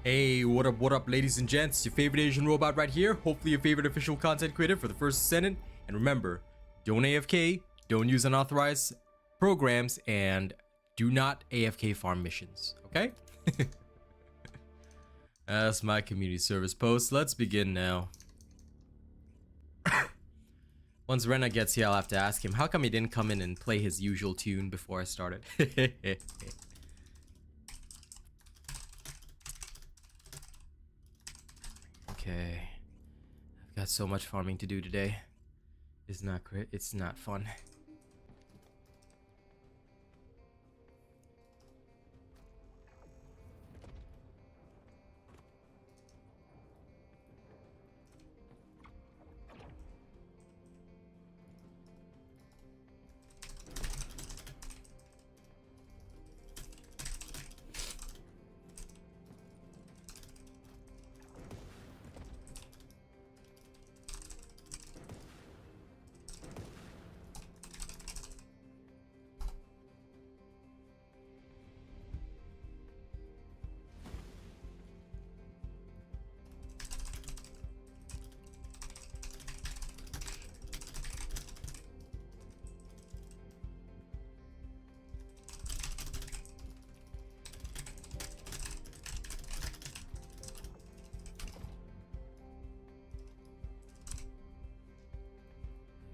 Hey, what up, ladies and gents? Your favorite Asian robot right here. Hopefully your favorite official content creator for the First Descendant. And remember, don't AFK, don't use unauthorized programs, and do not AFK farm missions, okay? That's my community service post. Let's begin now. Once Rena gets here, I'll have to ask him, how come he didn't come in and play his usual tune before I started? Okay, I've got so much farming to do today. It's not great. It's not fun.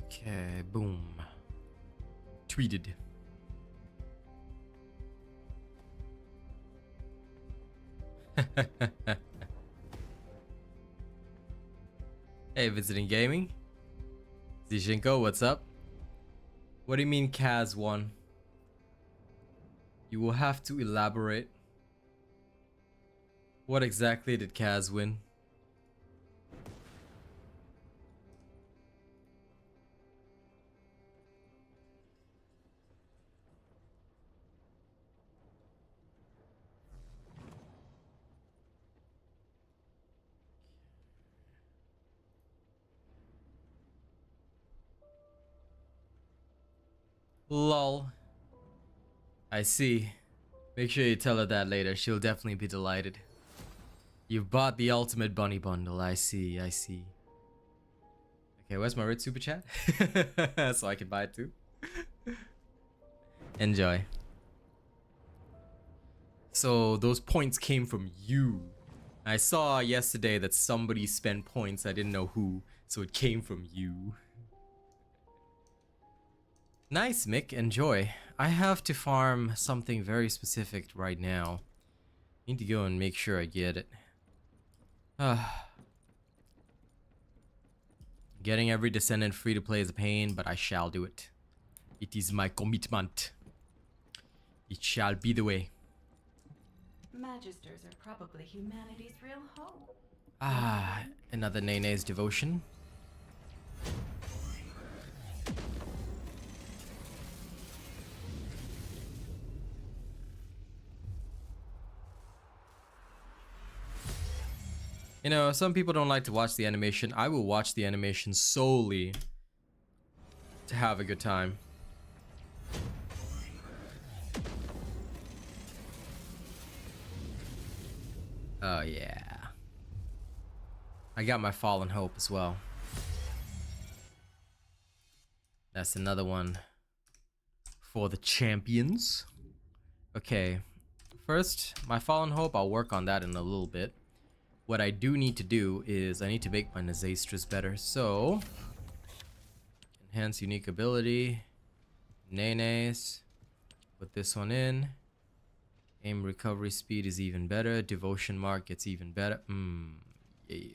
Okay, boom. Tweeted. Hey, visiting gaming. Zishinko, what's up? What do you mean Kaz won? You will have to elaborate. What exactly did Kaz win? Lol. I see. Make sure you tell her that later. She'll definitely be delighted. You've bought the ultimate bunny bundle. I see, I see. Okay, where's my red super chat? So I can buy it too. Enjoy. So those points came from you. I saw yesterday that somebody spent points. I didn't know who. So it came from you. Nice, Mick. Enjoy. I have to farm something very specific right now. Need to go and make sure I get it. Getting every Descendant free to play is a pain, but I shall do it. It is my commitment. It shall be the way. Magisters are probably humanity's real hope. Ah, another Nene's devotion. You know, some people don't like to watch the animation. I will watch the animation solely to have a good time. Oh yeah. I got my Fallen Hope as well. That's another one for the champions. Okay. First, my Fallen Hope, I'll work on that in a little bit. What I do need to do is I need to make my Nazastras better. So, enhance unique ability, Nenes, put this one in. Aim recovery speed is even better. Devotion mark gets even better. Yeah.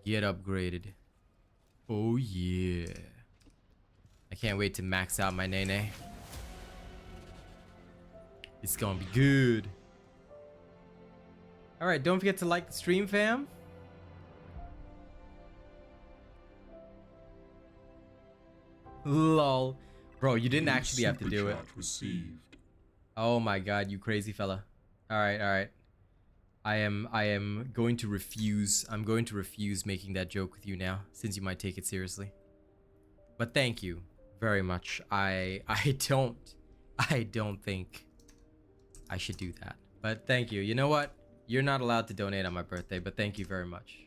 Get upgraded. Oh yeah. I can't wait to max out my Nene. It's gonna be good. Alright, don't forget to like the stream, fam. Lol. Bro, you didn't actually have to do it. Oh my god, you crazy fella. Alright, alright. I am going to refuse. I'm going to refuse making that joke with you now, since you might take it seriously. But thank you very much. I don't think I should do that. But thank you. You know what? You're not allowed to donate on my birthday, but thank you very much.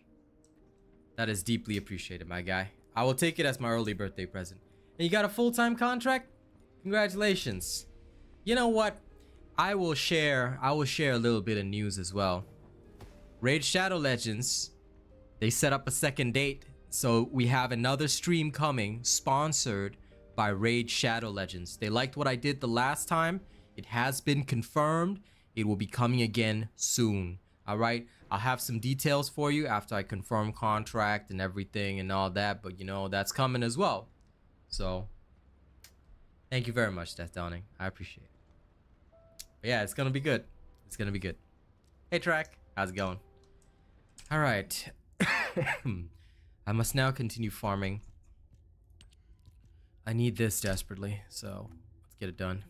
That is deeply appreciated, my guy. I will take it as my early birthday present. And you got a full-time contract? Congratulations. You know what? I will share a little bit of news as well. Raid Shadow Legends, they set up a second date. So we have another stream coming, sponsored by Raid Shadow Legends. They liked what I did the last time. It has been confirmed. It will be coming again soon. All right. I'll have some details for you after I confirm contract and everything and all that. But you know, that's coming as well. So thank you very much, Death Dawning. I appreciate it. But yeah, it's going to be good. It's going to be good. Hey, Track. How's it going? All right. I must now continue farming. I need this desperately, so let's get it done.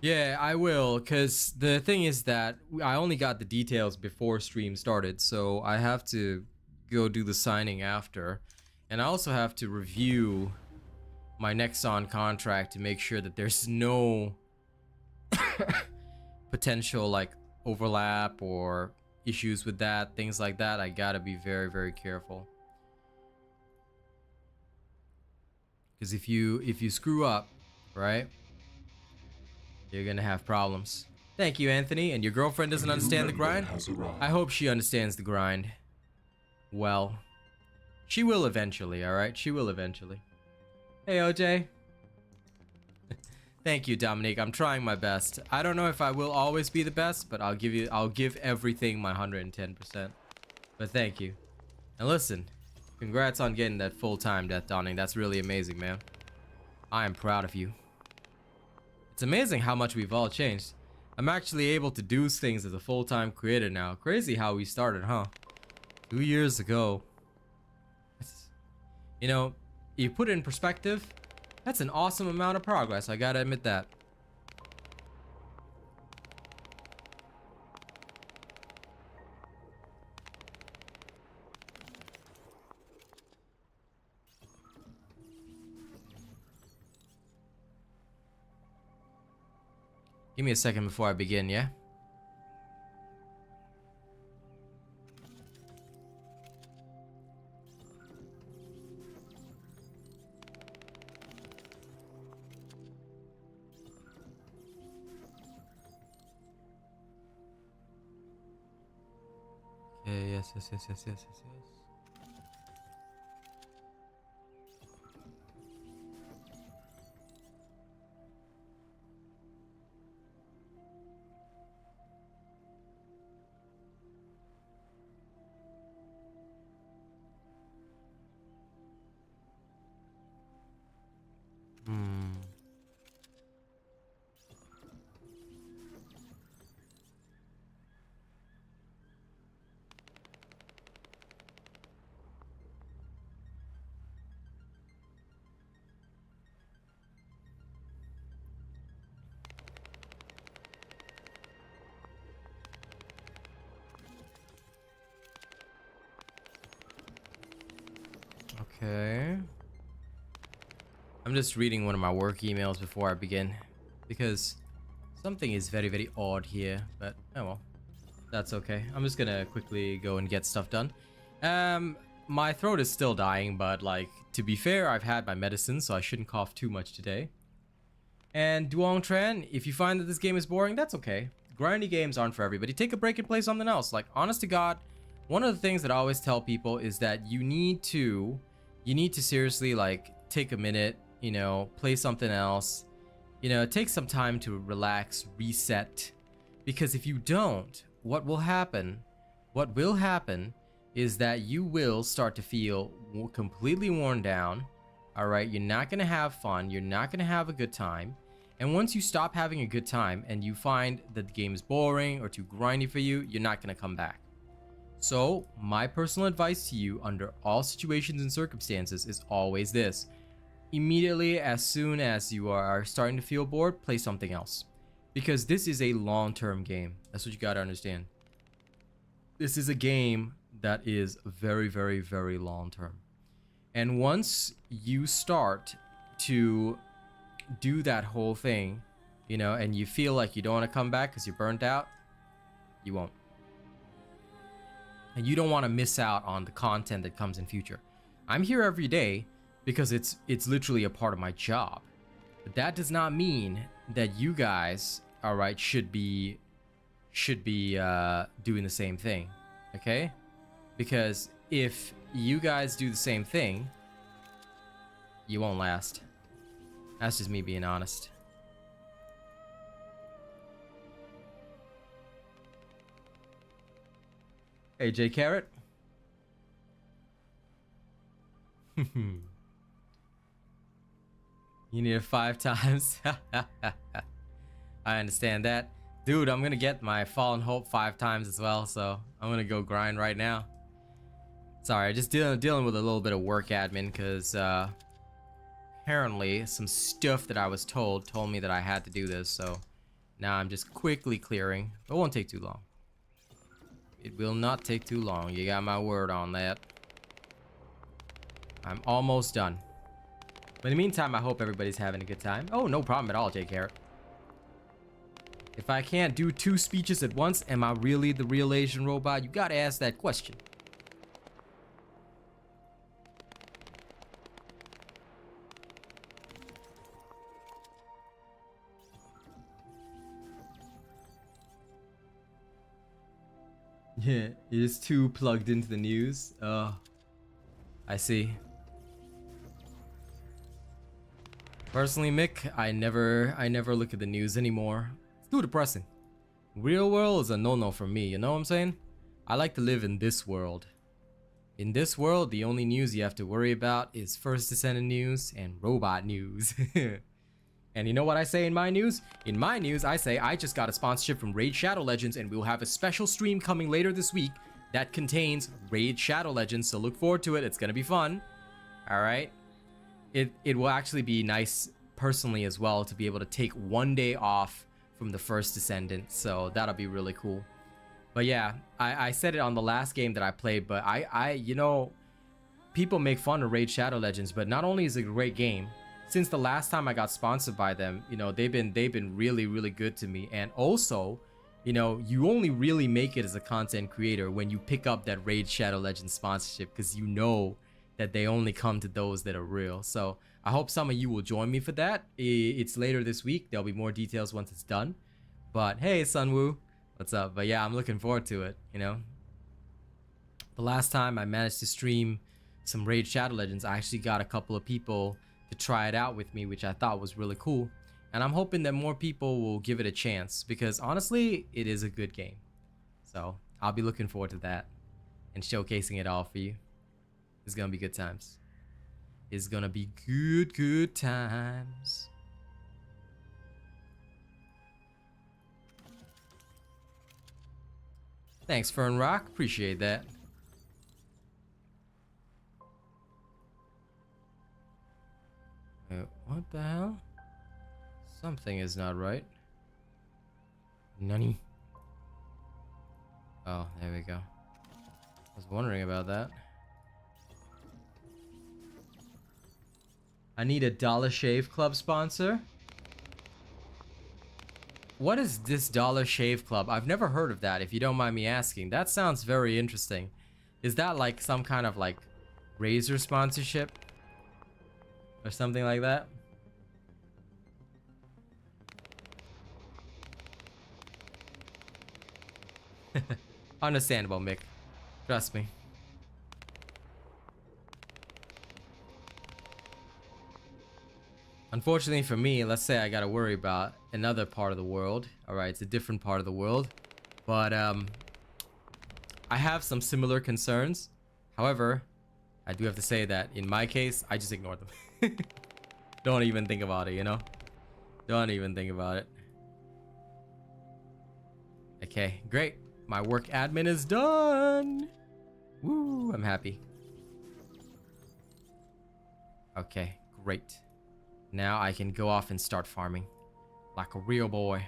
Yeah, I will, because the thing is that I only got the details before stream started, so I have to go do the signing after. And I also have to review my Nexon contract to make sure that there's no potential like overlap or issues with that, things like that. I gotta be very, very careful. Because if you screw up, right, you're gonna have problems. Thank you, Anthony. And your girlfriend doesn't understand the grind? I hope she understands the grind. Well, she will eventually, alright? She will eventually. Hey, OJ. Thank you, Dominique. I'm trying my best. I don't know if I will always be the best, but I'll give everything my 110%. But thank you. And listen, congrats on getting that full-time Death Dawning. That's really amazing, man. I am proud of you. It's amazing how much we've all changed. I'm actually able to do things as a full-time creator now. Crazy how we started, huh? 2 years ago. You know, you put it in perspective, that's an awesome amount of progress. I gotta admit that. Give me a second before I begin, yeah? Okay, yes. Okay. I'm just reading one of my work emails before I begin, because something is very, very odd here, but oh well, that's okay. I'm just gonna quickly go and get stuff done. My throat is still dying, but like, to be fair, I've had my medicine, so I shouldn't cough too much today. And Duong Tran, if you find that this game is boring, that's okay. Grindy games aren't for everybody. Take a break and play something else. Like, honest to God, one of the things that I always tell people is that you need to seriously like take a minute, you know, play something else, you know, take some time to relax, reset. Because if you don't, what will happen is that you will start to feel completely worn down. All right, you're not gonna have fun, you're not gonna have a good time. And once you stop having a good time and you find that the game is boring or too grindy for you, you're not gonna come back. So my personal advice to you under all situations and circumstances is always this: immediately, as soon as you are starting to feel bored, play something else, because this is a long-term game. That's what you got to understand. This is a game that is very, very, very long-term, and once you start to do that whole thing, you know, and you feel like you don't want to come back because you're burnt out, you won't. And you don't want to miss out on the content that comes in future. I'm here every day because it's literally a part of my job. But that does not mean that you guys, all right, should be doing the same thing, okay? Because if you guys do the same thing, you won't last. That's just me being honest. Hey, J Carrot. You need it 5 times. I understand that. Dude, I'm gonna get my Fallen Hope 5 times as well, so I'm gonna go grind right now. Sorry, just dealing with a little bit of work admin, because apparently some stuff that I was told me that I had to do this, so now I'm just quickly clearing. It won't take too long. It will not take too long. You got my word on that. I'm almost done. But in the meantime, I hope everybody's having a good time. Oh, no problem at all, J Carrot. If I can't do 2 speeches at once, am I really the real Asian robot? You gotta ask that question. Yeah, you're just too plugged into the news. Oh, I see. Personally, Mick, I never look at the news anymore. It's too depressing. Real world is a no-no for me, you know what I'm saying? I like to live in this world. In this world, the only news you have to worry about is First Descendant news and robot news. And you know what I say in my news? In my news, I say I just got a sponsorship from Raid Shadow Legends, and we'll have a special stream coming later this week that contains Raid Shadow Legends, so look forward to it. It's gonna be fun. Alright? It will actually be nice personally as well to be able to take 1 day off from the First Descendant, so that'll be really cool. But yeah, I said it on the last game that I played, but you know, people make fun of Raid Shadow Legends, but not only is it a great game, since the last time I got sponsored by them, you know, they've been really good to me. And also, you know, you only really make it as a content creator when you pick up that Raid Shadow Legends sponsorship, because you know that they only come to those that are real. So I hope some of you will join me for that. It's later this week. There'll be more details once it's done. But hey, Sunwoo, what's up? But yeah, I'm looking forward to it, you know. The last time I managed to stream some Raid Shadow Legends, I actually got a couple of people to try it out with me, which I thought was really cool. And I'm hoping that more people will give it a chance, because honestly, it is a good game. So I'll be looking forward to that and showcasing it all for you. It's gonna be good times. It's gonna be good times. Thanks, Fern Rock. Appreciate that. What the hell? Something is not right. Nani? Oh, there we go. I was wondering about that. I need a Dollar Shave Club sponsor. What is this Dollar Shave Club? I've never heard of that, if you don't mind me asking. That sounds very interesting. Is that like some kind of like razor sponsorship? Or something like that? Understandable, Mick. Trust me. Unfortunately for me, let's say I gotta worry about another part of the world. Alright, it's a different part of the world. But, I have some similar concerns. However, I do have to say that in my case, I just ignore them. Don't even think about it, you know? Don't even think about it. Okay, great. My work admin is done. Woo, I'm happy. Okay, great. Now I can go off and start farming like a real boy.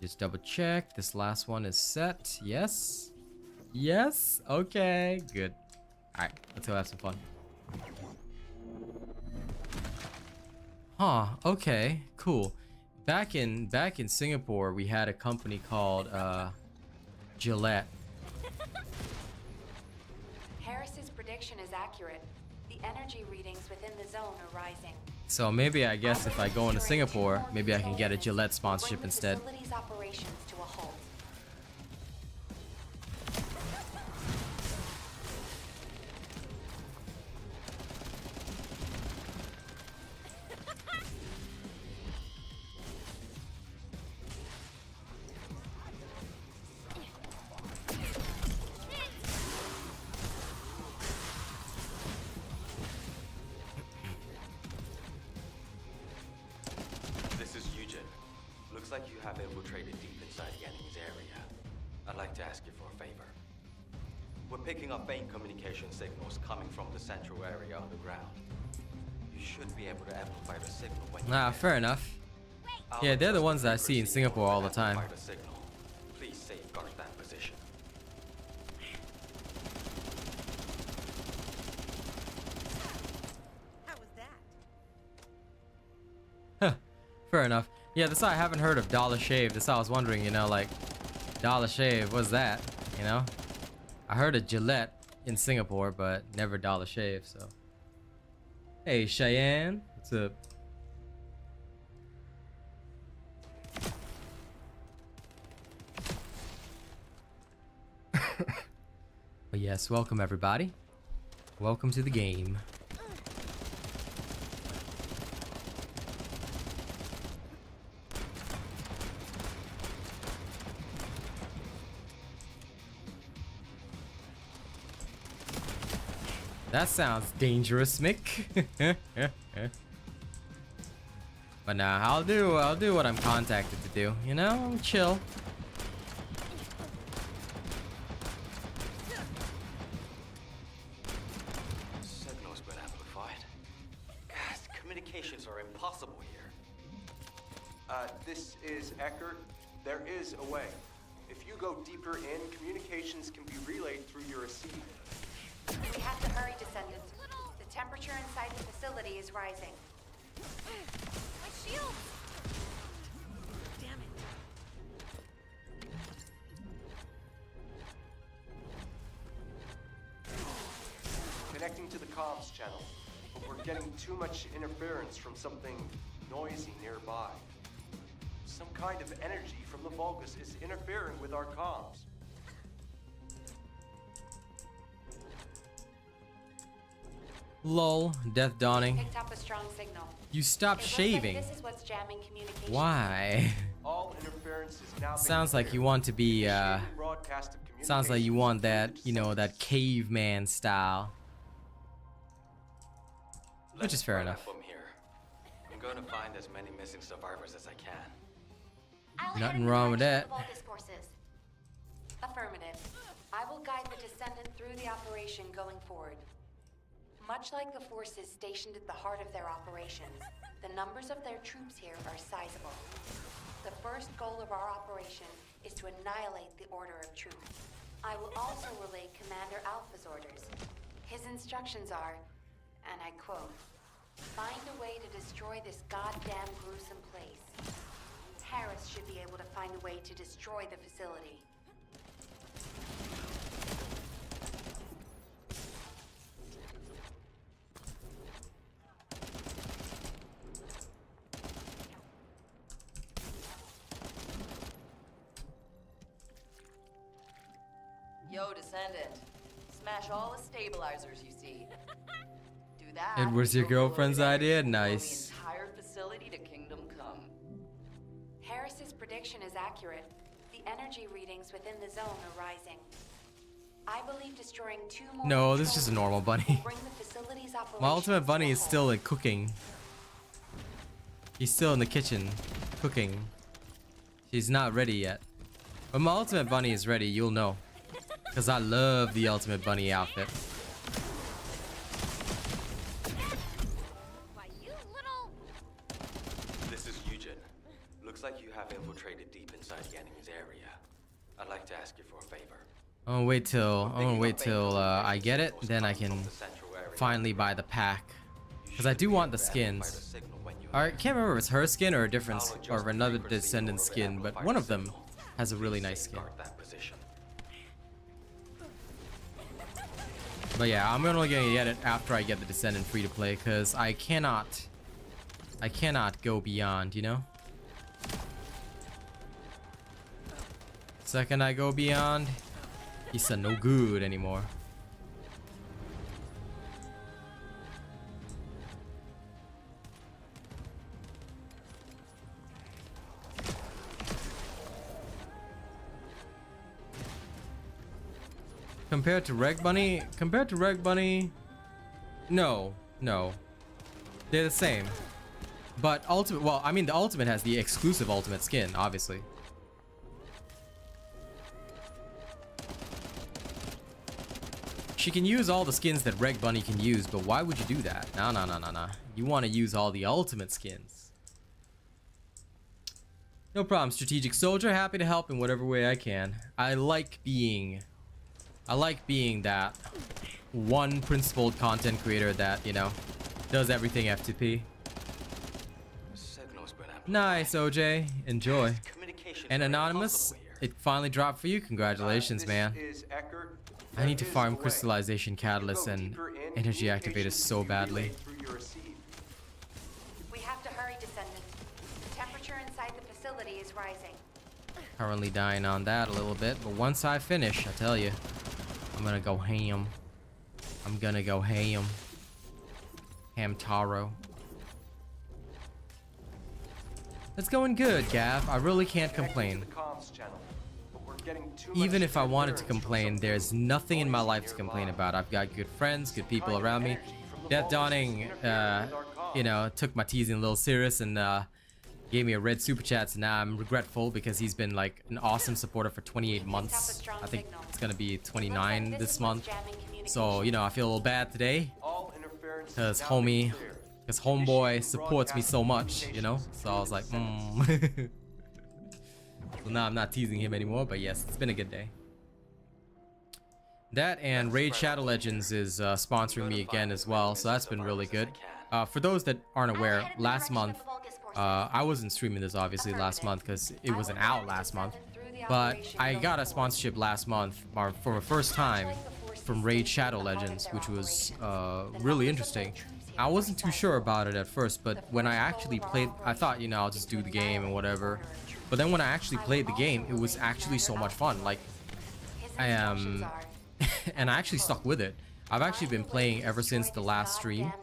Just double check. This last one is set. Yes. Yes. Okay, good. Alright, let's go have some fun. Huh, okay, cool. Back in Singapore, we had a company called Gillette. Harris's prediction is accurate. The energy readings within the zone are rising. So maybe I guess if I go into Singapore, maybe I can get a Gillette sponsorship instead. Bring the facility's operations to a halt. Looks like you have infiltrated deep inside the enemy's area. I'd like to ask you for a favor. We're picking up faint communication signals coming from the central area underground. You should be able to amplify the signal when you Nah, fair enough. Yeah, they're the ones that I see in Singapore all the time. Please safeguard that position. How was that? Huh, fair enough. Yeah, that's why I haven't heard of Dollar Shave. That's why I was wondering, you know, like, Dollar Shave, what's that? You know? I heard of Gillette in Singapore, but never Dollar Shave, so. Hey, Cheyenne. What's up? But yes, welcome everybody. Welcome to the game. That sounds dangerous, Mick. But nah, I'll do what I'm contacted to do. You know, I'm chill. Signal's been amplified. God, communications are impossible here. This is Eckert. There is a way. If you go deeper in, communications can be relayed through your receiver. We have to hurry, Descendant. The temperature inside the facility is rising. My shield! Damn it. Connecting to the comms channel, but we're getting too much interference from something noisy nearby. Some kind of energy from the Vulgus is interfering with our comms. Lol, death dawning. Picked up a strong signal. You stopped It looks shaving. Like this is what's jamming communication. Why? All interference is now Sounds like you want to be sounds like you want that, you know, that caveman style. Which is fair Let's enough. run up from here. I'm going to find as many missing survivors as I can. I'll Nothing head wrong in with the that. direction of Vulgus forces. Affirmative. I will guide the Descendant through the operation going forward. Much like the forces stationed at the heart of their operations, the numbers of their troops here are sizable. The first goal of our operation is to annihilate the Order of Truth. I will also relay Commander Alpha's orders. His instructions are, and I quote, "Find a way to destroy this goddamn gruesome place." Harris should be able to find a way to destroy the facility. Yo, Descendant. Smash all the stabilizers you see. Do that. It was your you'll blow girlfriend's the idea? energy, blow Nice. The entire facility to Kingdom Come. Harris's prediction is accurate. The energy readings within the zone are rising. I believe destroying 2 more. No, this is just a normal bunny. will bring the facility's My operations ultimate bunny to a is halt. still like cooking. He's still in the kitchen cooking. She's not ready yet. When my ultimate bunny is ready, you'll know. Because I love the ultimate bunny outfit. Why, you little... This is Eugen. Looks like you have infiltrated deep inside the enemy's area. I'd like to ask you for a favor. I'm gonna wait till I get it, then I can finally buy the pack. Because I do want the skins. I can't remember if it's her skin or a different, or another Descendant skin, but one of them has a really nice skin. But yeah, I'm only gonna get it after I get the Descendant free to play, because I cannot go beyond, you know? Second I go beyond, he's no good anymore. Compared to Reg Bunny, no, they're the same. But Ultimate, well, I mean the Ultimate has the exclusive Ultimate skin, obviously. She can use all the skins that Reg Bunny can use, but why would you do that? No. You want to use all the Ultimate skins. No problem, Strategic Soldier. Happy to help in whatever way I can. I like being that one principled content creator that, you know, does everything F2P. Nice, OJ. Enjoy. And Anonymous, it finally dropped for you. Congratulations, man. I need to farm crystallization catalysts and energy activators so badly. We have to hurry, Descendant. The temperature inside the facility is rising. Currently dying on that a little bit, but once I finish, I tell you, I'm gonna go ham. Ham taro. It's going good, Gav. I really can't complain. Even if I wanted to complain, there's nothing in my life to complain about. I've got good friends, good people around me. Death Dawning, you know, took my teasing a little serious and gave me a red super chat, so now I'm regretful because he's been like an awesome supporter for 28 months. I think it's gonna be 29 this month. So, you know, I feel a little bad today because homeboy supports me so much, you know? So I was like, So now I'm not teasing him anymore, but yes, it's been a good day. That and Raid Shadow Legends is sponsoring me again as well, so that's been really good. For those that aren't aware, last month, I wasn't streaming this obviously last month because it wasn't out last month, but I got a sponsorship last month for the first time from Raid Shadow Legends, which was really interesting. I wasn't too sure about it at first, but when I actually played, I thought, you know, I'll just do the game and whatever. But then when I actually played the game, it was actually so much fun. Like, and I actually stuck with it. I've actually been playing ever since the last stream,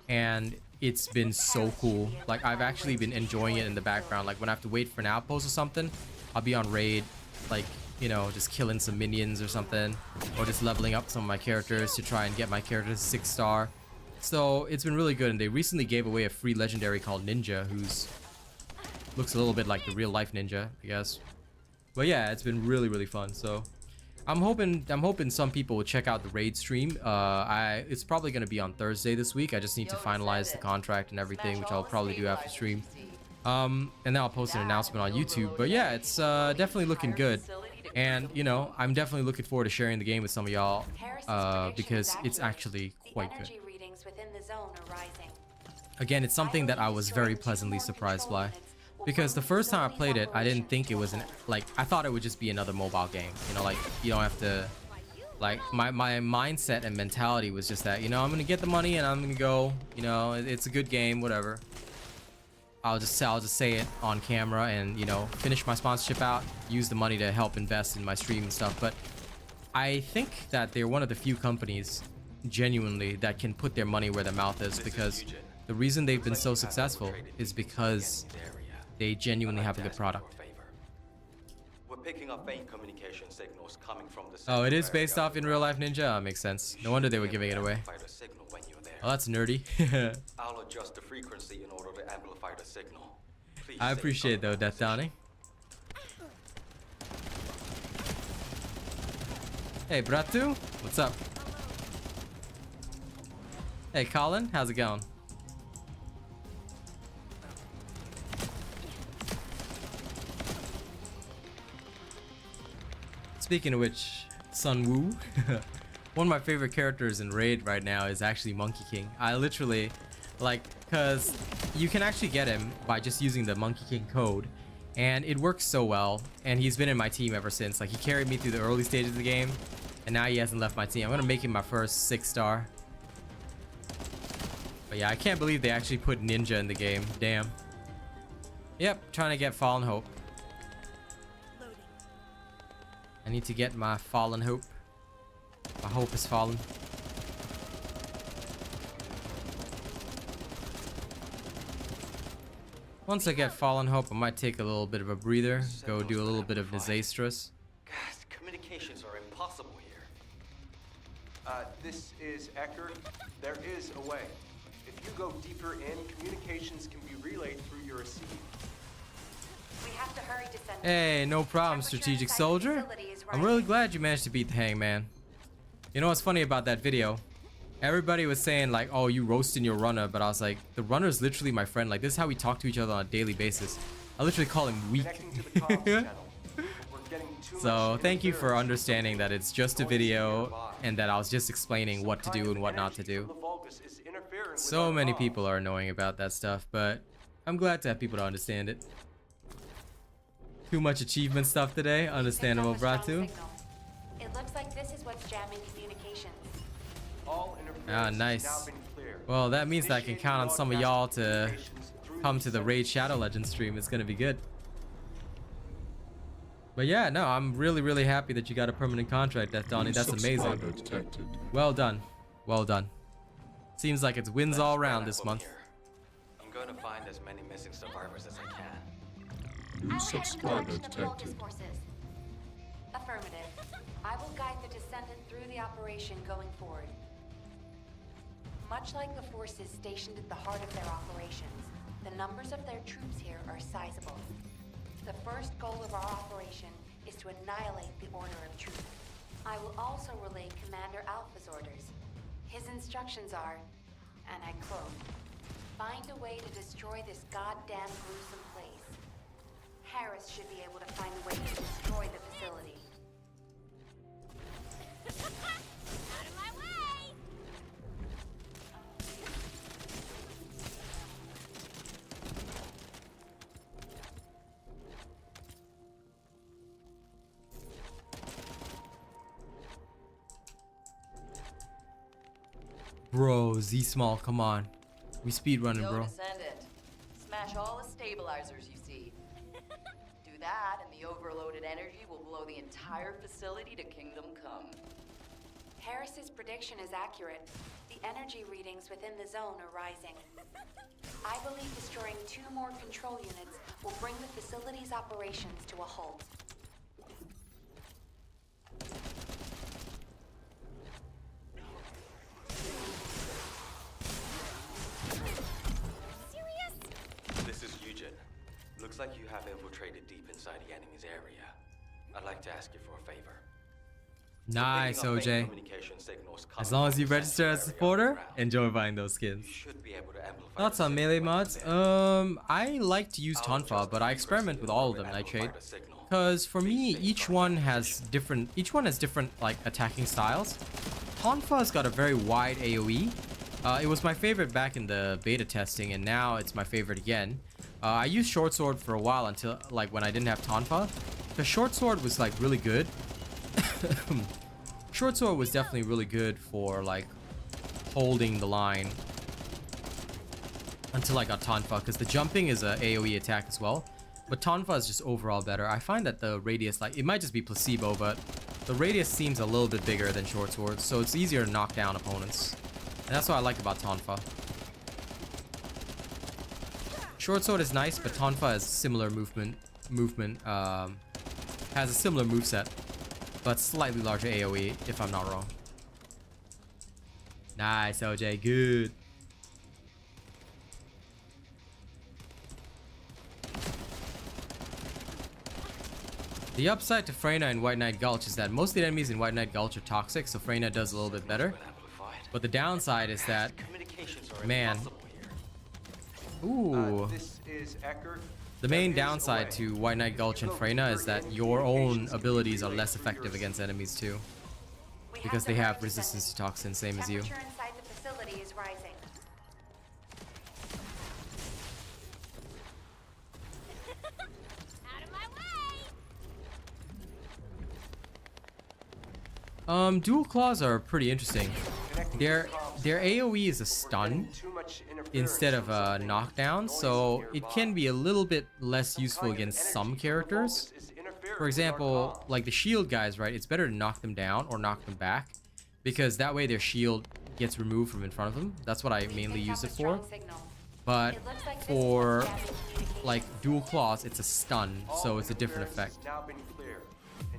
and it's been so cool. Like, I've actually been enjoying it in the background. Like, when I have to wait for an outpost or something, I'll be on raid, like, you know, just killing some minions or something, or just leveling up some of my characters to try and get my characters 6-star. So it's been really good, and they recently gave away a free legendary called Ninja, who's looks a little bit like the real life Ninja, I guess. But yeah, it's been really fun. So I'm hoping some people will check out the raid stream. It's probably gonna be on Thursday this week. I just need to finalize the contract and everything, which I'll probably do after stream. And then I'll post an announcement on YouTube. But yeah, it's definitely looking good. And you know, I'm definitely looking forward to sharing the game with some of y'all because it's actually quite good. Again, it's something that I was very pleasantly surprised by. Because the first time I played it, I didn't think it was I thought it would just be another mobile game. You know, like, you don't have to, like, my mindset and mentality was just that, you know, I'm gonna get the money and I'm gonna go, you know, it's a good game, whatever. I'll just say it on camera and, you know, finish my sponsorship out, use the money to help invest in my stream and stuff. But I think that they're one of the few companies, genuinely, that can put their money where their mouth is, because the reason they've been so successful is because they genuinely have a good product. We're picking up faint communication signals coming from the Oh, it is based off in real life Ninja? Oh, makes sense. No wonder they were giving it away. Oh, that's nerdy. I'll adjust the frequency in order to amplify the signal. Please I appreciate it though, Death Downing. Hey, Bratu, what's up? Hey, Colin, how's it going? Speaking of which, Sun Wu, one of my favorite characters in Raid right now is actually Monkey King. I literally, like, cause you can actually get him by just using the Monkey King code, and it works so well. And he's been in my team ever since. Like, he carried me through the early stages of the game, and now he hasn't left my team. I'm gonna make him my first 6-star. But yeah, I can't believe they actually put Ninja in the game. Damn. Yep, trying to get Fallen Hope. I need to get my Fallen Hope. My hope is fallen. Once I get Fallen Hope, I might take a little bit of a breather, go do a little bit of Disastrous. Guys, communications are impossible here. This is Eckert. There is a way. If you go deeper in, communications can be relayed through your receiver. We have to hurry, Descendants. Hey, no problem, Temperature Strategic inside the Soldier. facility is I'm rising. really glad you managed to beat the Hangman. You know what's funny about that video? Everybody was saying like, oh, you roasting your runner, but I was like, the runner's literally my friend. Like, this is how we talk to each other on a daily basis. I literally call him weak. Connecting to the comms channel. But we're getting too So much thank you for interference understanding from that it's just a noise video nearby. and that I was just explaining Some what to kind do of and what not to energy from do. the Vulgus is interfering with So our many comms. people are annoying about that stuff, but I'm glad to have people to understand it. Too much achievement stuff today. Understandable, Picked up a strong Bratu. signal. It looks like this is what's jamming communications. All interference Ah, has nice. now been cleared. Well, that means that I can Initiating count on some of broadcast y'all to communications through come to the Descendants. Raid Shadow Legends stream. It's gonna be good. But yeah, no, I'm really happy that you got a permanent contract, Death Donnie. That's amazing. Well done. Well done. Seems like it's wins all around this month. I'm going to find as many missing survivors as I can. I'll head in the direction of the Vulgus forces. Affirmative. I will guide the Descendant through the operation going forward. Much like the forces stationed at the heart of their operations, the numbers of their troops here are sizable. The first goal of our operation is to annihilate the Order of Truth. I will also relay Commander Alpha's orders. His instructions are, and I quote, "Find a way to destroy this goddamn gruesome place." Harris should be able to find a way to destroy the facility. Out of my way! Bro, Z Small, come on. We speed running, Yo, bro. Descendant. Smash all the stabilizers you see. Do that, and the overloaded energy will blow the entire facility to Kingdom Come. Harris's prediction is accurate. The energy readings within the zone are rising. I believe destroying 2 more control units will bring the facility's operations to a halt. Serious? This is Eugen. Looks like you have infiltrated deep inside the enemy's area. I'd like to ask you for a favor. Nice, Picking up OJ. faint communication signals As coming long as from you the register central as a area supporter, underground. enjoy buying those skins. You should be able to amplify Thoughts the on melee signal mods? when I like to use I'll Tonfa, adjust but the I experiment with all of them, frequency in order Nitrate. to amplify the signal. Because for me, Please stay each in one contact has position. different like attacking styles. Tonfa's got a very wide AoE. It was my favorite back in the beta testing, and now it's my favorite again. I used Short Sword for a while until like when I didn't have Tonfa. The Short Sword was like really good. Short Sword was definitely really good for like holding the line until I got Tonfa, because the jumping is a AoE attack as well. But Tonfa is just overall better. I find that the radius, like, it might just be placebo, but the radius seems a little bit bigger than Short Sword, so it's easier to knock down opponents. And that's what I like about Tonfa. Short Sword is nice, but Tonfa has similar has a similar moveset, but slightly larger AoE, if I'm not wrong. Nice, OJ, good. The upside to Freyna in White Knight Gulch is that most of the enemies in White Knight Gulch are toxic, so Freyna does a little bit better. But the downside is that, Communications are man, impossible here. ooh, This is Eckert. the There main is a downside way. to White Knight Gulch and Freyna is that your own abilities are less effective against enemies too, We because to they have hurry, resistance to toxin, same as you. Temperature inside the facility is rising. Dual claws are pretty interesting. Connecting to Their the comms their channel. AoE is a We're stun getting too much interference instead of from a something knockdown, noisy so it nearby. can be a little bit less Some useful kind of against energy some from the characters. Vulgus is interfering For with our example, comms. like the shield guys, right? It's better to knock them down or knock them back, because that way their shield gets removed from in front of them. That's what I We've mainly picked use up it a for. strong signal. But It looks like this for one's jamming communications. like dual claws, it's a stun, All so it's a different interference effect. has now been cleared.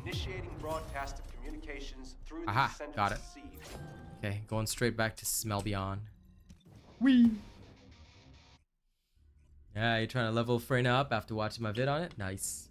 Initiating broadcast of communications through the Aha, Descendants got it. seed. Okay, going straight back to Smell Beyond. Wee. Yeah, you trying to level Freyna up after watching my vid on it? Nice.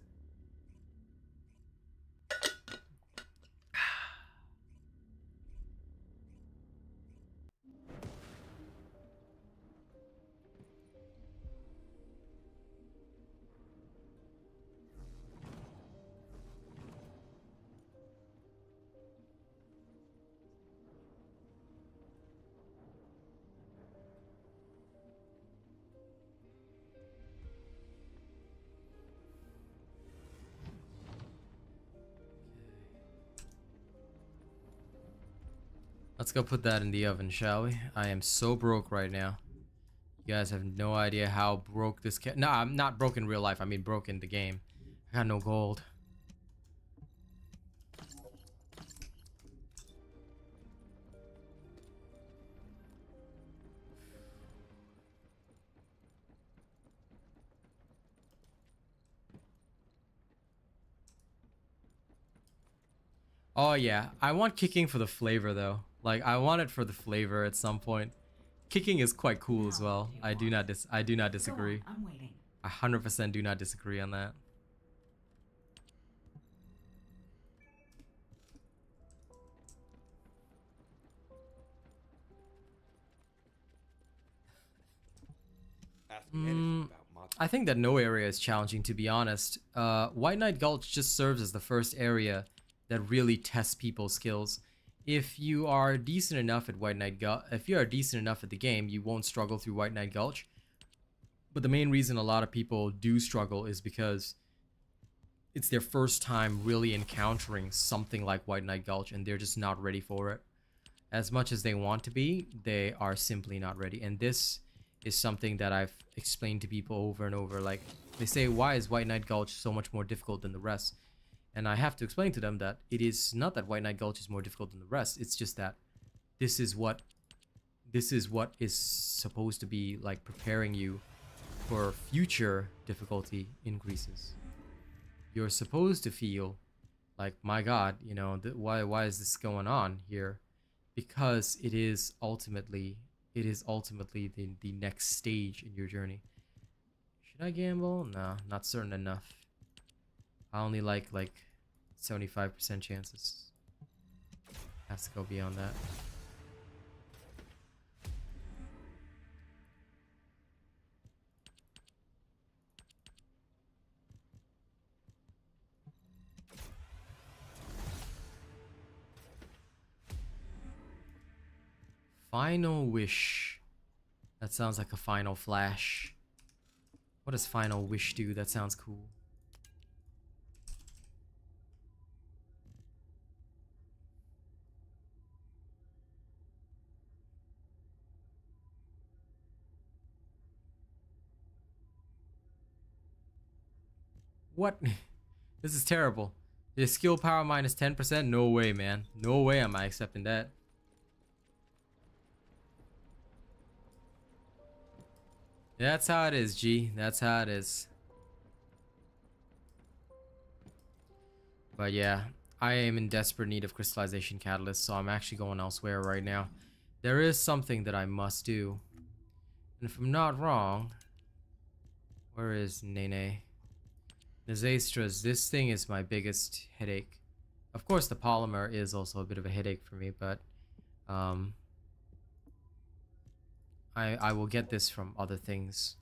Let's go put that in the oven, shall we? I am so broke right now. You guys have no idea how broke this No, I'm not broke in real life. I mean broke in the game. I got no gold. Oh yeah, I want kicking for the flavor though. Like I want it for the flavor at some point. Kicking is quite cool as well. I do not disagree. Go on, I'm waiting. I 100% do not disagree on that. I think that no area is challenging, to be honest. White Knight Gulch just serves as the first area that really tests people's skills. If you are decent enough at White Knight Gulch, if you are decent enough at the game, you won't struggle through White Knight Gulch. But the main reason a lot of people do struggle is because it's their first time really encountering something like White Knight Gulch, and they're just not ready for it. As much as they want to be, they are simply not ready. And this is something that I've explained to people over and over. Like, they say, why is White Knight Gulch so much more difficult than the rest? And I have to explain to them that it is not that White Knight Gulch is more difficult than the rest. It's just that this is what is supposed to be like preparing you for future difficulty increases. You're supposed to feel like, my God, you know, why is this going on here? Because it is ultimately the next stage in your journey. Should I gamble? No, not certain enough. I only like 75% chances. Has to go beyond that. Final wish. That sounds like a final flash. What does final wish do? That sounds cool. What? This is terrible. The skill power minus 10%? No way, man. No way am I accepting that. That's how it is, G. That's how it is. But yeah, I am in desperate need of crystallization catalyst, so I'm actually going elsewhere right now. There is something that I must do. And if I'm not wrong, where is Nene? The Zastras, this thing is my biggest headache. Of course, the polymer is also a bit of a headache for me, but I will get this from other things.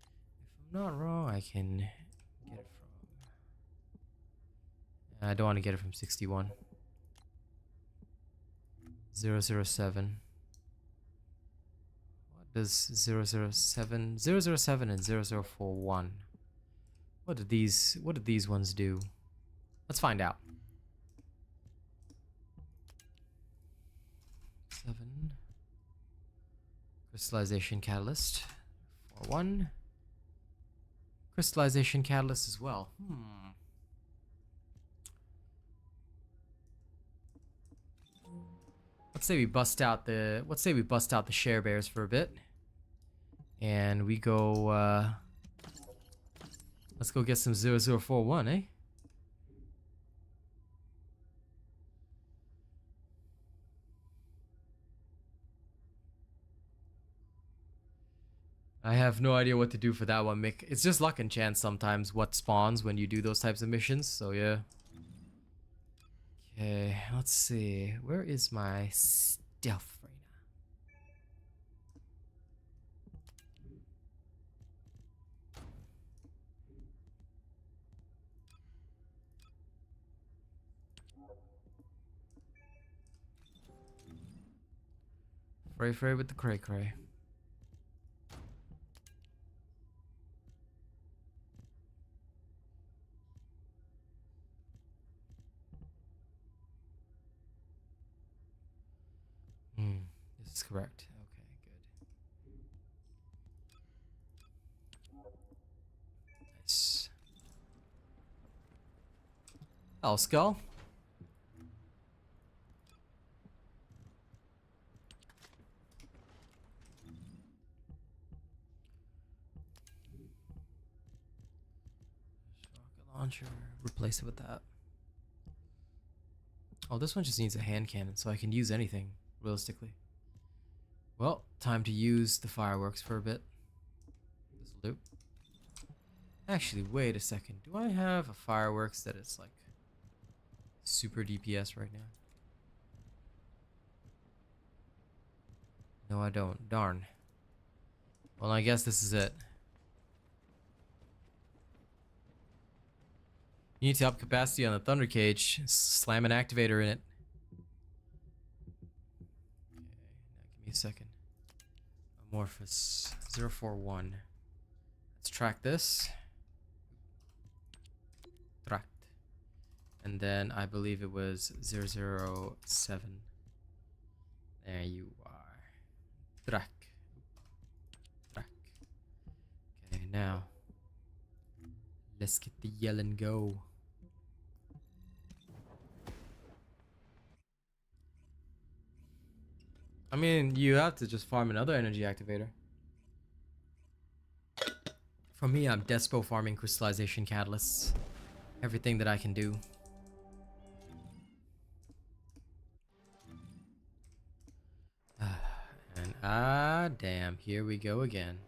If I'm not wrong, I can get it from... I don't want to get it from 61. 007. What does 007... 007 and 0041... What did these ones do? Let's find out. Crystallization catalyst. 4-1. Crystallization catalyst as well. Let's say we bust out the share bears for a bit. And we go let's go get some 0041, eh? I have no idea what to do for that one, Mick. It's just luck and chance sometimes what spawns when you do those types of missions, so yeah. Okay, let's see. Where is my stealth right now? Fray with the cray. This is correct. Okay, good. Nice. Oh, skull. Rocket launcher. Replace it with that. Oh, this one just needs a hand cannon, so I can use anything, realistically. Well, time to use the fireworks for a bit. This'll do. Actually, wait a second. Do I have a fireworks that is like super DPS right now? No, I don't. Darn. Well, I guess this is it. You need to up capacity on the Thunder Cage. Slam an activator in it. Okay, now give me a second. Amorphous 041. Let's track this. Tracked. And then I believe it was 007. There you are. Track. Okay, now let's get the yell and go. I mean, you have to just farm another energy activator. For me, I'm despo farming crystallization catalysts. Everything that I can do. And damn, here we go again.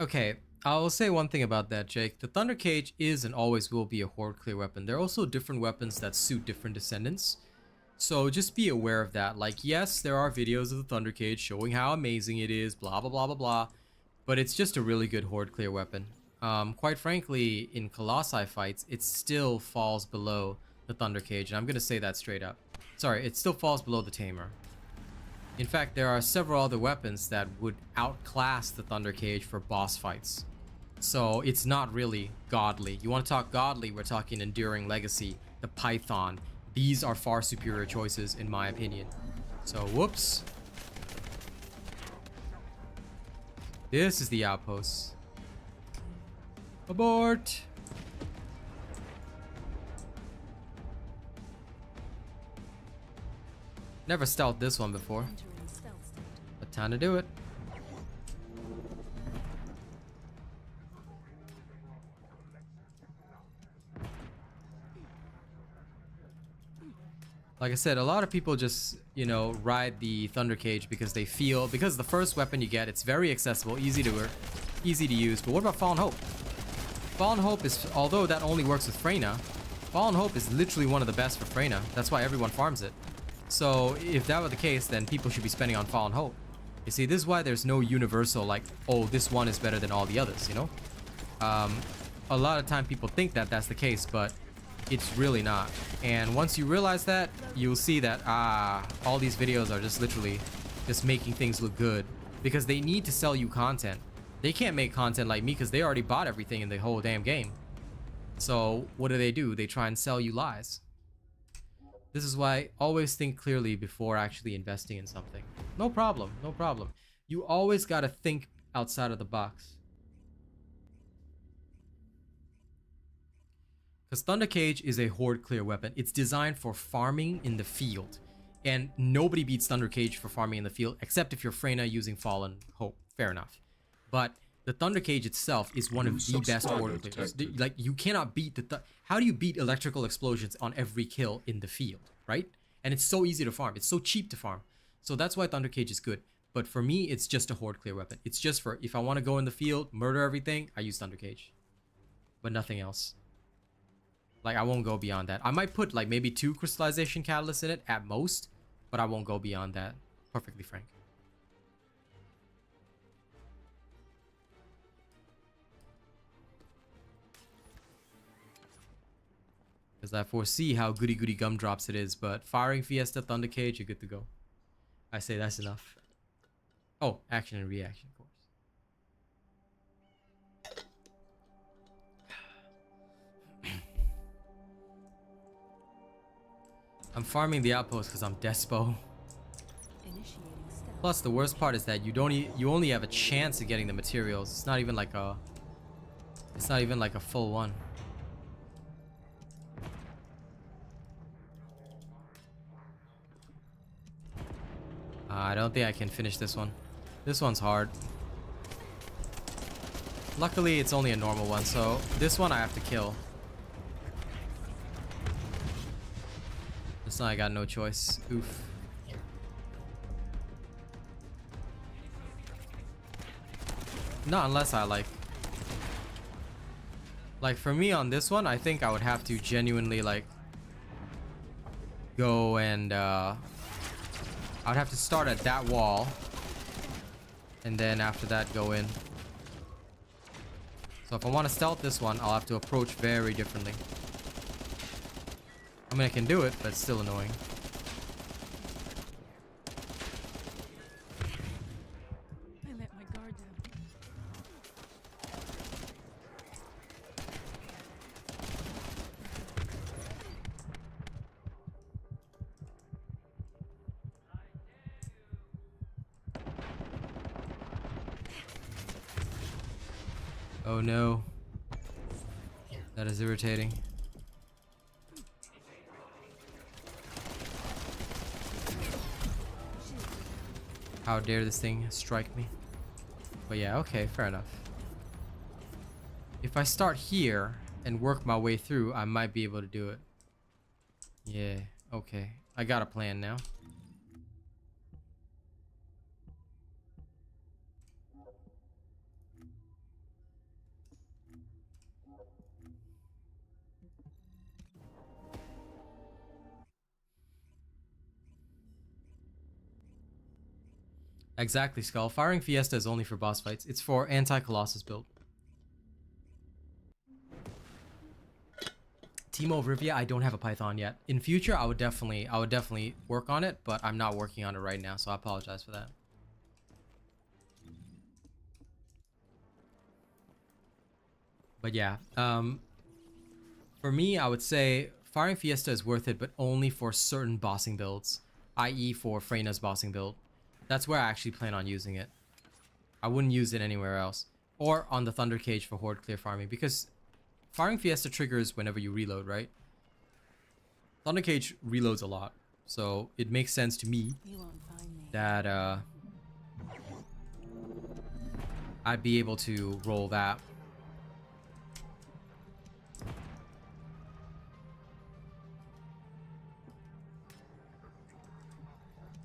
Okay, I'll say one thing about that, Jake. The Thunder Cage is and always will be a horde clear weapon. There are also different weapons that suit different Descendants. So just be aware of that. Like, yes, there are videos of the Thunder Cage showing how amazing it is, blah, blah, blah, blah, blah. But it's just a really good horde clear weapon. Quite frankly, in Colossi fights, it still falls below the Thunder Cage. And I'm going to say that straight up. Sorry, it still falls below the Tamer. In fact, there are several other weapons that would outclass the Thunder Cage for boss fights. So it's not really godly. You want to talk godly, we're talking Enduring Legacy, the Python. These are far superior choices in my opinion. So, whoops. This is the outpost. Abort! Never stealthed this one before, but time to do it. Like I said, a lot of people just, you know, ride the Thunder Cage because they feel, because the first weapon you get, it's very accessible, easy to use. But what about Fallen Hope? Fallen Hope is, although that only works with Freyna, Fallen Hope is literally one of the best for Freyna. That's why everyone farms it. So if that were the case, then people should be spending on Fallen Hope. You see, this is why there's no universal, like, oh, this one is better than all the others, you know? A lot of time people think that that's the case, but it's really not. And once you realize that, you'll see that, all these videos are just literally just making things look good. Because they need to sell you content. They can't make content like me because they already bought everything in the whole damn game. So what do? They try and sell you lies. This is why always think clearly before actually investing in something. No problem, no problem. You always gotta think outside of the box. Because Thunder Cage is a horde clear weapon. It's designed for farming in the field. And nobody beats Thunder Cage for farming in the field, except if you're Freyna using Fallen Hope. Fair enough. But the Thunder Cage itself is one of the best horde clears. Like, you cannot beat how do you beat electrical explosions on every kill in the field, right? And it's so easy to farm. It's so cheap to farm. So that's why Thunder Cage is good. But for me, it's just a horde clear weapon. It's just for, if I want to go in the field, murder everything, I use Thunder Cage. But nothing else. Like, I won't go beyond that. I might put, like, maybe 2 crystallization catalysts in it at most, but I won't go beyond that. Perfectly frank. Because I foresee how goody gumdrops it is, but firing Fiesta, Thunder Cage, you're good to go. I say that's enough. Oh, action and reaction, of course. I'm farming the outpost because I'm despo. Plus, the worst part is that you only have a chance of getting the materials. It's not even like a full one. I don't think I can finish this one. This one's hard. Luckily, it's only a normal one, so this one I have to kill. This one I got no choice. Oof. Not unless I like for me on this one, I think I would have to genuinely like go and I would have to start at that wall and then after that go in. So if I want to stealth this one, I'll have to approach very differently. I mean, I can do it, but it's still annoying. I let my guard down. Oh no. That is irritating. How dare this thing strike me? But yeah, okay, fair enough. If I start here and work my way through, I might be able to do it. Yeah, okay. I got a plan now. Exactly, Skull. Firing Fiesta is only for boss fights. It's for anti-Colossus build. Teemo Rivia, I don't have a Python yet. In future, I would definitely work on it, but I'm not working on it right now, so I apologize for that. But yeah, for me, I would say Firing Fiesta is worth it, but only for certain bossing builds, i.e. for Freyna's bossing build. That's where I actually plan on using it. I wouldn't use it anywhere else. Or on the Thunder Cage for horde clear farming, because Firing Fiesta triggers whenever you reload, right? Thunder Cage reloads a lot, so it makes sense to me that I'd be able to roll that.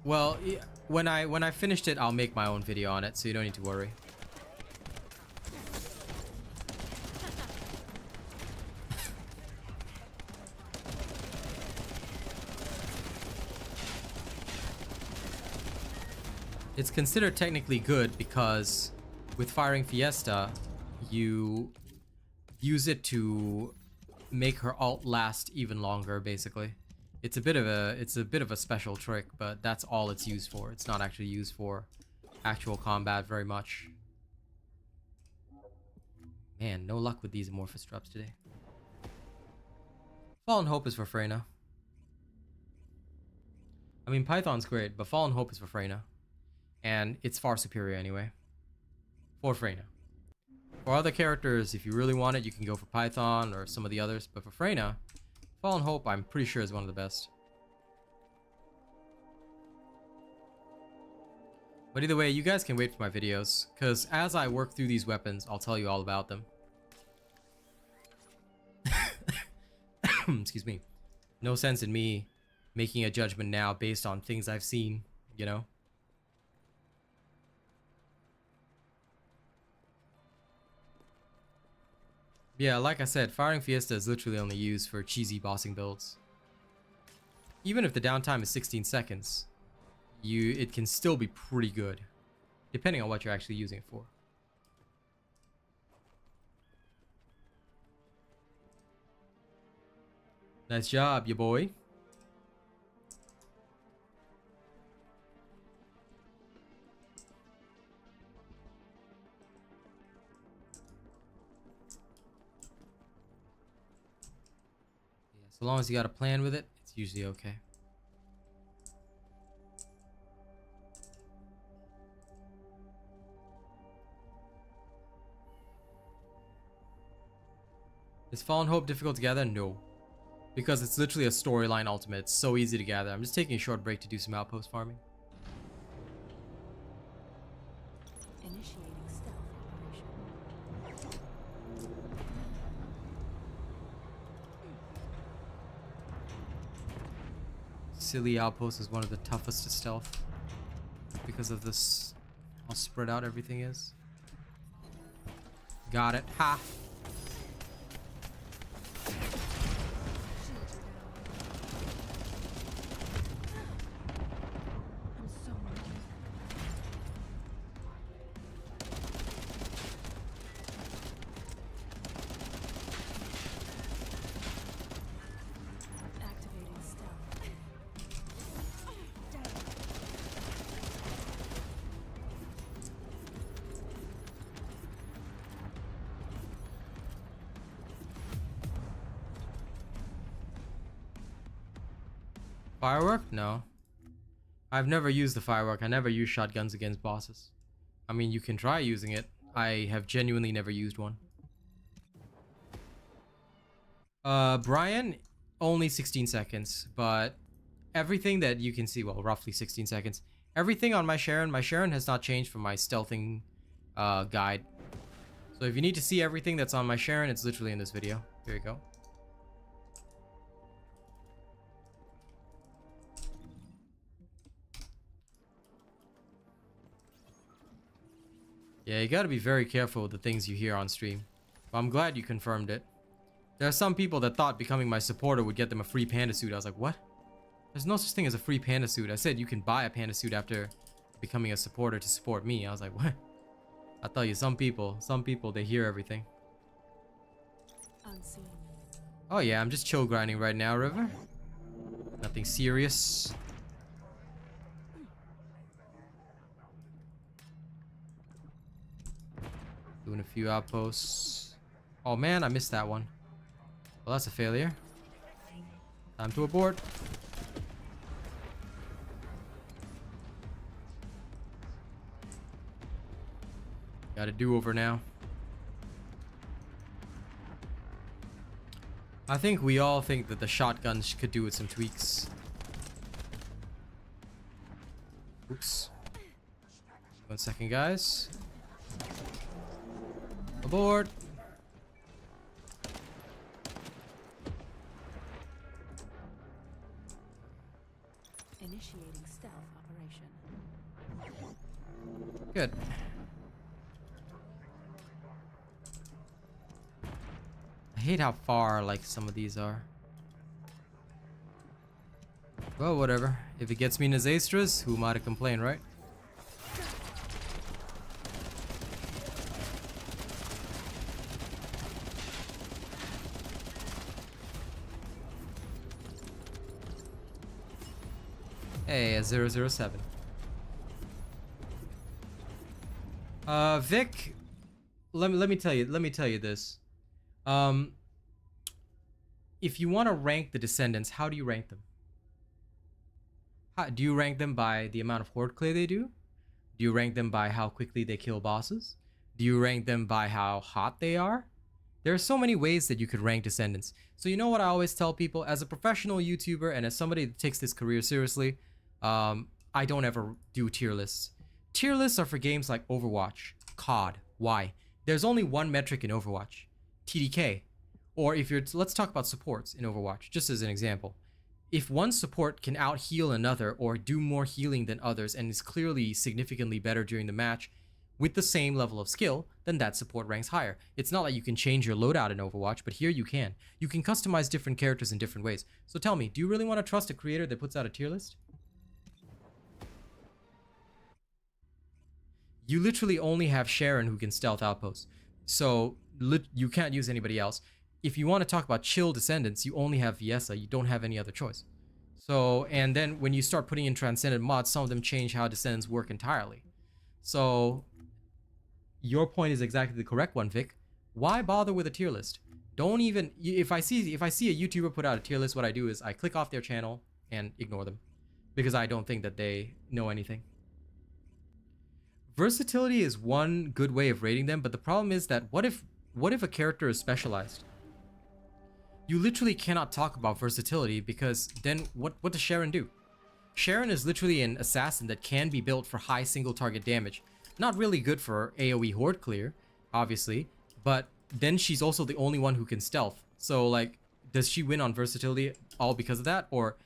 Well, when I finished it, I'll make my own video on it, so you don't need to worry. It's considered technically good because with Firing Fiesta, you use it to make her ult last even longer, basically. It's a bit of a special trick, but that's all it's used for. It's not actually used for actual combat very much. Man, no luck with these amorphous drops today. Fallen Hope is for Freyna. I mean, Python's great, but Fallen Hope is for Freyna. And it's far superior anyway. For Freyna. For other characters, if you really want it, you can go for Python or some of the others. But for Freyna, Fallen Hope, I'm pretty sure is one of the best. But either way, you guys can wait for my videos, because as I work through these weapons, I'll tell you all about them. Excuse me. No sense in me making a judgment now based on things I've seen, you know? Yeah, like I said, Firing Fiesta is literally only used for cheesy bossing builds. Even if the downtime is 16 seconds, it can still be pretty good, depending on what you're actually using it for. Nice job, ya boy. Yeah, so long as you got a plan with it, it's usually okay. Is Fallen Hope difficult to gather? No. Because it's literally a storyline ultimate. It's so easy to gather. I'm just taking a short break to do some outpost farming. Initiating stealth operation. Silly outpost is one of the toughest to stealth. Because of this, how spread out everything is. Got it. Ha! Firework? No. I've never used the firework. I never use shotguns against bosses. I mean, you can try using it. I have genuinely never used one. Brian, only 16 seconds, but everything that you can see, well, roughly 16 seconds. Everything on my Sharon has not changed from my stealthing guide. So if you need to see everything that's on my Sharon, it's literally in this video. Here you go. Yeah, you gotta be very careful with the things you hear on stream. But I'm glad you confirmed it. There are some people that thought becoming my supporter would get them a free panda suit. I was like, what? There's no such thing as a free panda suit. I said you can buy a panda suit after becoming a supporter to support me. I was like, what? I tell you, some people, they hear everything. Unseen. Oh yeah, I'm just chill grinding right now, River. Nothing serious. Doing a few outposts. Oh man, I missed that one. Well, that's a failure. Time to abort. Got a do-over now. I think we all think that the shotguns could do with some tweaks. Oops. 1 second, guys. Aboard. Initiating stealth operation. Good. I hate how far like some of these are. Well, whatever. If it gets me in Azastras, who am I to complain, right? Hey, a 007. Vic, let me tell you this. If you want to rank the Descendants, how do you rank them? Do you rank them by the amount of horde clear they do? Do you rank them by how quickly they kill bosses? Do you rank them by how hot they are? There are so many ways that you could rank Descendants. So you know what I always tell people, as a professional YouTuber and as somebody that takes this career seriously, I don't ever do tier lists. Tier lists are for games like Overwatch, COD. Why? There's only one metric in Overwatch, TDK. Or if you're, let's talk about supports in Overwatch, just as an example. If one support can out heal another or do more healing than others and is clearly significantly better during the match with the same level of skill, then that support ranks higher. It's not like you can change your loadout in Overwatch, but here you can. You can customize different characters in different ways. So tell me, do you really want to trust a creator that puts out a tier list? You literally only have Sharon who can stealth outposts. So you can't use anybody else. If you want to talk about chill Descendants, you only have Viessa. You don't have any other choice. So, and then when you start putting in Transcendent mods, some of them change how Descendants work entirely. So, your point is exactly the correct one, Vic. Why bother with a tier list? Don't even, if I see a YouTuber put out a tier list, what I do is I click off their channel and ignore them. Because I don't think that they know anything. Versatility is one good way of rating them, but the problem is that what if a character is specialized? You literally cannot talk about versatility because then what does Sharon do? Sharon is literally an assassin that can be built for high single target damage. Not really good for AoE horde clear, obviously, but then she's also the only one who can stealth. So like, does she win on versatility all because of that? Or,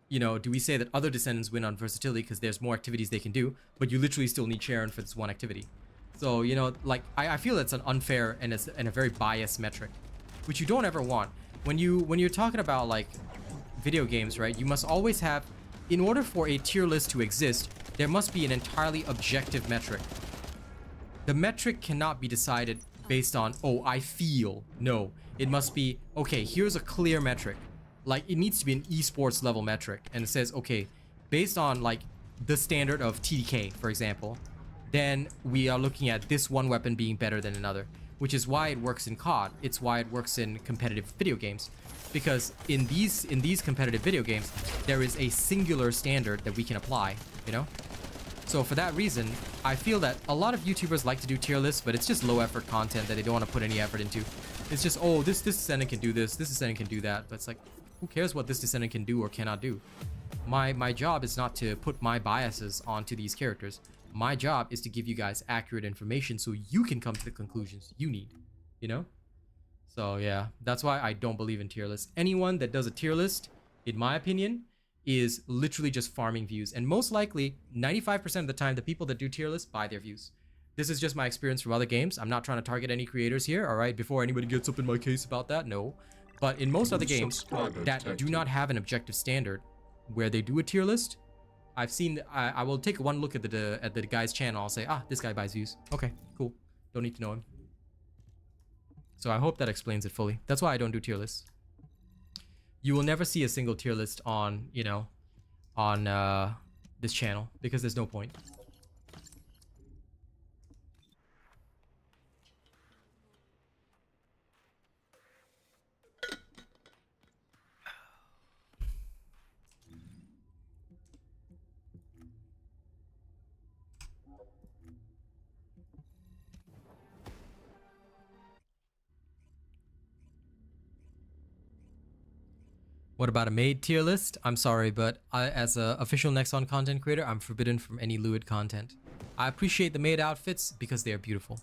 you know, do we say that other Descendants win on versatility because there's more activities they can do, but you literally still need Sharon for this one activity? So, you know, like, I feel it's an unfair and a very biased metric, which you don't ever want. When you're talking about like video games, right, you must always have, in order for a tier list to exist, there must be an entirely objective metric. The metric cannot be decided based on, oh, I feel. No, it must be, okay, here's a clear metric. Like, it needs to be an esports level metric, and it says, okay, based on like the standard of TDK, for example, then we are looking at this one weapon being better than another. Which is why it works in COD. It's why it works in competitive video games. Because in these competitive video games, there is a singular standard that we can apply, you know? So for that reason, I feel that a lot of YouTubers like to do tier lists, but it's just low effort content that they don't want to put any effort into. It's just, oh, this Descendant can do this Descendant can do that. But it's like, who cares what this Descendant can do or cannot do? My job is not to put my biases onto these characters. My job is to give you guys accurate information so you can come to the conclusions you need, you know? So yeah, that's why I don't believe in tier lists. Anyone that does a tier list, in my opinion, is literally just farming views. And most likely, 95% of the time, the people that do tier lists buy their views. This is just my experience from other games. I'm not trying to target any creators here, all right? Before anybody gets up in my case about that, no. But in most other games that do not have an objective standard, where they do a tier list, I've seen, I will take one look at the guy's channel. I'll say, ah, this guy buys views. Okay, cool. Don't need to know him. So I hope that explains it fully. That's why I don't do tier lists. You will never see a single tier list on, you know, on this channel because there's no point. What about a made tier list? I'm sorry, but as an official Nexon content creator, I'm forbidden from any lewd content. I appreciate the made outfits because they are beautiful.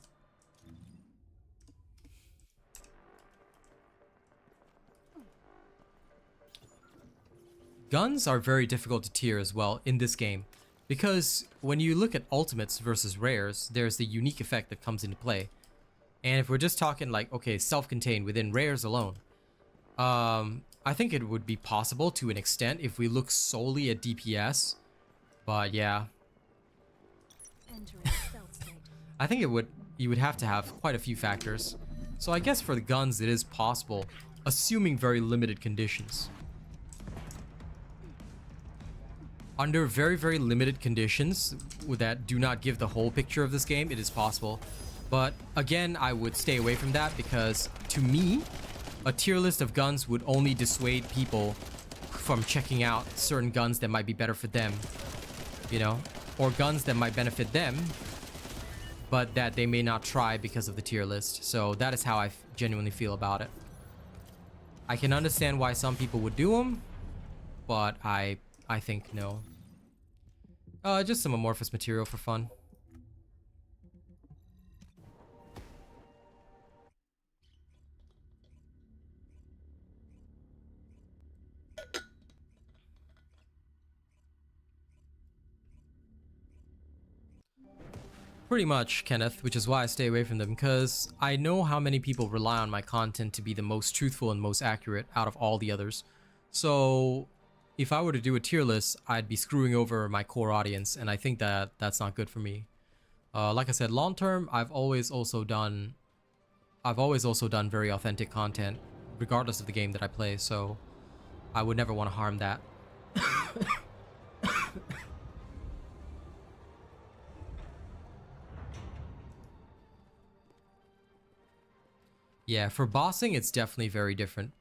Guns are very difficult to tier as well in this game, because when you look at ultimates versus rares, there's the unique effect that comes into play. And if we're just talking like, okay, self-contained within rares alone, I think it would be possible to an extent if we look solely at DPS, but yeah. I think you would have to have quite a few factors. So I guess for the guns it is possible, assuming very limited conditions. Under very, very limited conditions that do not give the whole picture of this game, it is possible. But again, I would stay away from that because to me, a tier list of guns would only dissuade people from checking out certain guns that might be better for them, you know, or guns that might benefit them, but that they may not try because of the tier list. So that is how I genuinely feel about it. I can understand why some people would do them, but I think no. Just some amorphous material for fun. Pretty much, Kenneth, which is why I stay away from them, because I know how many people rely on my content to be the most truthful and most accurate out of all the others. So if I were to do a tier list, I'd be screwing over my core audience, and I think that that's not good for me. Like I said, long term, I've always also done very authentic content, regardless of the game that I play, so I would never want to harm that. Yeah, for bossing, it's definitely very different.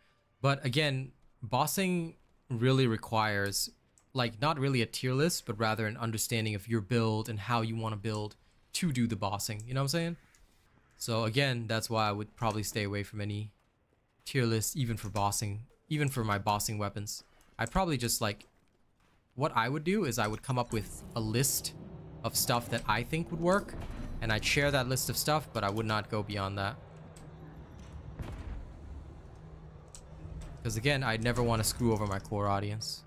But again, bossing really requires, like, not really a tier list, but rather an understanding of your build and how you want to build to do the bossing. You know what I'm saying? So again, that's why I would probably stay away from any tier list, even for bossing, even for my bossing weapons. I'd probably just, like, what I would do is I would come up with a list of stuff that I think would work, and I'd share that list of stuff, but I would not go beyond that. Because again, I'd never want to screw over my core audience.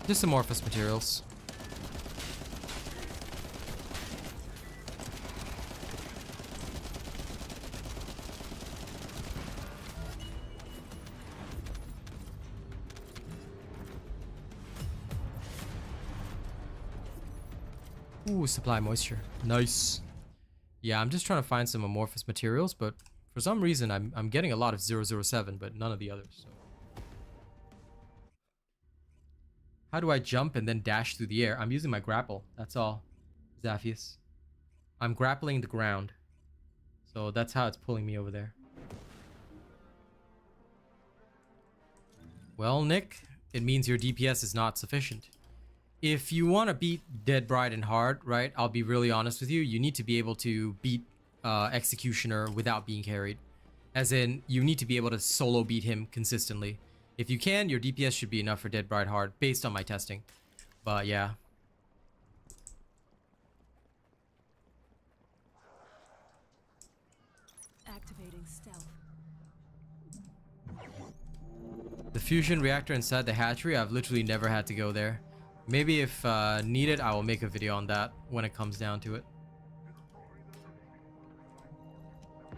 Just amorphous materials. Ooh, supply moisture. Nice. Yeah, I'm just trying to find some amorphous materials, but for some reason I'm getting a lot of 007, but none of the others. So. How do I jump and then dash through the air? I'm using my grapple. That's all, Zaphius. I'm grappling the ground. So that's how it's pulling me over there. Well, Nick, it means your DPS is not sufficient. If you want to beat Dead Bride in hard, right, I'll be really honest with you, you need to be able to beat Executioner without being carried. As in, you need to be able to solo beat him consistently. If you can, your DPS should be enough for Dead Bride hard, based on my testing. But yeah. Activating stealth. The fusion reactor inside the hatchery, I've literally never had to go there. Maybe if needed, I will make a video on that when it comes down to it.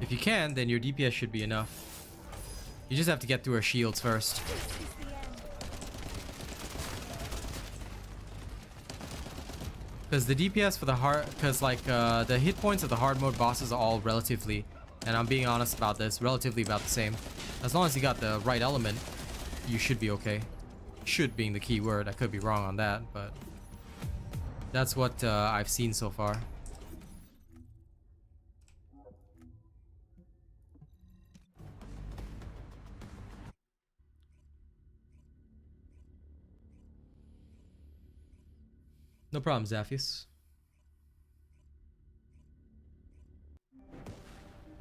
If you can, then your DPS should be enough. You just have to get through her shields first. Because the DPS for the hard... Because, like, the hit points of the hard mode bosses are all relatively... And I'm being honest about this, relatively about the same. As long as you got the right element, you should be okay. Should being the key word. I could be wrong on that, but that's what I've seen so far. No problem, Zaphius.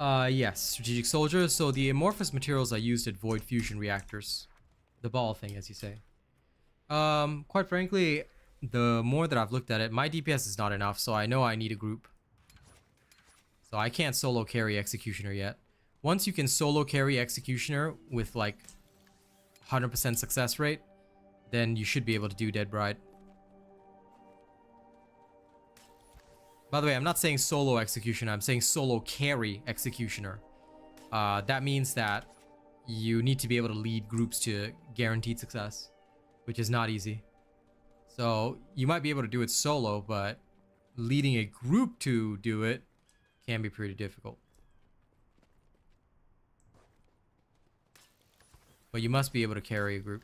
Yes, strategic soldier. So the amorphous materials I used at void fusion reactors. The ball thing, as you say. Quite frankly, the more that I've looked at it, my DPS is not enough, so I know I need a group. So I can't solo carry Executioner yet. Once you can solo carry Executioner with like 100% success rate, then you should be able to do Dead Bride. By the way, I'm not saying solo Executioner, I'm saying solo carry Executioner. That means that you need to be able to lead groups to guaranteed success, which is not easy. So you might be able to do it solo, but leading a group to do it can be pretty difficult. But you must be able to carry a group.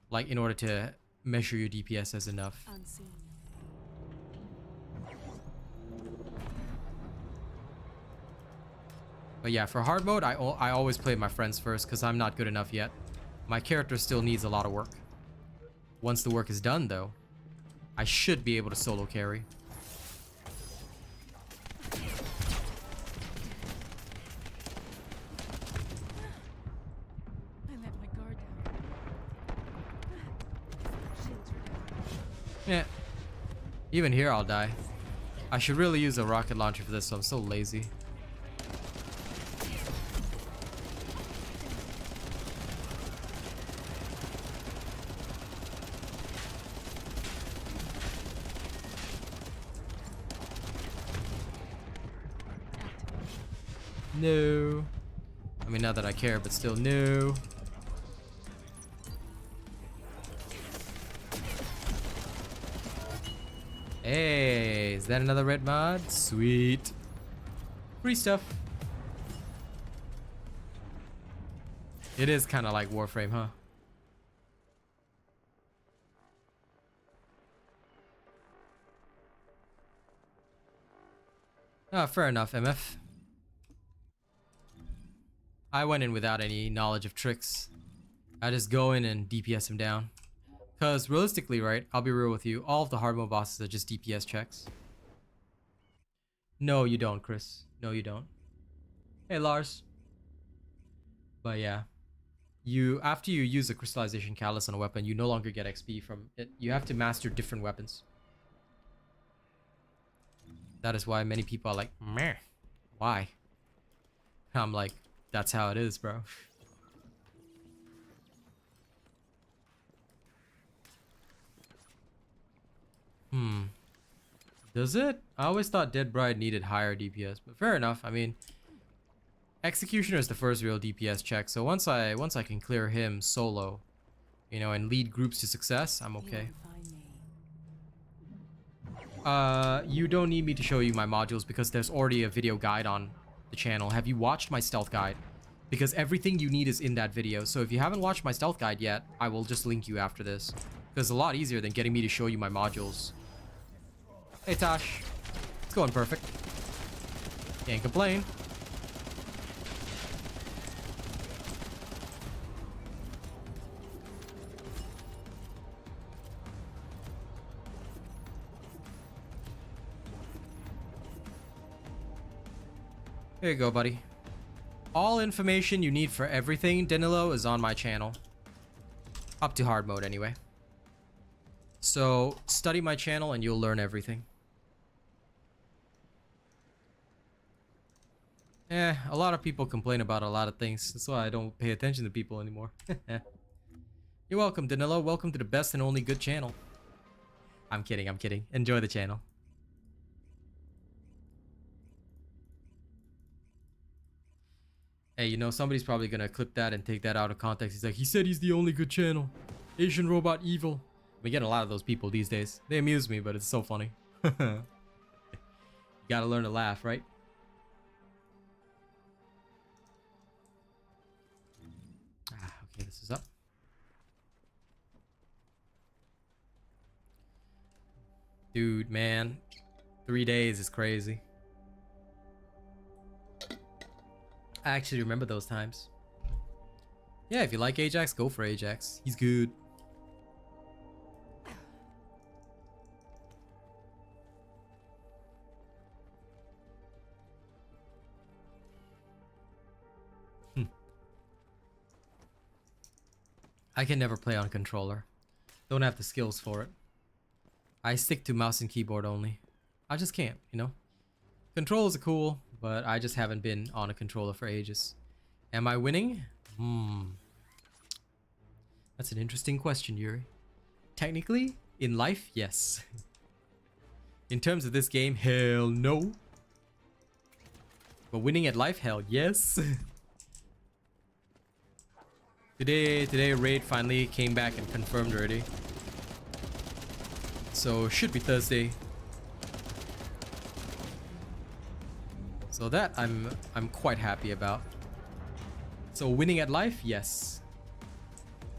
Like, in order to measure your DPS as enough. Unseen. But yeah, for hard mode, I always play my friends first because I'm not good enough yet. My character still needs a lot of work. Once the work is done, though, I should be able to solo carry. I let my guard down. Shields are down. Yeah. Even here, I'll die. I should really use a rocket launcher for this, so I'm so lazy. No. I mean, not that I care, but still, no. Hey, is that another red mod? Sweet. Free stuff. It is kind of like Warframe, huh? Ah, fair enough, MF. I went in without any knowledge of tricks. I just go in and DPS him down. Because realistically, right, I'll be real with you, all of the hard mode bosses are just DPS checks. No, you don't, Chris. No, you don't. Hey, Lars. But yeah. After you use the crystallization catalyst on a weapon, you no longer get XP from it. You have to master different weapons. That is why many people are like, meh. Why? I'm like, that's how it is, bro. Does it? I always thought Dead Bride needed higher DPS, but fair enough. I mean, Executioner is the first real DPS check, so once I can clear him solo, you know, and lead groups to success, I'm okay. You don't need me to show you my modules because there's already a video guide on the channel. Have you watched my stealth guide? Because everything you need is in that video. So if you haven't watched my stealth guide yet, I will just link you after this. Because it's a lot easier than getting me to show you my modules. Hey Tosh, it's going perfect. Can't complain. Here you go, buddy. All information you need for everything, Danilo, is on my channel. Up to hard mode, anyway. So, study my channel and you'll learn everything. A lot of people complain about a lot of things. That's why I don't pay attention to people anymore. You're welcome, Danilo. Welcome to the best and only good channel. I'm kidding, I'm kidding. Enjoy the channel. Hey, you know, somebody's probably gonna clip that and take that out of context. He's like, he said he's the only good channel. Asian robot evil. We get a lot of those people these days. They amuse me, but it's so funny. You gotta learn to laugh, right? Okay, this is up. Dude, man. 3 days is crazy. I actually remember those times. Yeah, if you like Ajax, go for Ajax. He's good. I can never play on controller. Don't have the skills for it. I stick to mouse and keyboard only. I just can't, you know? Controllers are cool, but I just haven't been on a controller for ages. Am I winning? That's an interesting question, Yuri. Technically, in life, yes. In terms of this game, hell no. But winning at life, hell yes. Today raid finally came back and confirmed already. So should be Thursday. So that I'm quite happy about. So winning at life, yes.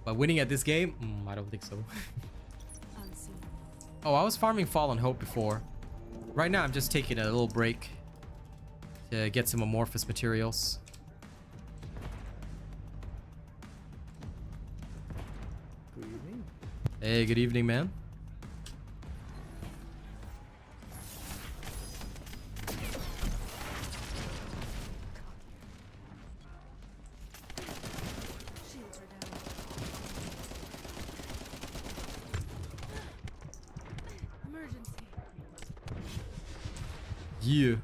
But winning at this game, I don't think so. Unseen. Oh, I was farming Fallen Hope before. Right now, I'm just taking a little break to get some amorphous materials. Good evening. Hey, good evening, man. Shields are down. Emergency. Yeah.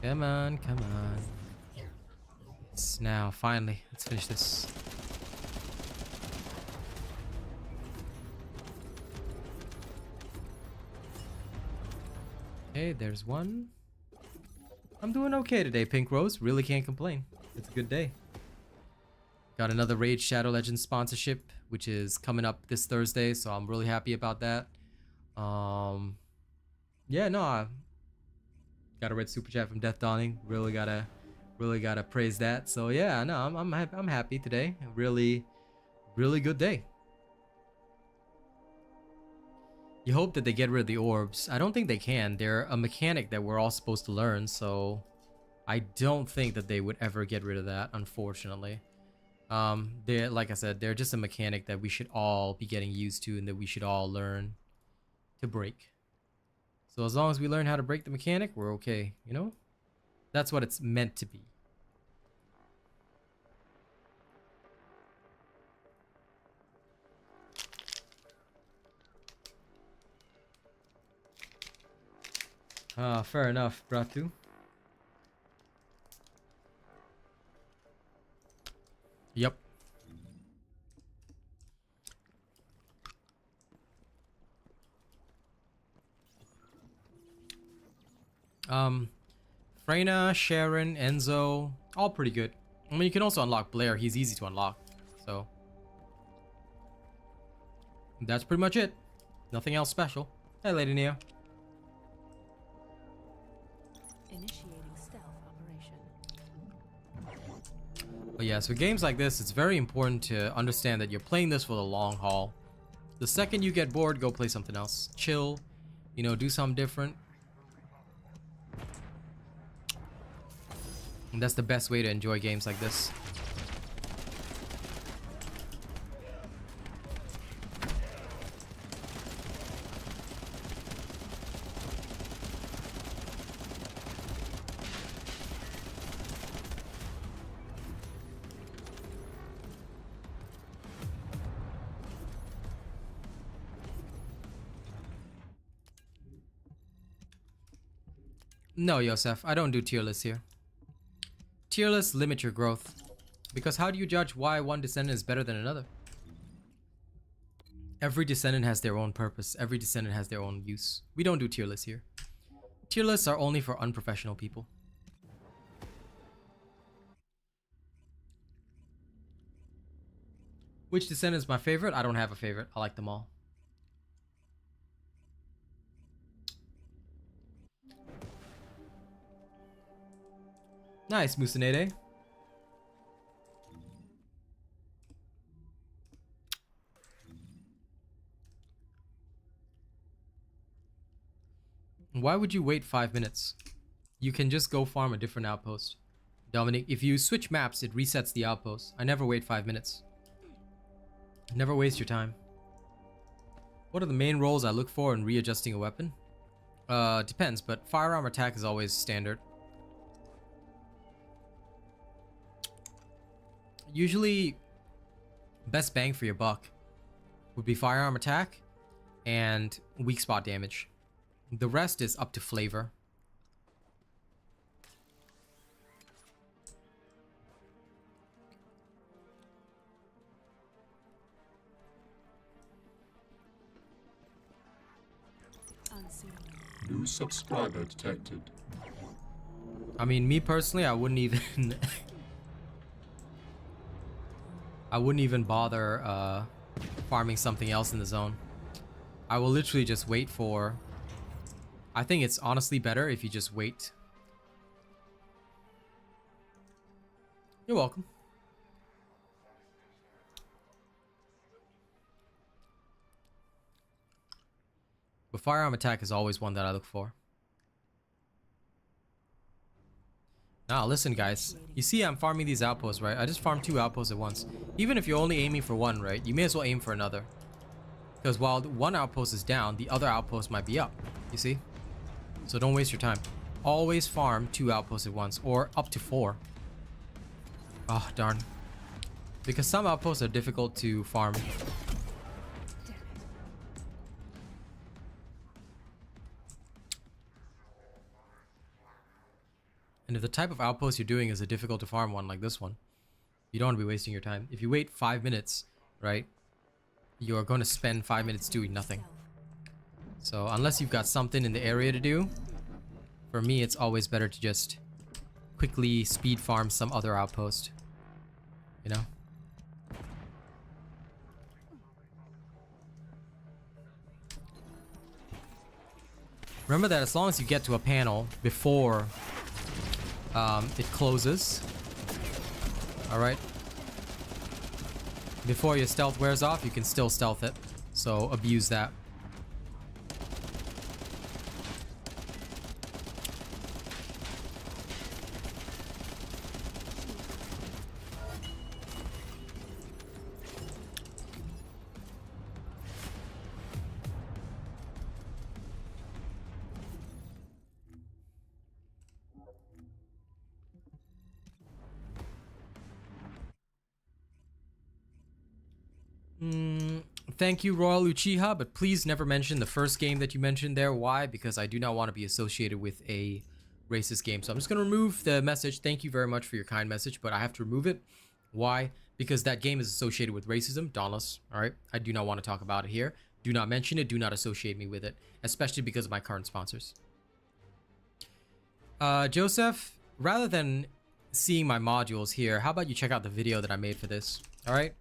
Come on, come on. Yes, now, finally, let's finish this. Okay, there's one. I'm doing okay today, Pink Rose. Really can't complain. It's a good day. Got another Raid Shadow Legends sponsorship, which is coming up this Thursday, so I'm really happy about that. Yeah, no, I got a red super chat from Death Dawning. Really gotta praise that. So yeah, no, I'm happy today. Really good day. You hope that they get rid of the orbs. I don't think they can. They're a mechanic that we're all supposed to learn, so I don't think that they would ever get rid of that, unfortunately. They're, like I said, they're just a mechanic that we should all be getting used to and that we should all learn to break. So as long as we learn how to break the mechanic, we're okay, you know? That's what it's meant to be. Fair enough, Bratu. Yep. Freyna, Sharon, Enzo, all pretty good. I mean, you can also unlock Blair. He's easy to unlock. So that's pretty much it. Nothing else special. Hey, Lady Neo. Initiating stealth operation. But yeah, so games like this, it's very important to understand that you're playing this for the long haul. The second you get bored, go play something else. Chill, you know, do something different. And that's the best way to enjoy games like this. No, Yosef, I don't do tier lists here. Tier lists limit your growth. Because how do you judge why one descendant is better than another? Every descendant has their own purpose. Every descendant has their own use. We don't do tier lists here. Tier lists are only for unprofessional people. Which descendant is my favorite? I don't have a favorite. I like them all. Nice, Musanede. Why would you wait 5 minutes? You can just go farm a different outpost. Dominic, if you switch maps, it resets the outpost. I never wait 5 minutes. Never waste your time. What are the main roles I look for in readjusting a weapon? Depends, but firearm attack is always standard. Usually, best bang for your buck would be firearm attack and weak spot damage. The rest is up to flavor. Unseen. seen. New subscriber detected. I mean, me personally, I wouldn't even I wouldn't even bother farming something else in the zone. I will literally just wait for... I think it's honestly better if you just wait. You're welcome. But firearm attack is always one that I look for. Now listen guys, you see I'm farming these outposts, right? I just farmed 2 outposts at once. Even if you're only aiming for one, right? You may as well aim for another. Because while one outpost is down, the other outpost might be up. You see? So don't waste your time. Always farm 2 outposts at once, or up to 4. Oh, darn. Because some outposts are difficult to farm. And if the type of outpost you're doing is a difficult to farm one like this one, you don't want to be wasting your time. If you wait 5 minutes, right, you're going to spend 5 minutes doing nothing. So unless you've got something in the area to do, for me it's always better to just quickly speed farm some other outpost. You know? Remember that as long as you get to a panel before it closes, alright, before your stealth wears off, you can still stealth it, so abuse that. Thank you, Royal Uchiha, but please never mention the first game that you mentioned there. Why? Because I do not want to be associated with a racist game. So I'm just going to remove the message. Thank you very much for your kind message, but I have to remove it. Why? Because that game is associated with racism. Dauntless, all right? I do not want to talk about it here. Do not mention it. Do not associate me with it, especially because of my current sponsors. Joseph, rather than seeing my modules here, how about you check out the video that I made for this, all right?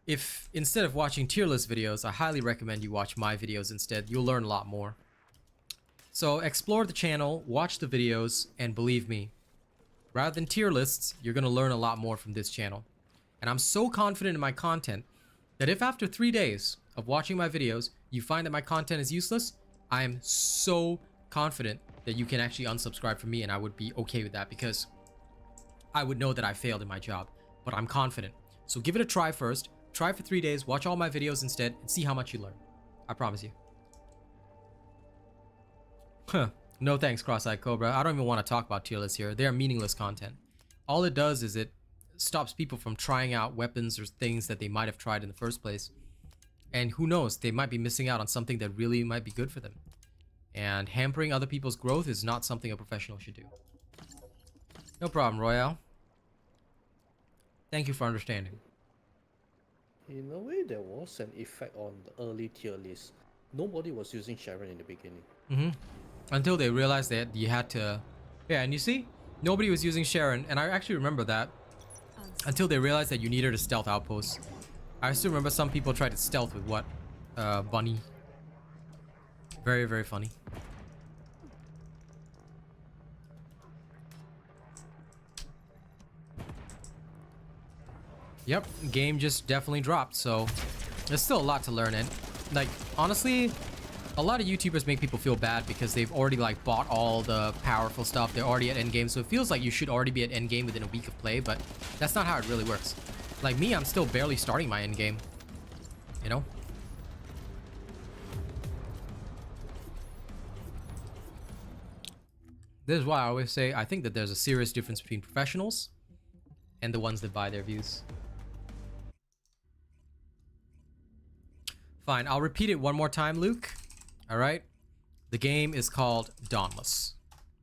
If instead of watching tier list videos, I highly recommend you watch my videos instead. You'll learn a lot more. So explore the channel, watch the videos, and believe me, rather than tier lists, you're going to learn a lot more from this channel. And I'm so confident in my content that if after 3 days of watching my videos, you find that my content is useless, I am so confident that you can actually unsubscribe from me, and I would be okay with that because I would know that I failed in my job. But I'm confident. So give it a try first. Try for 3 days, watch all my videos instead, and see how much you learn. I promise you. Huh. No thanks, Cross-Eyed Cobra. I don't even want to talk about tier lists here. They are meaningless content. All it does is it stops people from trying out weapons or things that they might have tried in the first place. And who knows, they might be missing out on something that really might be good for them. And hampering other people's growth is not something a professional should do. No problem, Royale. Thank you for understanding. In a way, there was an effect on the early tier list. Nobody was using Sharon in the beginning. Until they realized that you had to... Yeah, and you see? Nobody was using Sharon, and I actually remember that. Until they realized that you needed a stealth outpost. I still remember some people tried to stealth with what? Bunny. Very, very funny. Yep, game just definitely dropped, so there's still a lot to learn. And like, honestly, a lot of YouTubers make people feel bad because they've already like bought all the powerful stuff. They're already at endgame, so it feels like you should already be at endgame within a week of play, but that's not how it really works. Like me, I'm still barely starting my endgame, you know? This is why I always say I think that there's a serious difference between professionals and the ones that buy their views. Fine, I'll repeat it one more time, Luke. All right? The game is called Dauntless.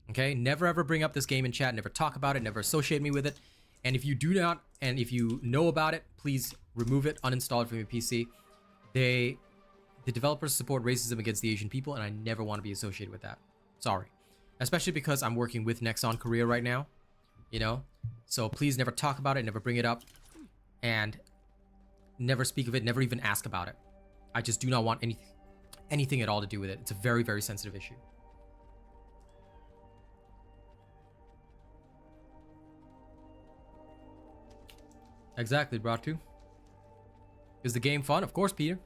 Okay? Never ever bring up this game in chat. Never talk about it. Never associate me with it. And if you do not, and if you know about it, please remove it, uninstall it from your PC. The developers support racism against the Asian people, and I never want to be associated with that. Sorry. Especially because I'm working with Nexon Korea right now, you know? So please never talk about it, never bring it up, and never speak of it, never even ask about it. I just do not want anything at all to do with it. It's a very, very sensitive issue. Exactly, Bratu. Is the game fun? Of course, Peter.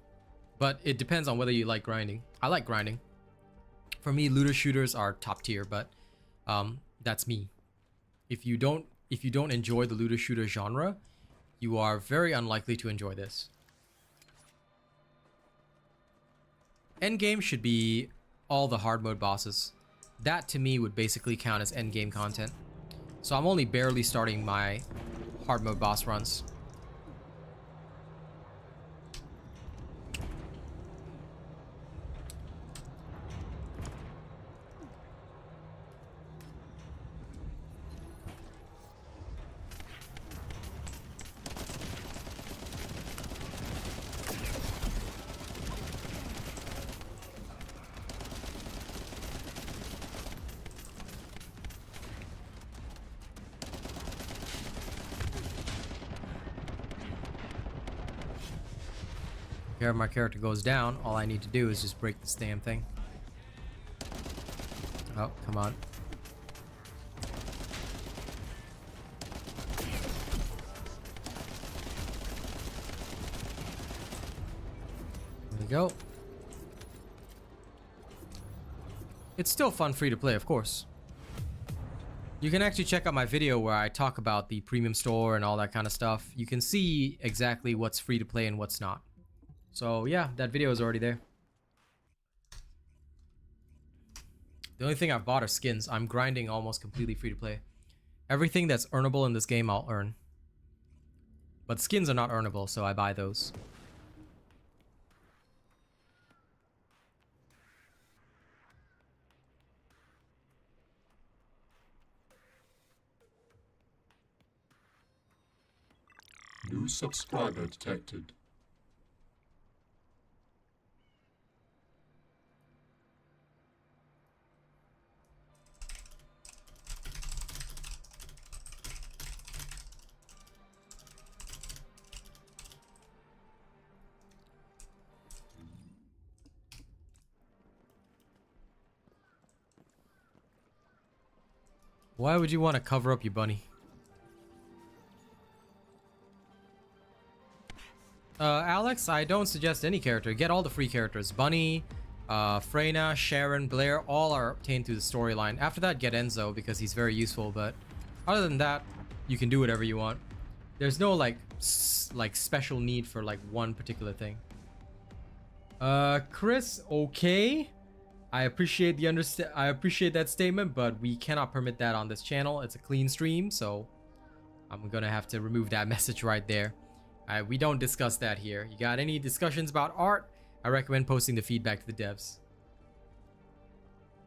But it depends on whether you like grinding. I like grinding. For me, looter shooters are top tier, but that's me. If you don't enjoy the looter shooter genre, you are very unlikely to enjoy this. Endgame should be all the hard mode bosses. That to me would basically count as endgame content. So I'm only barely starting my hard mode boss runs. Here, my character goes down. All I need to do is just break this damn thing. Oh, come on. There we go. It's still fun free to play, of course. You can actually check out my video where I talk about the premium store and all that kind of stuff. You can see exactly what's free to play and what's not. So yeah, that video is already there. The only thing I've bought are skins. I'm grinding almost completely free to play. Everything that's earnable in this game, I'll earn. But skins are not earnable, so I buy those. New subscriber detected. Why would you want to cover up your bunny? Alex, I don't suggest any character. Get all the free characters. Bunny, Freyna, Sharon, Blair, all are obtained through the storyline. After that, get Enzo because he's very useful, but other than that, you can do whatever you want. There's no like special need for like one particular thing. Chris, okay. I appreciate that statement, but we cannot permit that on this channel. It's a clean stream, so I'm gonna have to remove that message right there. We don't discuss that here. You got any discussions about art? I recommend posting the feedback to the devs.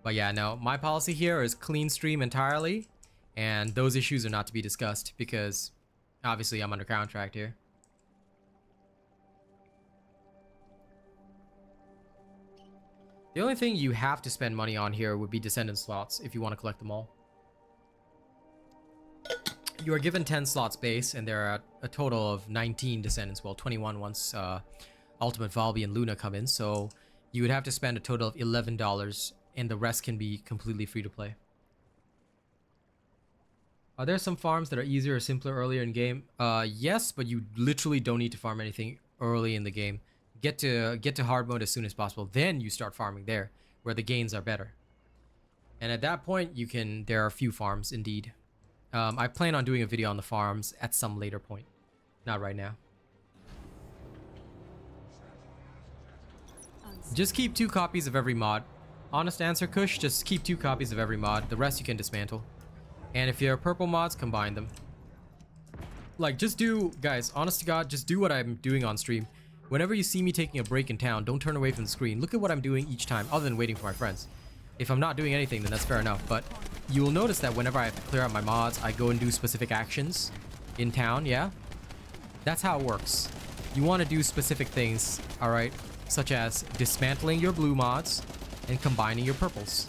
But yeah, no, my policy here is clean stream entirely, and those issues are not to be discussed because obviously I'm under contract here. The only thing you have to spend money on here would be Descendant slots if you want to collect them all. You are given 10 slots base, and there are a total of 19 Descendants. Well, 21 once Ultimate Valby and Luna come in, so you would have to spend a total of $11, and the rest can be completely free to play. Are there some farms that are easier or simpler earlier in game? Yes, but you literally don't need to farm anything early in the game. Get to hard mode as soon as possible. Then you start farming there, where the gains are better. And at that point, there are a few farms indeed. I plan on doing a video on the farms at some later point. Not right now. Just keep 2 copies of every mod. Honest answer, Kush, just keep 2 copies of every mod. The rest you can dismantle. And if you're purple mods, combine them. Like, just do, guys, honest to God, just do what I'm doing on stream. Whenever you see me taking a break in town, don't turn away from the screen. Look at what I'm doing each time, other than waiting for my friends. If I'm not doing anything, then that's fair enough. But you will notice that whenever I have to clear out my mods, I go and do specific actions in town, yeah? That's how it works. You want to do specific things, alright? such as dismantling your blue mods and combining your purples.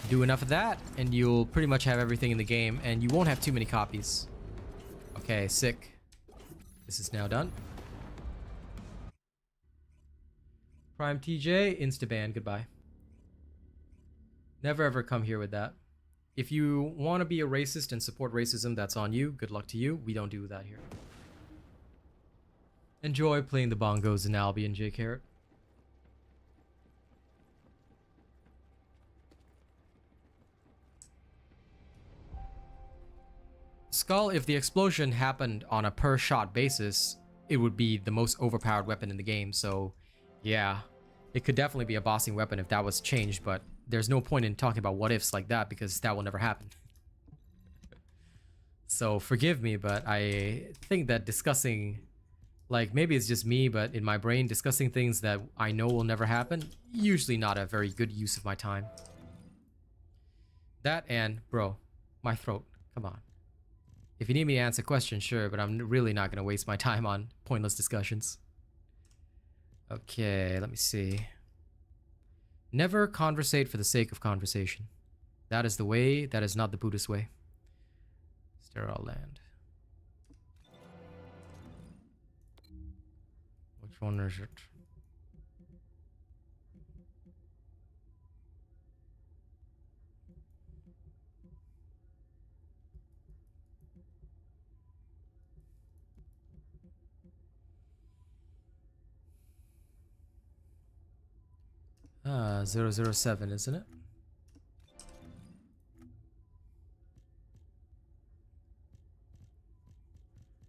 Do enough of that, and you'll pretty much have everything in the game, and you won't have too many copies. Okay, sick. This is now done. Prime TJ, Instaban, goodbye. Never ever come here with that. If you want to be a racist and support racism, that's on you. Good luck to you. We don't do that here. Enjoy playing the bongos in Albion, J. Carrot. Skull, if the explosion happened on a per shot basis, it would be the most overpowered weapon in the game. So, yeah, it could definitely be a bossing weapon if that was changed, but there's no point in talking about what ifs like that because that will never happen. So forgive me, but I think that discussing, like, maybe it's just me, but in my brain, discussing things that I know will never happen, usually not a very good use of my time. That and, bro, my throat, come on. If you need me to answer questions, sure, but I'm really not going to waste my time on pointless discussions. Okay, let me see. Never conversate for the sake of conversation. That is the way, that is not the Buddhist way. Sterile land. Which one is it? Ah, 007, isn't it?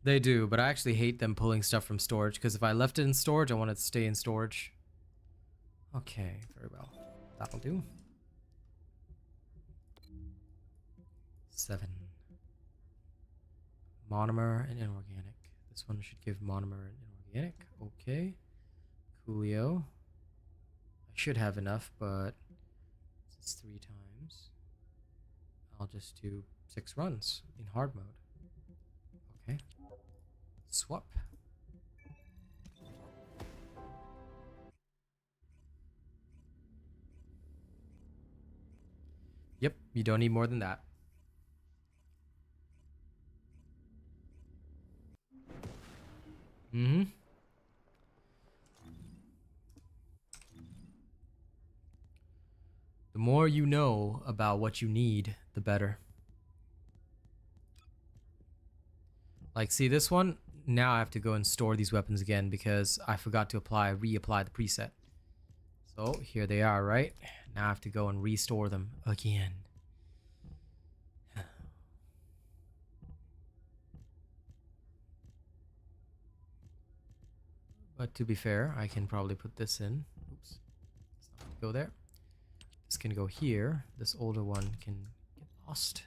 They do, but I actually hate them pulling stuff from storage, because if I left it in storage, I want it to stay in storage. Okay, very well. That'll do. 7. Monomer and inorganic. This one should give monomer and inorganic. Okay. Coolio. I should have enough, but it's 3 times. I'll just do 6 runs in hard mode. Okay. Swap. Yep, you don't need more than that. Mm-hmm. The more you know about what you need, the better. Like, see this one? Now I have to go and store these weapons again because I forgot to reapply the preset. So here they are, right? Now I have to go and restore them again. But to be fair, I can probably put this in. Oops. Let's not go there. This can go here. This older one can get lost.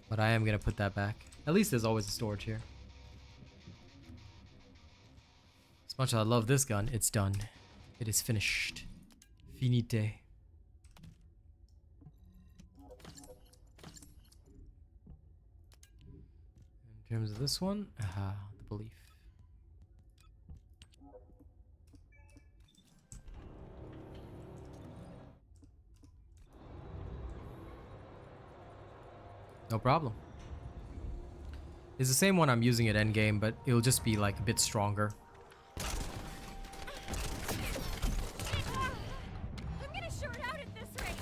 But I am going to put that back. At least there's always a storage here. As much as I love this gun, it's done. It is finished. Finite. In terms of this one, the belief. No problem. It's the same one I'm using at endgame, but it'll just be like a bit stronger. I'm gonna short out at this rate.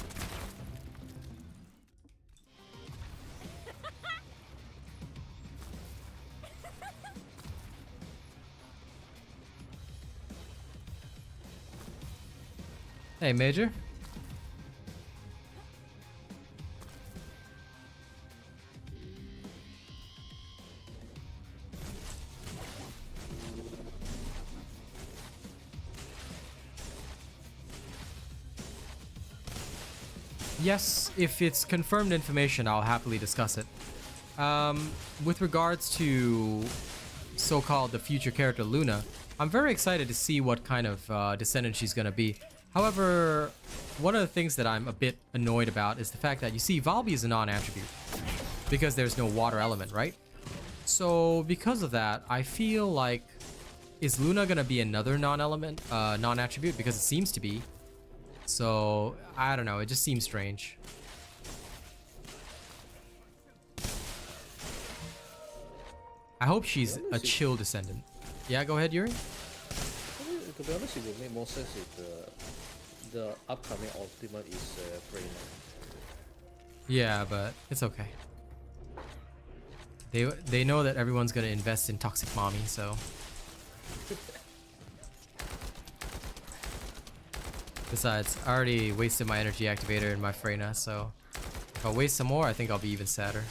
Hey, Major. Yes, if it's confirmed information, I'll happily discuss it. With regards to so-called the future character Luna, I'm very excited to see what kind of descendant she's gonna be. However, one of the things that I'm a bit annoyed about is the fact that you see Valby is a non-attribute because there's no water element, right? So because of that, I feel like, is Luna gonna be another non-element, non-attribute? Because it seems to be. So I don't know, it just seems strange. I hope she's a chill descendant. Yeah, go ahead, Yuri. To be honest, it would make more sense if the upcoming ultimate is Freyna. Yeah, but it's okay. They know that everyone's gonna invest in Toxic Mommy, so. Besides, I already wasted my energy activator in my Freyna, so if I waste some more, I think I'll be even sadder.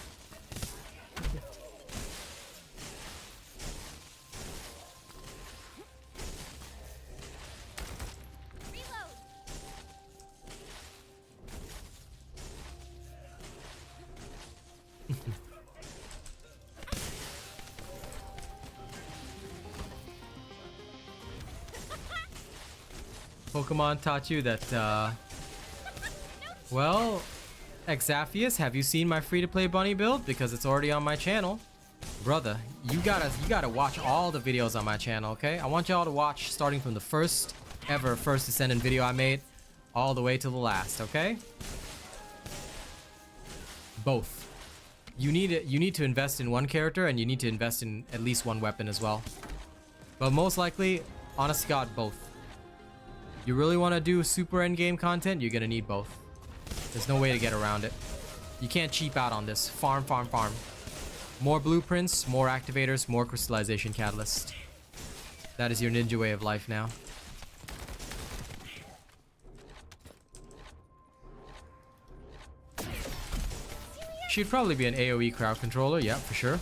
Pokemon taught you that, well, Exaphius, have you seen my free-to-play bunny build? Because it's already on my channel. Brother, you gotta watch all the videos on my channel, okay? I want y'all to watch starting from the first ever First Descendant video I made all the way to the last, okay? Both. You need to invest in one character and you need to invest in at least one weapon as well. But most likely, honest to God, both. You really want to do super endgame content, you're gonna need both. There's no way to get around it. You can't cheap out on this. Farm, farm, farm. More blueprints, more activators, more crystallization catalyst. That is your ninja way of life now. She'd probably be an AoE crowd controller, yeah, for sure.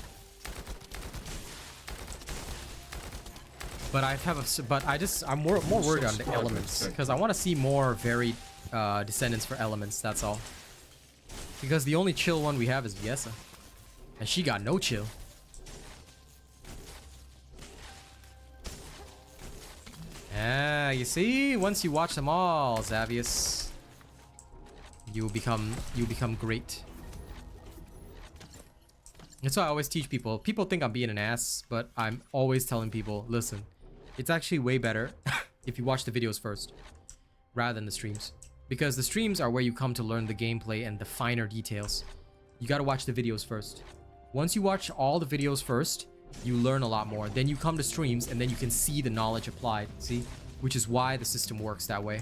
But I'm more worried on the elements because I want to see more varied descendants for elements. That's all. Because the only chill one we have is Viessa, and she got no chill. Ah, you see, once you watch them all, Xavius, you become great. That's why I always teach people. People think I'm being an ass, but I'm always telling people, listen, it's actually way better if you watch the videos first rather than the streams. Because the streams are where you come to learn the gameplay and the finer details. You gotta watch the videos first. Once you watch all the videos first, you learn a lot more. Then you come to streams and then you can see the knowledge applied, see? Which is why the system works that way.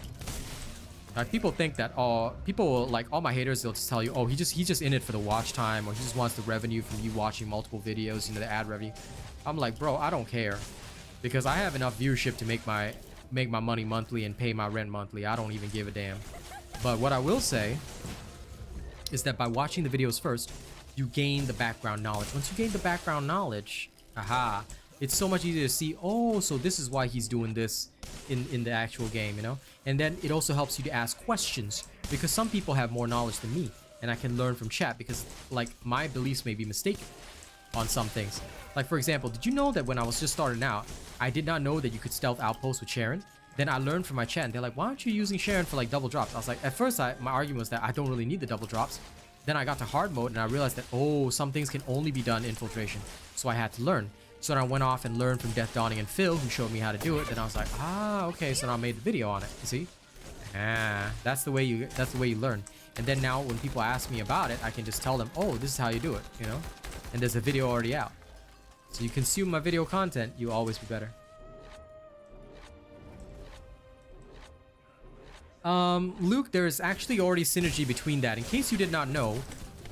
Like, people think that, oh, people, like, all my haters, they'll just tell you, oh, he's just in it for the watch time, or he just wants the revenue from you watching multiple videos, you know, the ad revenue. I'm like, bro, I don't care. Because I have enough viewership to make my money monthly and pay my rent monthly. I don't even give a damn. But what I will say is that by watching the videos first, you gain the background knowledge. Once you gain the background knowledge, aha, it's so much easier to see, oh, so this is why he's doing this in the actual game, you know? And then it also helps you to ask questions, because some people have more knowledge than me, and I can learn from chat because, like, my beliefs may be mistaken on some things. Like, for example, did you know that when I was just starting out, I did not know that you could stealth outpost with Sharon? Then I learned from my chat, and they're like, why aren't you using Sharon for, like, double drops? I was like, at first, my argument was that I don't really need the double drops. Then I got to hard mode, and I realized that, oh, some things can only be done infiltration. So I had to learn. So then I went off and learned from Death Dawning and Phil, who showed me how to do it. Then I was like, ah, okay. So now I made the video on it. You see? Ah, that's the way you learn. And then now when people ask me about it, I can just tell them, oh, this is how you do it, you know? And there's a video already out. So you consume my video content, you'll always be better. Luke, there is actually already synergy between that. In case you did not know,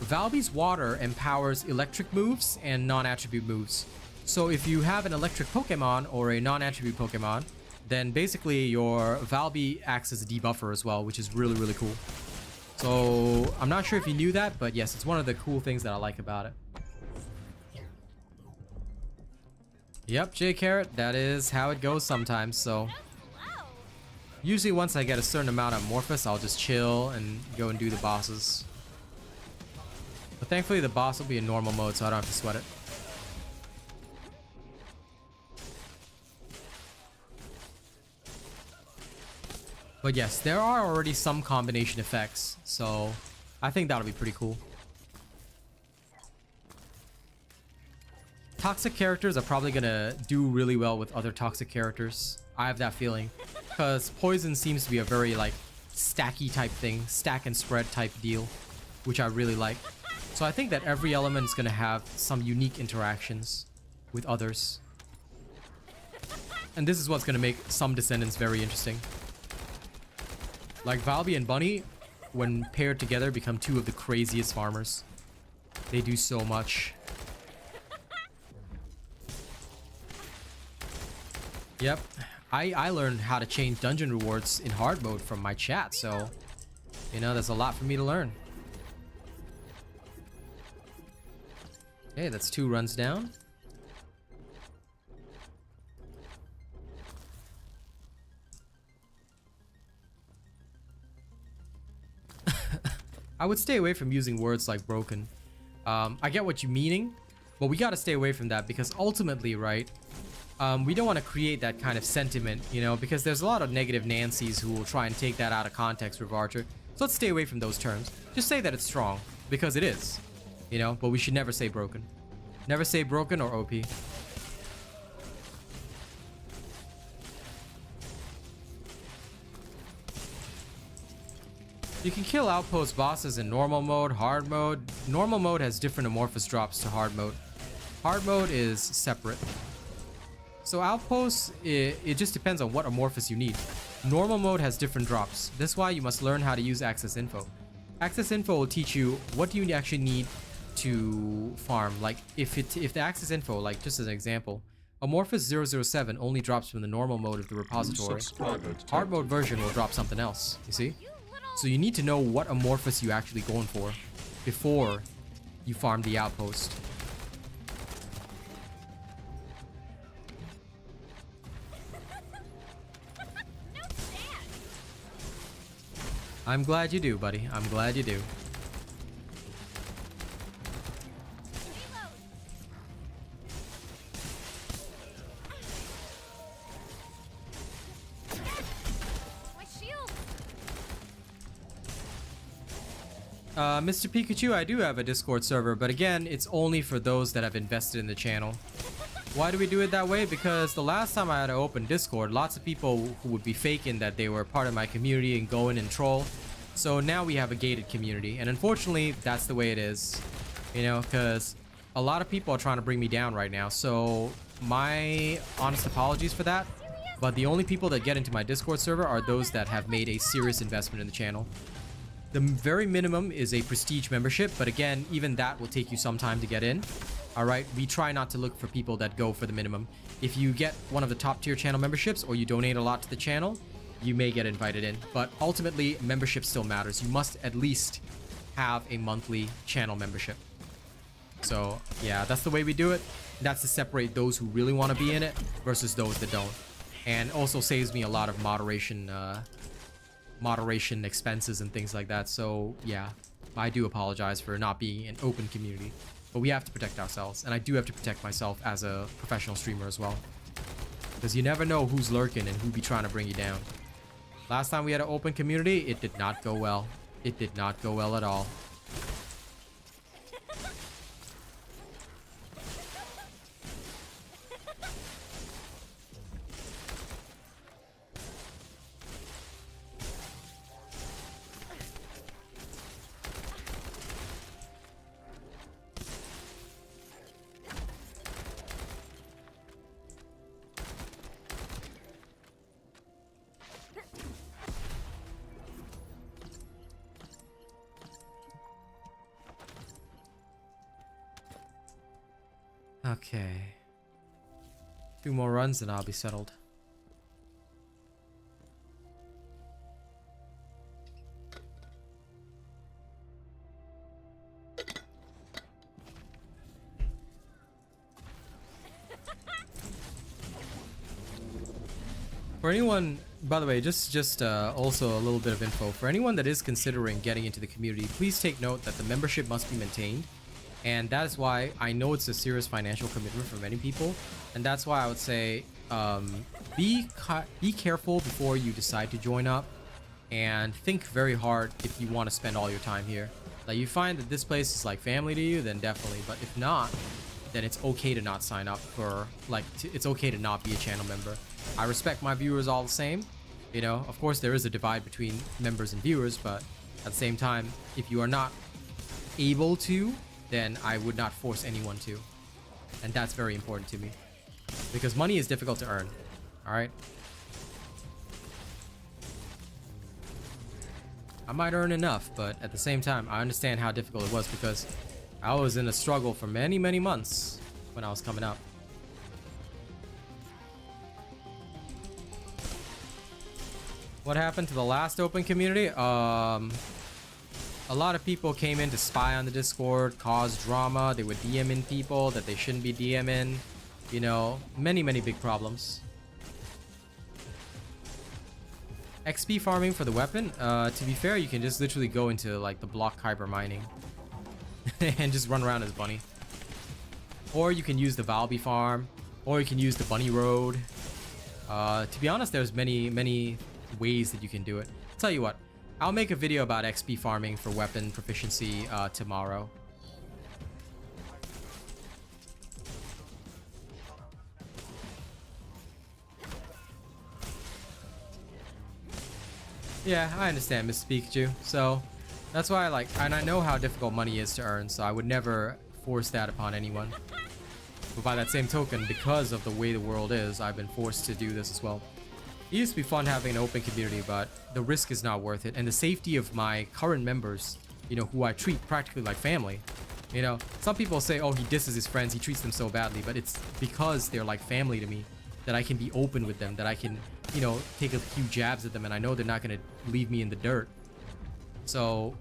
Valby's water empowers electric moves and non-attribute moves. So if you have an electric Pokemon or a non-attribute Pokemon, then basically your Valby acts as a debuffer as well, which is really, really cool. So I'm not sure if you knew that, but yes, it's one of the cool things that I like about it. Yep, J Carrot, that is how it goes sometimes, so... Usually once I get a certain amount of Morphus, I'll just chill and go and do the bosses. But thankfully the boss will be in normal mode, so I don't have to sweat it. But yes, there are already some combination effects, so I think that'll be pretty cool. Toxic characters are probably gonna do really well with other toxic characters. I have that feeling, because poison seems to be a very like stacky type thing, stack and spread type deal, which I really like. So I think that every element is gonna have some unique interactions with others. And this is what's gonna make some Descendants very interesting. Like Valby and Bunny, when paired together, become two of the craziest farmers. They do so much. Yep, I learned how to change dungeon rewards in hard mode from my chat, so you know, there's a lot for me to learn. Okay, that's 2 runs down. I would stay away from using words like broken. I get what you're meaning, but we gotta stay away from that because ultimately, right, we don't want to create that kind of sentiment, you know, because there's a lot of negative Nancys who will try and take that out of context with Archer. So let's stay away from those terms. Just say that it's strong, because it is, you know, but we should never say broken. Never say broken or OP. You can kill outpost bosses in normal mode, hard mode. Normal mode has different amorphous drops to hard mode. Hard mode is separate. So outposts, it just depends on what amorphous you need. Normal mode has different drops. That's why you must learn how to use access info. Access info will teach you what do you actually need to farm. Like if the access info, like just as an example, amorphous 007 only drops from the normal mode of the repository. Hard mode version will drop something else, you see? So you need to know what amorphous you're actually going for before you farm the outpost. I'm glad you do, buddy. I'm glad you do. Mr. Pikachu, I do have a Discord server, but again, it's only for those that have invested in the channel. Why do we do it that way? Because the last time I had to open Discord, lots of people who would be faking that they were part of my community and go in and troll. So now we have a gated community, and unfortunately, that's the way it is. You know, because a lot of people are trying to bring me down right now. So my honest apologies for that. But the only people that get into my Discord server are those that have made a serious investment in the channel. The very minimum is a prestige membership, but again, even that will take you some time to get in. Alright, we try not to look for people that go for the minimum. If you get one of the top tier channel memberships or you donate a lot to the channel, you may get invited in. But ultimately, membership still matters. You must at least have a monthly channel membership. So yeah, that's the way we do it. That's to separate those who really want to be in it versus those that don't. And also saves me a lot of moderation expenses and things like that. So yeah, I do apologize for not being an open community, but we have to protect ourselves, and I do have to protect myself as a professional streamer as well, because you never know who's lurking and who be trying to bring you down. Last time we had an open community, it did not go well. It did not go well at all. Okay. 2 more runs and I'll be settled. For anyone, by the way, just also a little bit of info. For anyone that is considering getting into the community, please take note that the membership must be maintained. And that is why I know it's a serious financial commitment for many people. And that's why I would say be careful before you decide to join up. and think very hard if you want to spend all your time here. Like, you find that this place is like family to you, then definitely. But if not, then it's okay to not sign up for, like, it's okay to not be a channel member. I respect my viewers all the same. You know, of course there is a divide between members and viewers, but at the same time, if you are not able to, then I would not force anyone to. And that's very important to me. Because money is difficult to earn. Alright? I might earn enough, but at the same time, I understand how difficult it was because I was in a struggle for many, many months when I was coming up. What happened to the last open community? A lot of people came in to spy on the Discord, cause drama. They would DM in people that they shouldn't be DMing. You know, many, many big problems. XP farming for the weapon? To be fair, you can just literally go into like the block kyber mining and just run around as Bunny. Or you can use the Valby farm, or you can use the Bunny Road. To be honest, there's many, many ways that you can do it. I'll tell you what, I'll make a video about XP farming for weapon proficiency tomorrow. Yeah, I understand, Miss Pikachu. So that's why and I know how difficult money is to earn, so I would never force that upon anyone. But by that same token, because of the way the world is, I've been forced to do this as well. It used to be fun having an open community, but the risk is not worth it. And the safety of my current members, you know, who I treat practically like family. You know, some people say, oh, he disses his friends, he treats them so badly, but it's because they're like family to me that I can be open with them, that I can, you know, take a few jabs at them, and I know they're not going to leave me in the dirt. So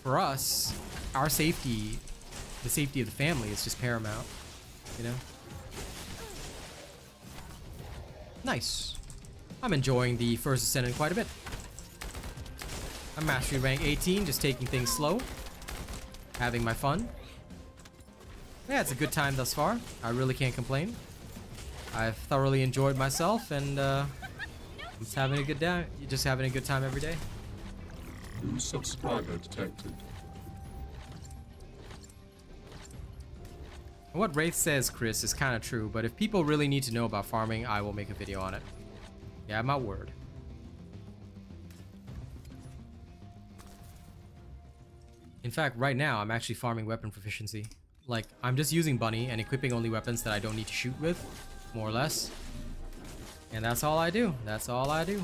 for us, our safety, the safety of the family is just paramount, you know? Nice. I'm enjoying the First Descendant quite a bit. I'm mastery rank 18, just taking things slow. Having my fun. Yeah, it's a good time thus far. I really can't complain. I've thoroughly enjoyed myself, and I'm just having a good day. Just having a good time every day. New subscriber detected. What Wraith says, Chris, is kind of true, but if people really need to know about farming, I will make a video on it. Yeah, my word. In fact, right now, I'm actually farming weapon proficiency. Like, I'm just using Bunny and equipping only weapons that I don't need to shoot with, more or less. And that's all I do. That's all I do.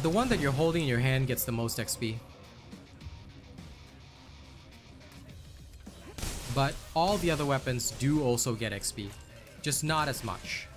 The one that you're holding in your hand gets the most XP. But all the other weapons do also get XP, just not as much.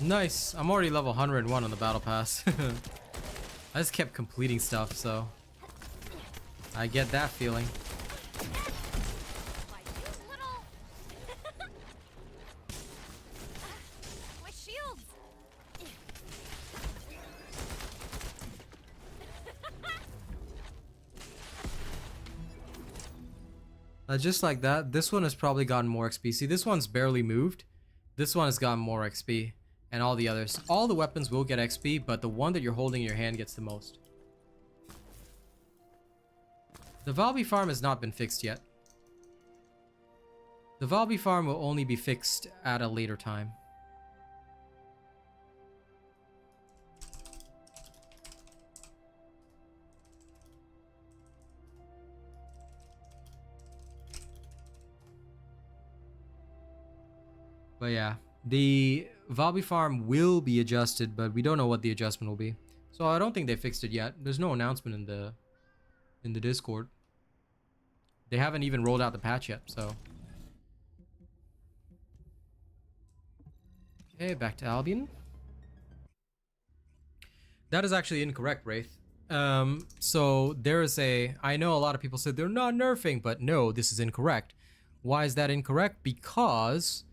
Nice. I'm already level 101 on the battle pass. I just kept completing stuff, so I get that feeling. My cute little... My shields! Just like that, this one has probably gotten more XP. See, this one's barely moved. This one has gotten more XP. And all the others. All the weapons will get XP, but the one that you're holding in your hand gets the most. The Valby farm has not been fixed yet. The Valby farm will only be fixed at a later time. But yeah, the Valby farm will be adjusted, but we don't know what the adjustment will be. So I don't think they fixed it yet. There's no announcement in the Discord. They haven't even rolled out the patch yet, so. Okay, back to Albion. That is actually incorrect, Wraith. So there is I know a lot of people said they're not nerfing, but no, this is incorrect. Why is that incorrect? Because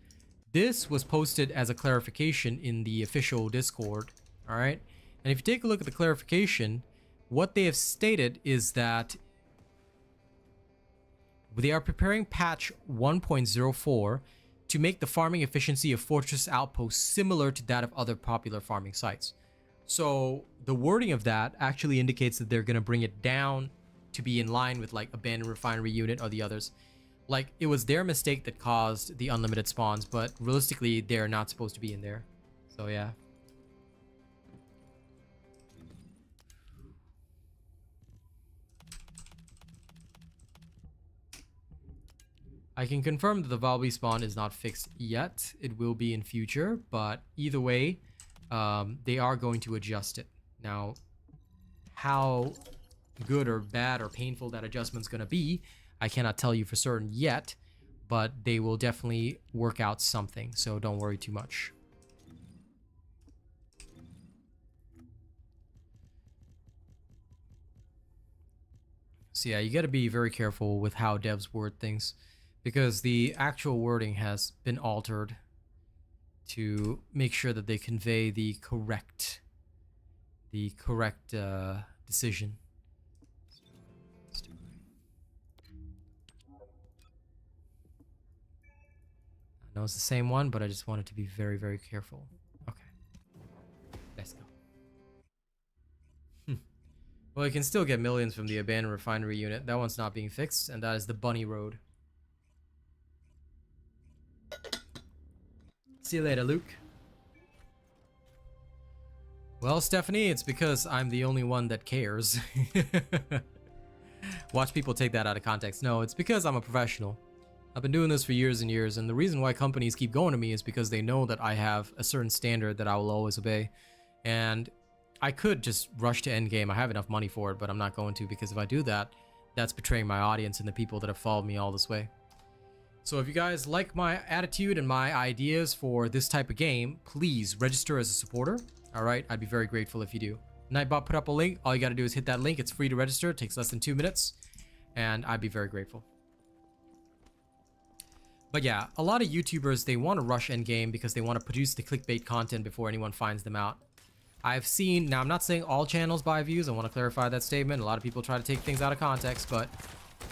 this was posted as a clarification in the official Discord, all right? And if you take a look at the clarification, what they have stated is that they are preparing patch 1.04 to make the farming efficiency of Fortress Outposts similar to that of other popular farming sites. So the wording of that actually indicates that they're going to bring it down to be in line with like Abandoned Refinery Unit or the others. Like, it was their mistake that caused the unlimited spawns, but realistically, they're not supposed to be in there. So, yeah. I can confirm that the Valby spawn is not fixed yet. It will be in future, but either way, they are going to adjust it. Now, how good or bad or painful that adjustment's going to be, I cannot tell you for certain yet, but they will definitely work out something, so don't worry too much. So yeah, you got to be very careful with how devs word things, because the actual wording has been altered to make sure that they convey the correct decision. I know it's the same one, but I just wanted to be very, very careful. Okay. Let's go. Well, you can still get millions from the Abandoned Refinery Unit. That one's not being fixed, and that is the Bunny Road. See you later, Luke. Well, Stephanie, it's because I'm the only one that cares. Watch people take that out of context. No, it's because I'm a professional. I've been doing this for years and years, and the reason why companies keep going to me is because they know that I have a certain standard that I will always obey. And I could just rush to endgame. I have enough money for it, but I'm not going to, because if I do that, that's betraying my audience and the people that have followed me all this way. So if you guys like my attitude and my ideas for this type of game, please register as a supporter. All right, I'd be very grateful if you do. Nightbot put up a link. All you got to do is hit that link. It's free to register. It takes less than 2 minutes, and I'd be very grateful. But yeah, a lot of YouTubers, they want to rush endgame because they want to produce the clickbait content before anyone finds them out. I've seen, now I'm not saying all channels buy views, I want to clarify that statement. A lot of people try to take things out of context, but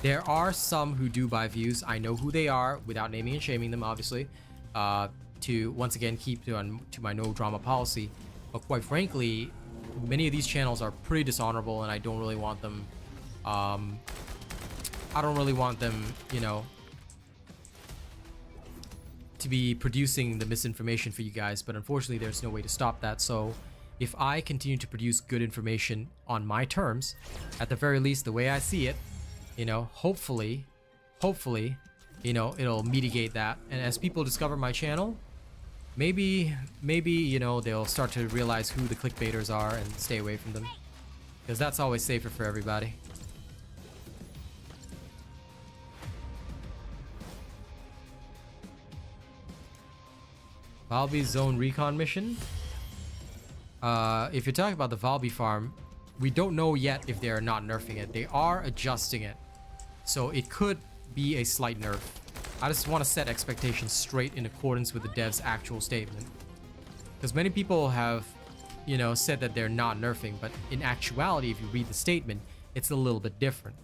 there are some who do buy views. I know who they are, without naming and shaming them, obviously, to once again keep to my no drama policy. But quite frankly, many of these channels are pretty dishonorable, and I don't really want them, you know, to be producing the misinformation for you guys, but unfortunately there's no way to stop that. So if I continue to produce good information on my terms, at the very least, the way I see it, you know, hopefully, you know, it'll mitigate that. And as people discover my channel, maybe, you know, they'll start to realize who the clickbaiters are and stay away from them, because that's always safer for everybody. Valby Zone Recon mission. If you're talking about the Valby farm, we don't know yet if they are not nerfing it. They are adjusting it. So it could be a slight nerf. I just want to set expectations straight in accordance with the dev's actual statement. Because many people have, you know, said that they're not nerfing, but in actuality, if you read the statement, it's a little bit different.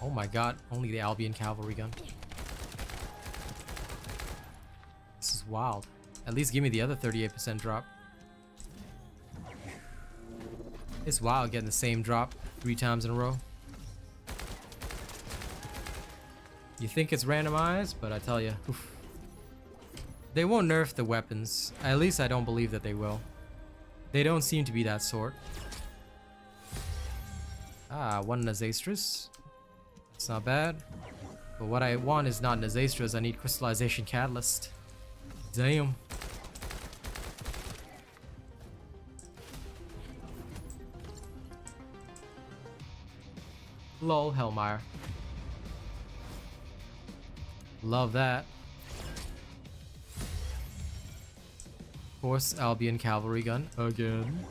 Oh my god, only the Albion cavalry gun. This is wild. At least give me the other 38% drop. It's wild getting the same drop 3 times in a row. You think it's randomized, but I tell you, oof. They won't nerf the weapons. At least I don't believe that they will. They don't seem to be that sort. Ah, one Nazastris. It's not bad. But what I want is not Nazastras, I need Crystallization Catalyst. Damn. Lol, Hellmeyer. Love that. Of course, Albion cavalry gun again.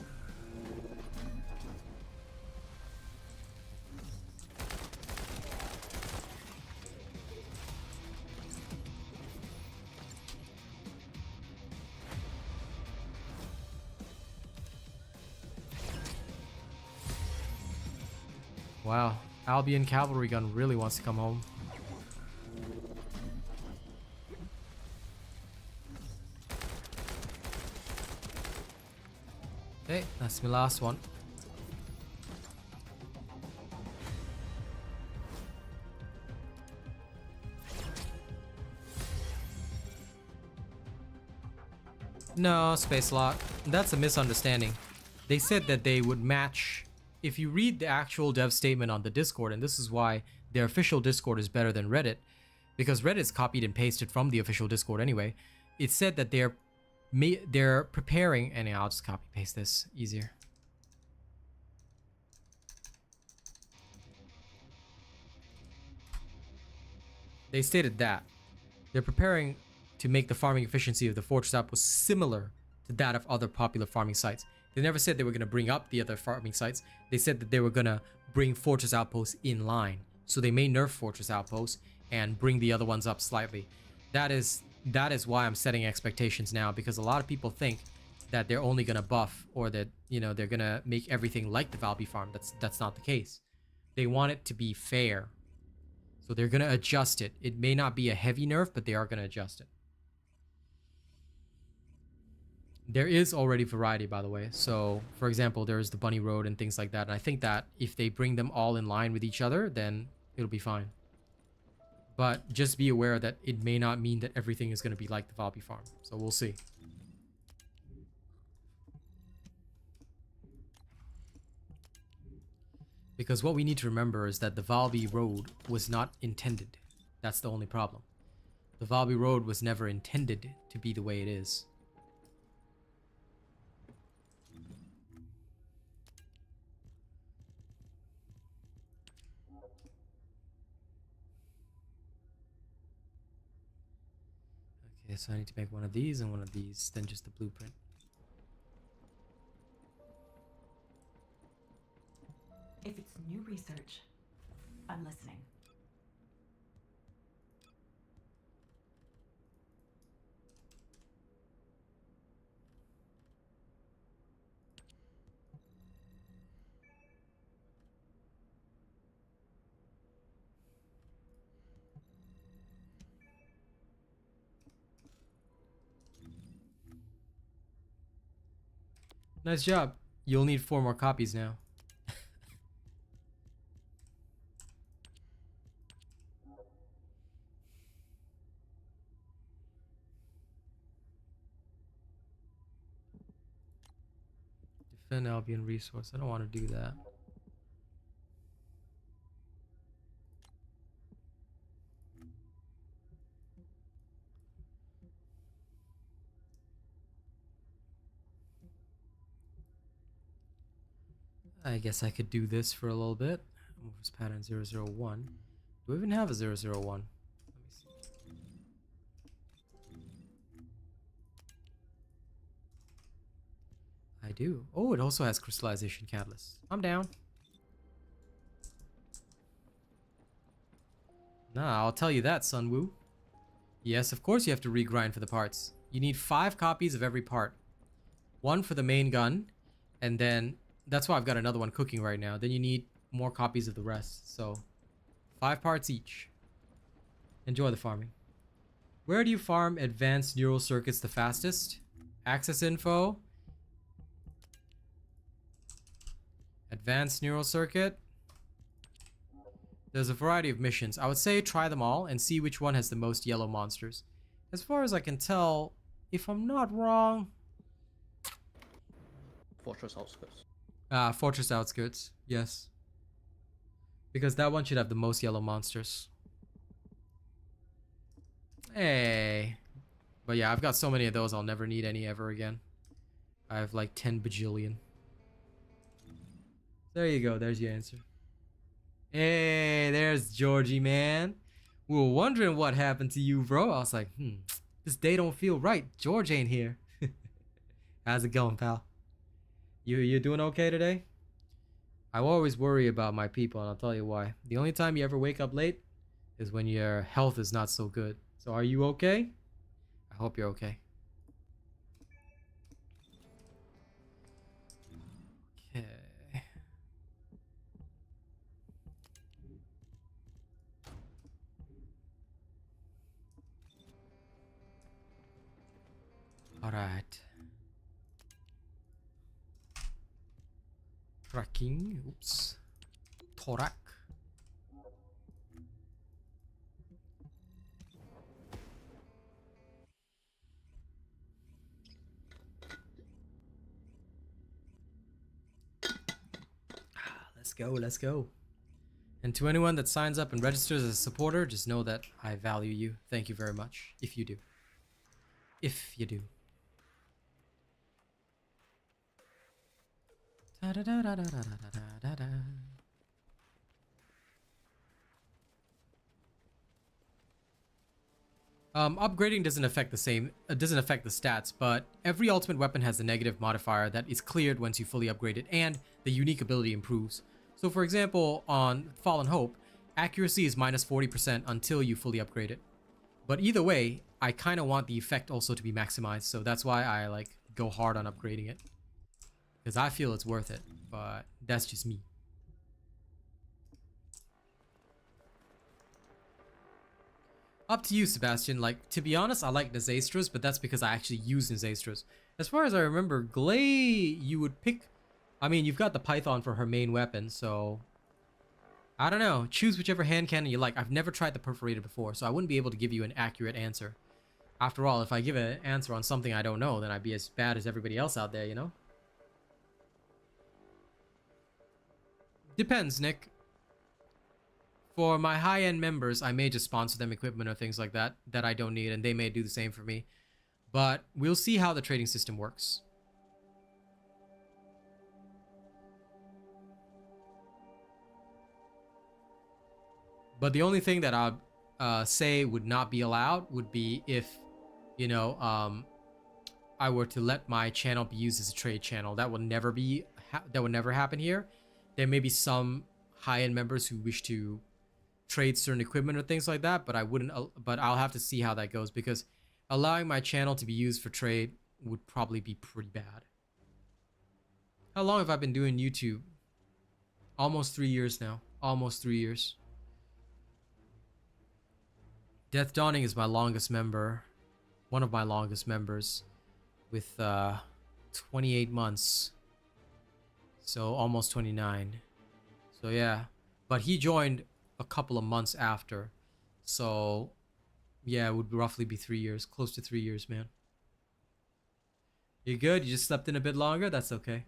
Wow, Albion cavalry gun really wants to come home. Okay, that's my last one. No, Space Lock. That's a misunderstanding. They said that they would match. If you read the actual dev statement on the Discord, and this is why their official Discord is better than Reddit, because Reddit's copied and pasted from the official Discord anyway. It said that they're preparing, and I'll just copy paste this easier. They stated that they're preparing to make the farming efficiency of the Fortress Outpost similar to that of other popular farming sites. They never said they were going to bring up the other farming sites. They said that they were going to bring Fortress Outposts in line. So they may nerf Fortress Outposts and bring the other ones up slightly. That is why I'm setting expectations now, because a lot of people think that they're only going to buff, or that, you know, they're going to make everything like the Valby farm. That's not the case. They want it to be fair. So they're going to adjust it. It may not be a heavy nerf, but they are going to adjust it. There is already variety, by the way. So, for example, there's the Bunny Road and things like that. And I think that if they bring them all in line with each other, then it'll be fine. But just be aware that it may not mean that everything is going to be like the Valby farm. So we'll see. Because what we need to remember is that the Valby Road was not intended. That's the only problem. The Valby Road was never intended to be the way it is. Okay, so I need to make one of these and one of these, then just the blueprint. If it's new research, I'm listening. Nice job. You'll need 4 more copies now. Defend Albion resource. I don't want to do that. I guess I could do this for a little bit. Move this pattern 001. Do we even have a 001? Let me see. do. Oh, it also has crystallization catalyst. I'm down. Nah, I'll tell you that, Sunwoo. Yes, of course you have to regrind for the parts. You need 5 copies of every part. 1 for the main gun, and then that's why I've got another one cooking right now. Then you need more copies of the rest. So 5 parts each. Enjoy the farming. Where do you farm advanced neural circuits the fastest? Access info. Advanced neural circuit. There's a variety of missions. I would say try them all and see which one has the most yellow monsters. As far as I can tell, if I'm not wrong... Fortress Outskirts. Fortress Outskirts, yes. Because that one should have the most yellow monsters. Hey. But yeah, I've got so many of those, I'll never need any ever again. I have like 10 bajillion. There you go, there's your answer. Hey, there's Georgie, man. We were wondering what happened to you, bro. I was like, this day don't feel right. George ain't here. How's it going, pal? You doing okay today? I always worry about my people, and I'll tell you why. The only time you ever wake up late is when your health is not so good. So are you okay? I hope you're okay. Okay. All right. Tracking. Oops. Thorak. Let's go, let's go. And to anyone that signs up and registers as a supporter, just know that I value you. Thank you very much. If you do. If you do. Upgrading doesn't affect the stats, but every ultimate weapon has a negative modifier that is cleared once you fully upgrade it, and the unique ability improves. So for example, on Fallen Hope, accuracy is minus 40% until you fully upgrade it. But either way, I kind of want the effect also to be maximized, so that's why I like go hard on upgrading it. Because I feel it's worth it, but that's just me. Up to you, Sebastian. Like, to be honest, I like Nazastras, but that's because I actually use Nazastras. As far as I remember, Glay, you would pick... I mean, you've got the Python for her main weapon, so... I don't know. Choose whichever hand cannon you like. I've never tried the Perforated before, so I wouldn't be able to give you an accurate answer. After all, if I give an answer on something I don't know, then I'd be as bad as everybody else out there, you know? Depends, Nick. For my high-end members, I may just sponsor them equipment or things like that that I don't need, and they may do the same for me. But we'll see how the trading system works. But the only thing that I'd say would not be allowed would be if, you know, I were to let my channel be used as a trade channel. That will never be. That would never happen here. There may be some high-end members who wish to trade certain equipment or things like that, but I wouldn't. But I'll have to see how that goes, because allowing my channel to be used for trade would probably be pretty bad. How long have I been doing YouTube? Almost 3 years now. Almost 3 years. Death Dawning is my longest member. One of my longest members. With 28 months. So almost 29. So yeah. But he joined a couple of months after. So yeah, it would roughly be 3 years. Close to 3 years, man. You good? You just slept in a bit longer? That's okay.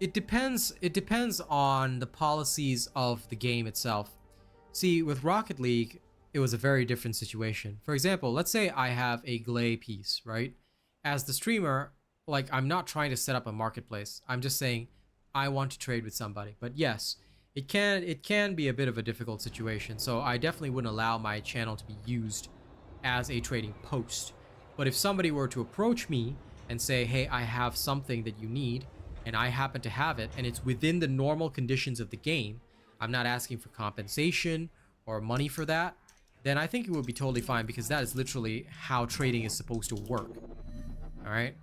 It depends on the policies of the game itself. See, with Rocket League, it was a very different situation. For example, let's say I have a Glay piece, right? As the streamer, like, I'm not trying to set up a marketplace. I'm just saying I want to trade with somebody. But yes, it can be a bit of a difficult situation. So I definitely wouldn't allow my channel to be used as a trading post. But if somebody were to approach me and say, hey, I have something that you need, and I happen to have it, and it's within the normal conditions of the game, I'm not asking for compensation or money for that, then I think it would be totally fine, because that is literally how trading is supposed to work. All right.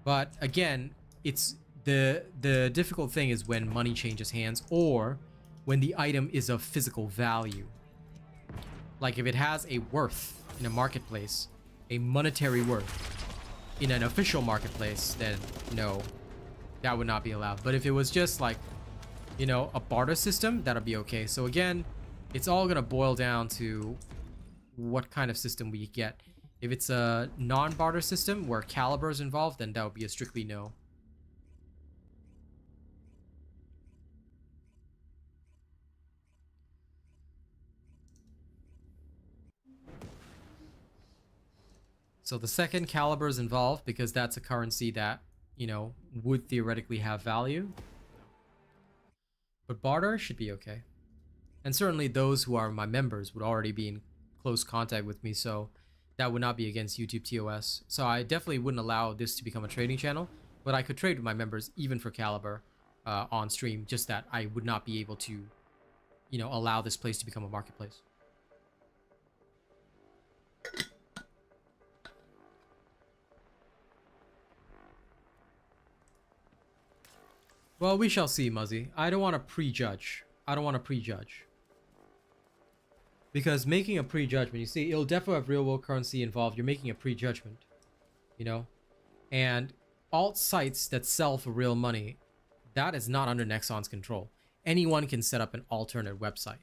But again, it's the difficult thing is when money changes hands, or when the item is of physical value. Like if it has a worth in a marketplace, a monetary worth in an official marketplace, then no, that would not be allowed. But if it was just like, you know, a barter system, that'll be okay. So again, it's all gonna boil down to what kind of system we get. If it's a non-barter system where caliber is involved, then that would be a strictly no. So the second, caliber is involved, because that's a currency that, you know, would theoretically have value. But barter should be okay. And certainly those who are my members would already be in close contact with me, so that would not be against YouTube TOS. So I definitely wouldn't allow this to become a trading channel, but I could trade with my members even for caliber on stream, just that I would not be able to, you know, allow this place to become a marketplace. Well, we shall see, Muzzy. I don't want to prejudge. Because making a prejudgment, you see, it'll definitely have real world currency involved. You're making a prejudgment, you know? And alt sites that sell for real money, that is not under Nexon's control. Anyone can set up an alternate website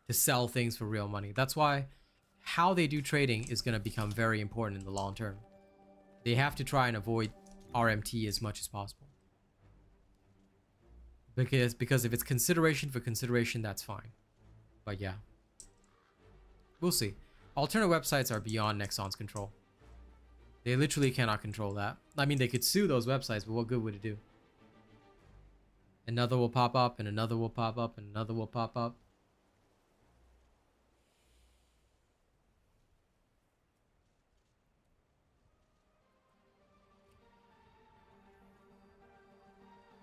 to sell things for real money. That's why how they do trading is going to become very important in the long term. They have to try and avoid RMT as much as possible. Because if it's consideration for consideration, that's fine. But yeah. We'll see. Alternate websites are beyond Nexon's control. They literally cannot control that. I mean, they could sue those websites, but what good would it do? Another will pop up, and another will pop up, and another will pop up.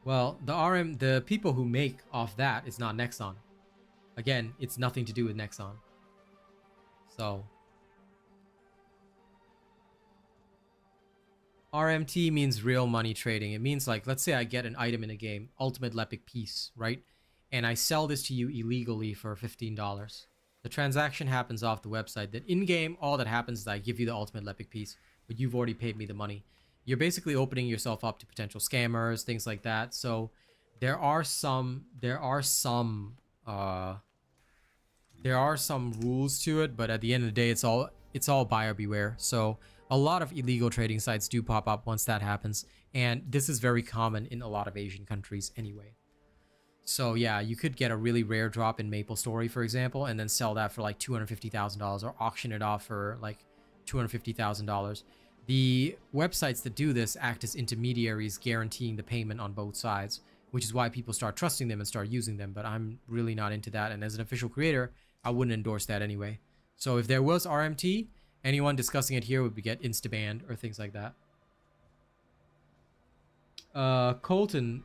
Well, the people who make off that is not Nexon. Again, it's nothing to do with Nexon. So RMT means real money trading. It means, like, let's say I get an item in a game, Ultimate Lepic Piece, right? And I sell this to you illegally for $15. The transaction happens off the website. That in-game, all that happens is I give you the Ultimate Lepic Piece, but you've already paid me the money. You're basically opening yourself up to potential scammers, things like that. So there are some rules to it, but at the end of the day, it's all buyer beware. So a lot of illegal trading sites do pop up once that happens, and this is very common in a lot of Asian countries anyway. So yeah, you could get a really rare drop in MapleStory, for example, and then sell that for like $250,000 or auction it off for like $250,000. The websites that do this act as intermediaries, guaranteeing the payment on both sides, which is why people start trusting them and start using them. But I'm really not into that, and as an official creator, I wouldn't endorse that anyway. So if there was RMT, anyone discussing it here would get insta-banned or things like that. Colton,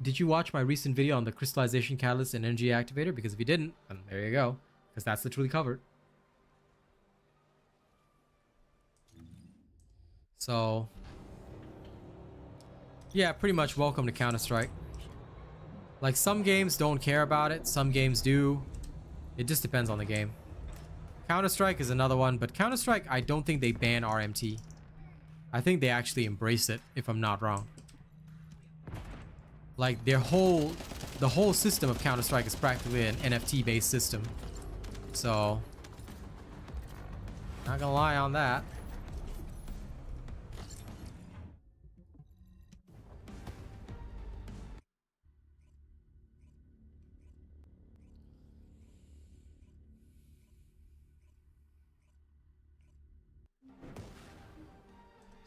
did you watch my recent video on the crystallization catalyst and energy activator? Because if you didn't, then there you go, because that's literally covered. So yeah, pretty much welcome to Counter-Strike. Like, some games don't care about it, some games do. It just depends on the game. Counter-Strike is another one, but Counter-Strike, I don't think they ban RMT. I think they actually embrace it, if I'm not wrong. Like, the whole system of Counter-Strike is practically an NFT-based system. So, not gonna lie on that.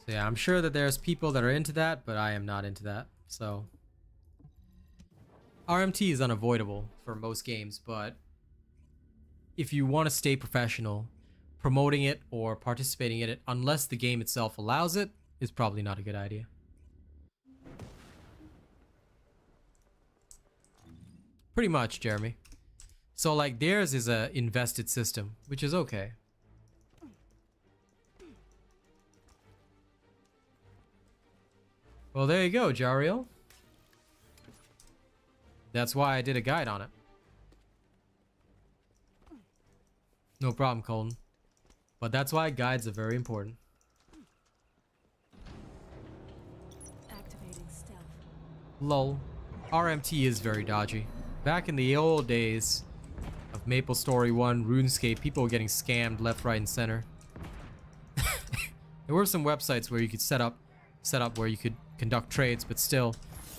So yeah, I'm sure that there's people that are into that, but I am not into that. So RMT is unavoidable for most games, but if you want to stay professional, promoting it or participating in it, unless the game itself allows it, is probably not a good idea. Pretty much, Jeremy. So like theirs is a invested system, which is okay. Well, there you go, Jariel. That's why I did a guide on it. No problem, Colton. But that's why guides are very important. Activating stealth. Lol. RMT is very dodgy. Back in the old days of MapleStory 1, RuneScape, people were getting scammed left, right, and center. There were some websites where you could set up where you could conduct trades, but still,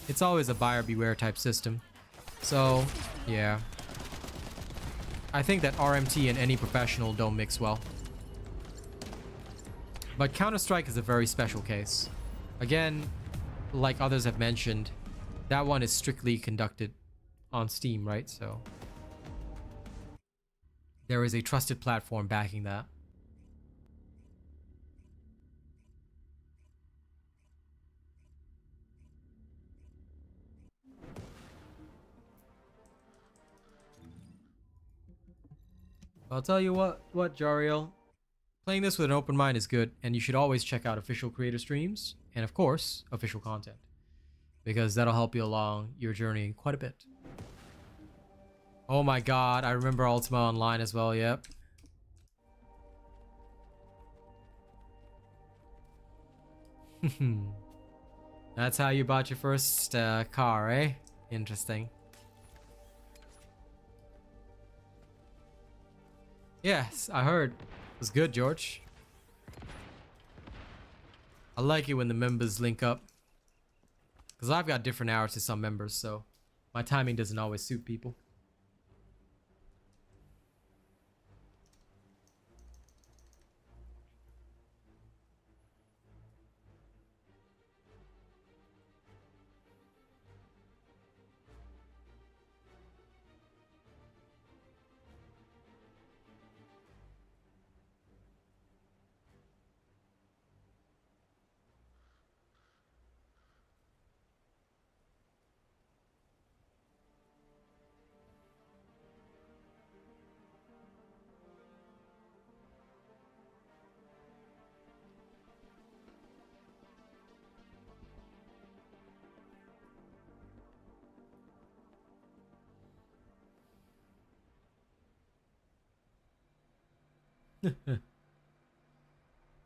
it's always a buyer beware type system. So, yeah. I think that RMT and any professional don't mix well. But Counter-Strike is a very special case. Again, like others have mentioned, that one is strictly conducted on Steam, right? So there is a trusted platform backing that. I'll tell you what, Jariel, playing this with an open mind is good, and you should always check out official creator streams and, of course, official content, because that'll help you along your journey quite a bit. Oh my god, I remember Ultima Online as well, yep. That's how you bought your first car, eh? Interesting. Yes, I heard. It was good, George. I like it when the members link up. Because I've got different hours to some members, so my timing doesn't always suit people.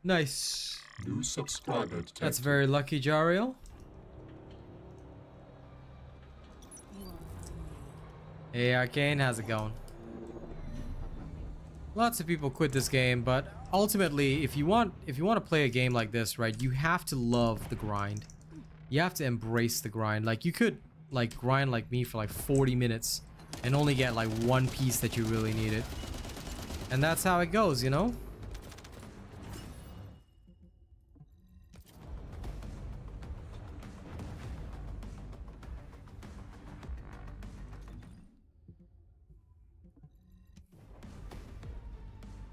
Nice. New subscriber detected. That's very lucky, Jariel. Hey Arcane, how's it going? Lots of people quit this game, but ultimately, if you want to play a game like this, right, you have to love the grind. You have to embrace the grind. Like you could like grind like me for like 40 minutes and only get like one piece that you really needed. And that's how it goes, you know?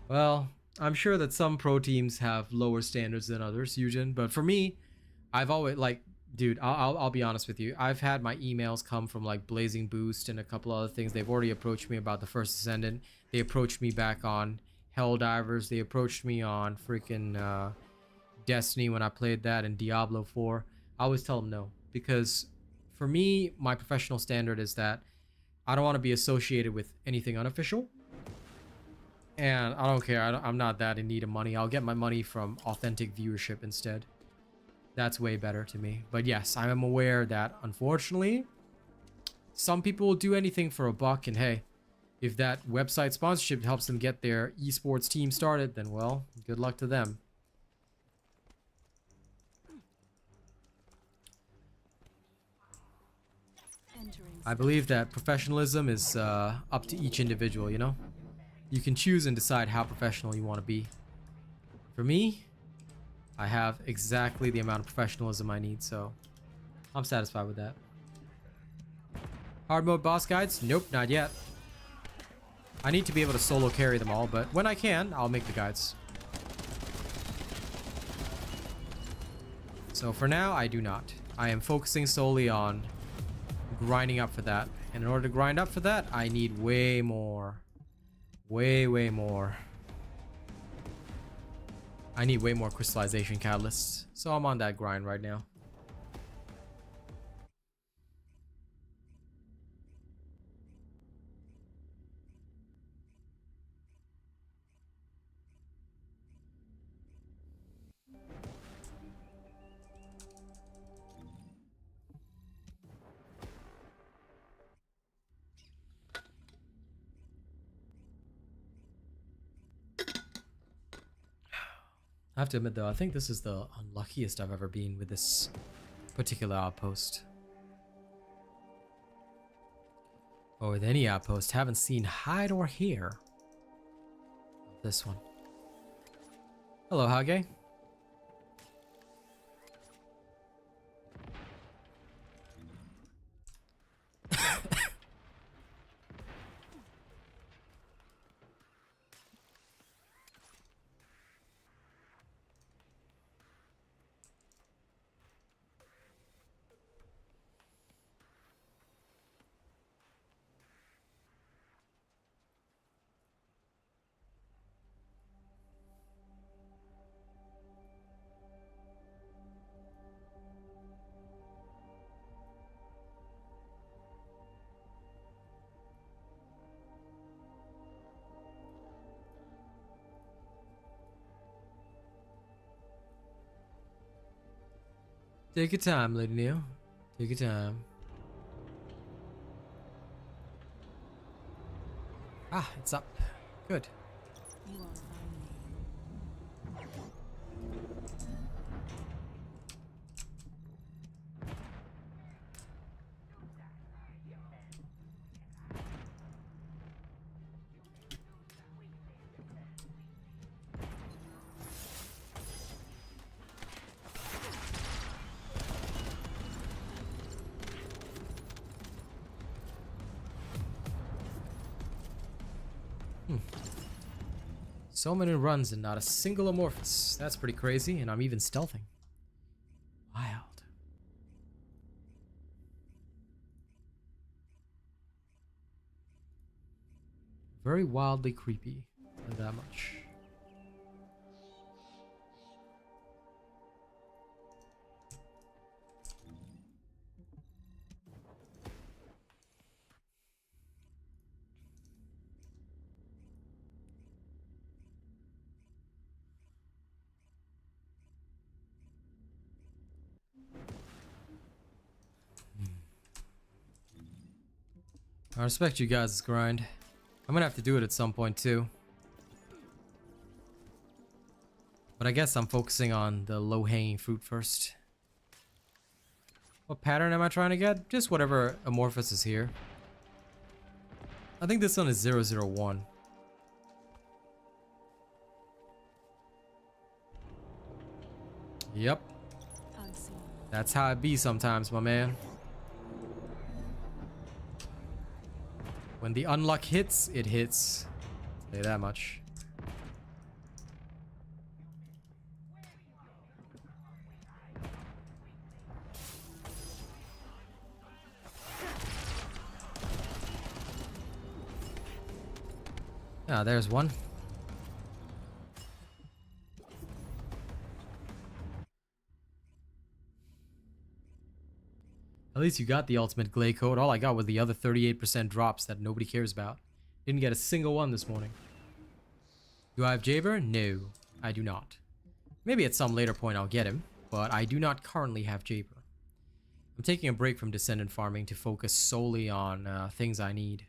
Well, I'm sure that some pro teams have lower standards than others, Eugen, but for me, I've always like, dude, I'll be honest with you. I've had my emails come from like Blazing Boost and a couple other things. They've already approached me about the First Descendant. They approached me back on Helldivers. They approached me on freaking Destiny when I played that, and Diablo 4. I always tell them no, because for me, my professional standard is that I don't want to be associated with anything unofficial. And I don't care. I'm not that in need of money. I'll get my money from authentic viewership instead. That's way better to me. But yes, I am aware that unfortunately, some people will do anything for a buck. And hey, if that website sponsorship helps them get their esports team started, then well, good luck to them. I believe that professionalism is up to each individual, you know? You can choose and decide how professional you want to be. For me, I have exactly the amount of professionalism I need, so I'm satisfied with that. Hard mode boss guides? Nope, not yet. I need to be able to solo carry them all, but when I can, I'll make the guides. So for now, I do not. I am focusing solely on grinding up for that. And in order to grind up for that, I need way more. Way more. I need way more crystallization catalysts. So I'm on that grind right now. I have to admit though, I think this is the unluckiest I've ever been with this particular outpost. Or with any outpost, haven't seen hide or hair of this one. Hello, Hage. Take your time, Lady Neil. Take your time. Ah, it's up. Good. So many runs and not a single amorphous. That's pretty crazy, and I'm even stealthing. Wild. Very wildly creepy. Not that much. I respect you guys' grind. I'm gonna have to do it at some point too. But I guess I'm focusing on the low-hanging fruit first. What pattern am I trying to get? Just whatever amorphous is here. I think this one is 001. Yep. That's how it be sometimes, my man. When the unluck hits, it hits. Say that much. Ah, there's one. At least you got the ultimate Glay code. All I got was the other 38% drops that nobody cares about. Didn't get a single one this morning. Do I have Jaber? No, I do not. Maybe at some later point I'll get him, but I do not currently have Jaber. I'm taking a break from Descendant farming to focus solely on things I need.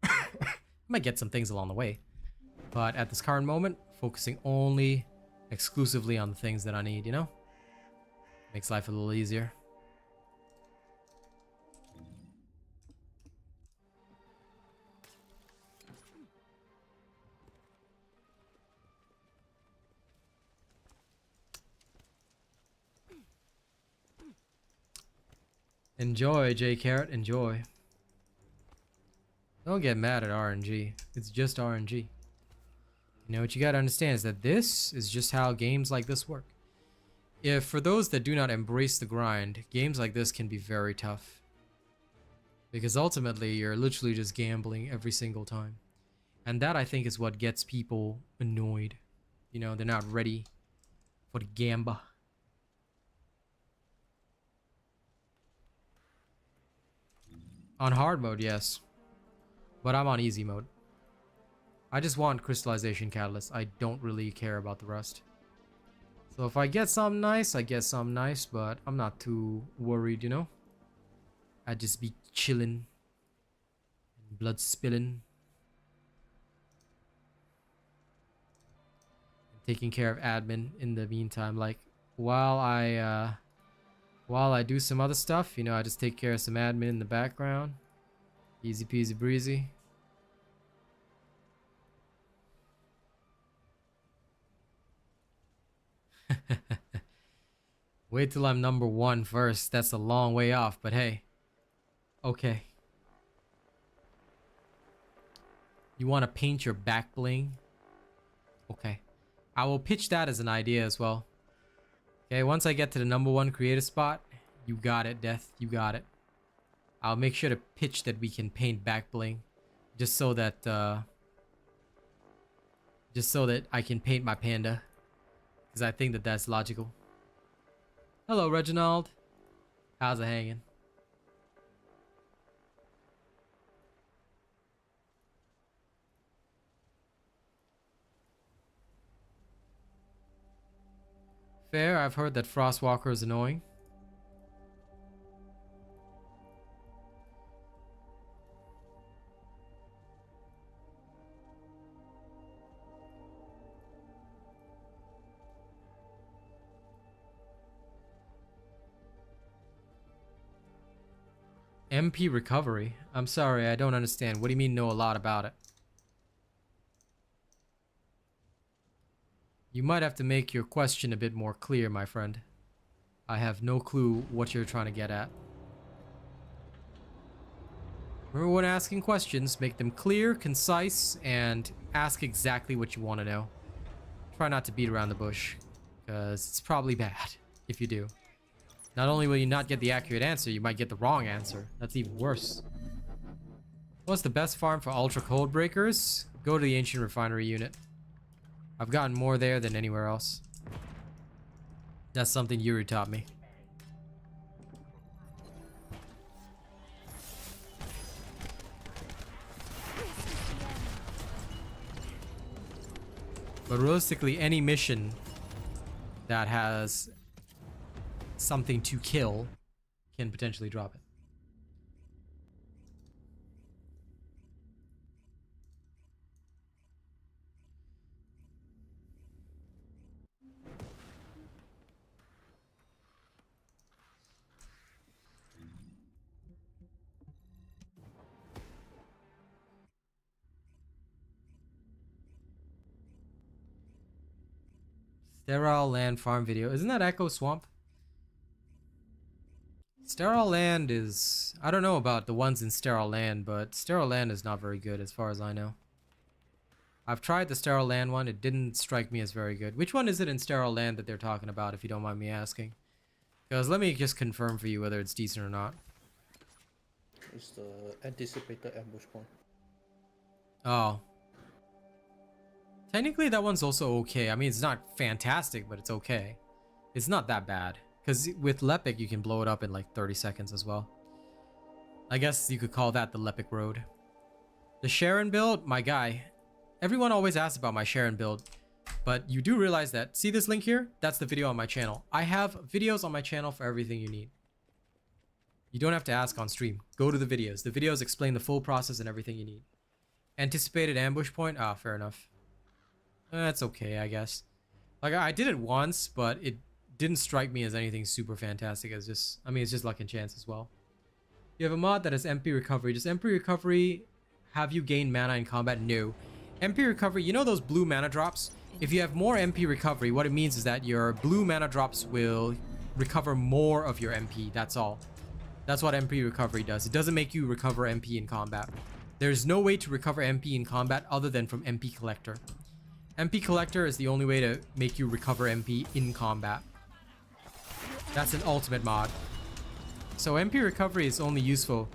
I might get some things along the way, but at this current moment, focusing only exclusively on the things that I need, you know? Makes life a little easier. Enjoy, J Carrot, enjoy. Don't get mad at RNG. It's just RNG. You know what you gotta understand is that this is just how games like this work. If for those that do not embrace the grind, games like this can be very tough. Because ultimately, you're literally just gambling every single time. And that, I think, is what gets people annoyed. You know, they're not ready for the gamba. On hard mode, yes. But I'm on easy mode. I just want crystallization catalyst. I don't really care about the rest. So if I get something nice, I get something nice, but I'm not too worried, you know? I'd just be chilling. Blood spilling. Taking care of admin in the meantime. Like, while I do some other stuff, you know, I just take care of some admin in the background. Easy peasy breezy. Wait till I'm number 1 first. That's a long way off, but hey. Okay. You want to paint your back bling? Okay. I will pitch that as an idea as well. Okay, once I get to the number 1 creative spot, you got it, Death. You got it. I'll make sure to pitch that we can paint back bling. Just so that I can paint my panda. Because I think that that's logical. Hello, Reginald. How's it hanging? Fair, I've heard that Frostwalker is annoying. MP recovery? I'm sorry, I don't understand. What do you mean know a lot about it? You might have to make your question a bit more clear, my friend. I have no clue what you're trying to get at. Remember, when asking questions, make them clear, concise, and ask exactly what you want to know. Try not to beat around the bush, because it's probably bad if you do. Not only will you not get the accurate answer, you might get the wrong answer. That's even worse. What's the best farm for ultra cold breakers? Go to the ancient refinery unit. I've gotten more there than anywhere else. That's something Yuri taught me. But realistically, any mission that has something to kill can potentially drop it. Sterile Land farm video. Isn't that Echo Swamp? Sterile Land is... I don't know about the ones in Sterile Land, but Sterile Land is not very good as far as I know. I've tried the Sterile Land one. It didn't strike me as very good. Which one is it in Sterile Land that they're talking about, if you don't mind me asking? Because let me just confirm for you whether it's decent or not. It's the anticipated ambush point. Oh. Technically, that one's also okay. I mean, it's not fantastic, but it's okay. It's not that bad. Because with Lepic, you can blow it up in like 30 seconds as well. I guess you could call that the Lepic Road. The Sharon build, my guy. Everyone always asks about my Sharon build. But you do realize that, see this link here? That's the video on my channel. I have videos on my channel for everything you need. You don't have to ask on stream. Go to the videos. The videos explain the full process and everything you need. Anticipated ambush point? Ah, fair enough. That's okay, I guess. Like, I did it once, but it didn't strike me as anything super fantastic. It's just, I mean, it's just luck and chance as well. You have a mod that has MP recovery. Does MP recovery have you gain mana in combat? No. MP recovery, you know those blue mana drops? If you have more MP recovery, what it means is that your blue mana drops will recover more of your MP. That's all. That's what MP recovery does. It doesn't make you recover MP in combat. There's no way to recover MP in combat other than from MP collector. MP collector is the only way to make you recover MP in combat. That's an ultimate mod. So MP recovery is only useful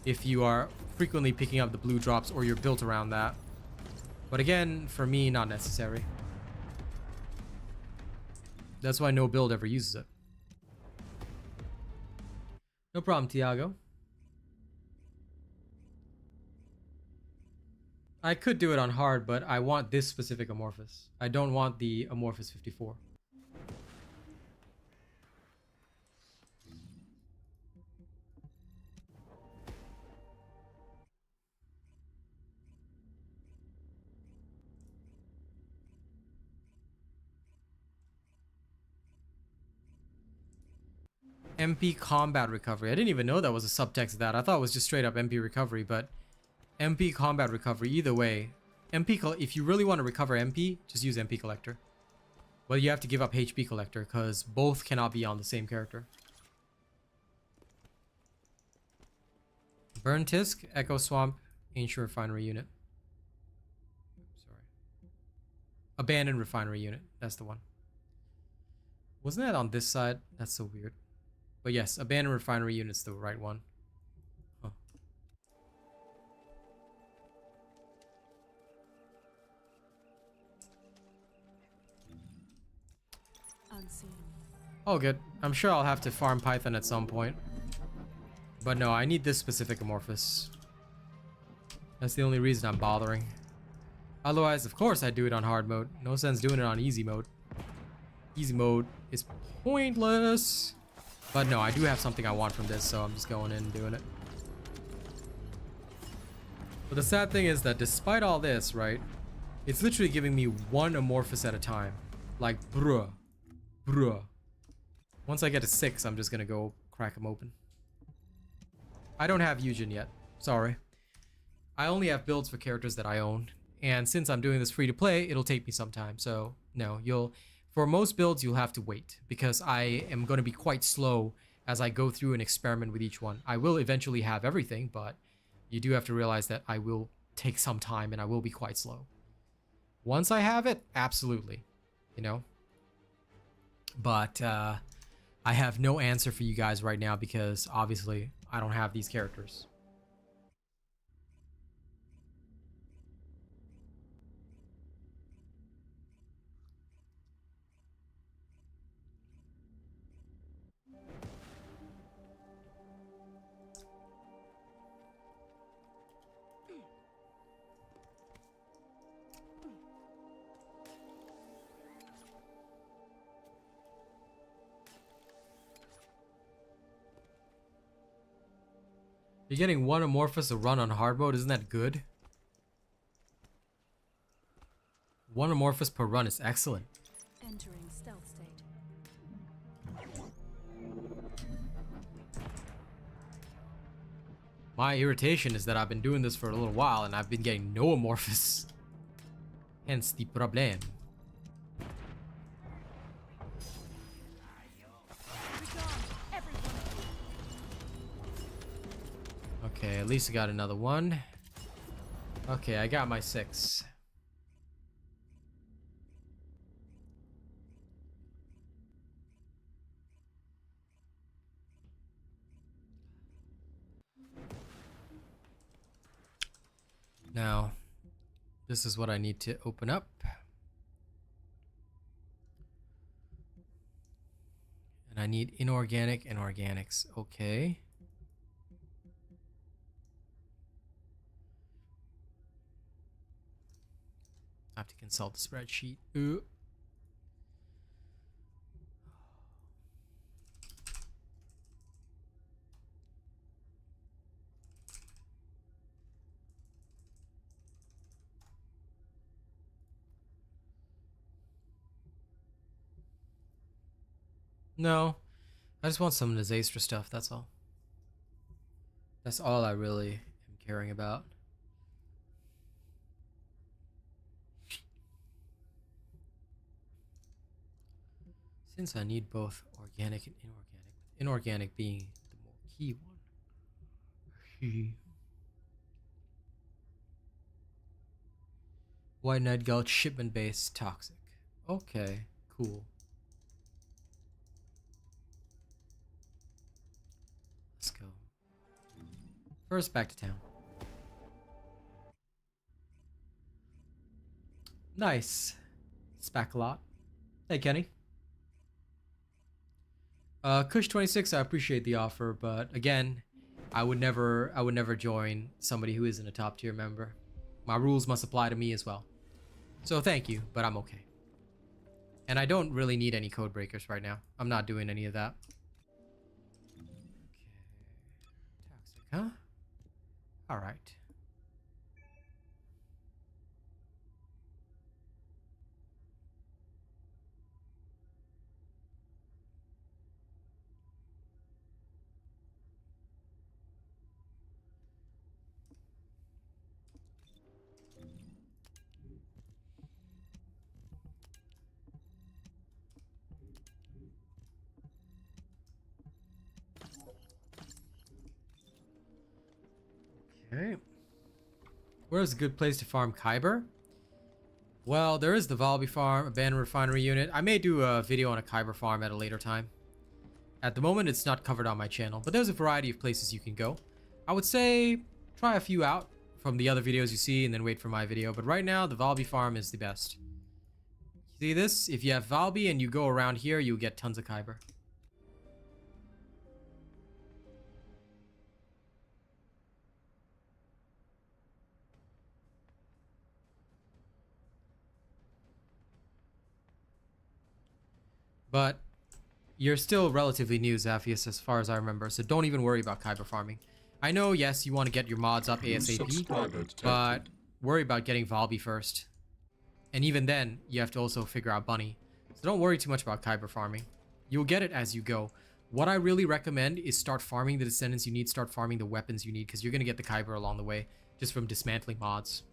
if you are frequently picking up the blue drops or you're built around that. But again, for me, not necessary. That's why no build ever uses it. No problem, Tiago. I could do it on hard, but I want this specific Amorphous. I don't want the Amorphous 54. MP combat recovery. I didn't even know that was a subtext of that. I thought it was just straight up MP recovery, but MP combat recovery, either way. If you really want to recover MP, just use MP collector. But you have to give up HP collector because both cannot be on the same character. Burn Tisk, Echo Swamp, Ancient Refinery Unit. Sorry. Abandoned Refinery Unit. That's the one. Wasn't that on this side? That's so weird. But yes, Abandoned Refinery Unit's the right one. Huh. Unseen. Oh, good. I'm sure I'll have to farm Python at some point. But no, I need this specific Amorphous. That's the only reason I'm bothering. Otherwise, of course, I'd do it on hard mode. No sense doing it on easy mode. Easy mode is pointless. But no, I do have something I want from this, so I'm just going in and doing it. But the sad thing is that despite all this, right, it's literally giving me one Amorphous at a time. Like, bruh. Bruh. Once I get to 6, I'm just gonna go crack them open. I don't have Eugen yet. Sorry. I only have builds for characters that I own. And since I'm doing this free to play, it'll take me some time. So, no, for most builds, you'll have to wait because I am going to be quite slow as I go through and experiment with each one. I will eventually have everything, but you do have to realize that I will take some time and I will be quite slow. Once I have it, absolutely, you know. But I have no answer for you guys right now because obviously I don't have these characters. You're getting one Amorphous to run on hard mode, isn't that good? One Amorphous per run is excellent. Entering stealth state. My irritation is that I've been doing this for a little while and I've been getting no Amorphous. Hence the problem. Okay, at least I got another one. Okay, I got my 6. Now, this is what I need to open up. And I need inorganic and organics. Okay. I have to consult the spreadsheet. Ooh. No, I just want some of this Astra stuff, that's all. That's all I really am caring about. Since I need both organic and inorganic, inorganic being the more key one. White Knight Gulch shipment base toxic. Okay, cool. Let's go. First, back to town. Nice. Spack a lot. Hey, Kenny. Kush26, I appreciate the offer, but again, I would never join somebody who isn't a top tier member. My rules must apply to me as well. So thank you, but I'm okay. And I don't really need any code breakers right now. I'm not doing any of that. Okay. Toxic, huh? All right. Okay. Where's a good place to farm Kyber? Well, there is the Valby farm, abandoned refinery unit. I may do a video on a Kyber farm at a later time. At the moment, it's not covered on my channel, but there's a variety of places you can go. I would say try a few out from the other videos you see and then wait for my video. But right now, the Valby farm is the best. See this? If you have Valby and you go around here, you'll get tons of Kyber. But you're still relatively new, Zaphius, as far as I remember, so don't even worry about Kyber farming. I know, yes, you want to get your mods up ASAP, but worry about getting Valby first. And even then, you have to also figure out Bunny. So don't worry too much about Kyber farming. You'll get it as you go. What I really recommend is start farming the Descendants you need, start farming the weapons you need, because you're going to get the Kyber along the way, just from dismantling mods.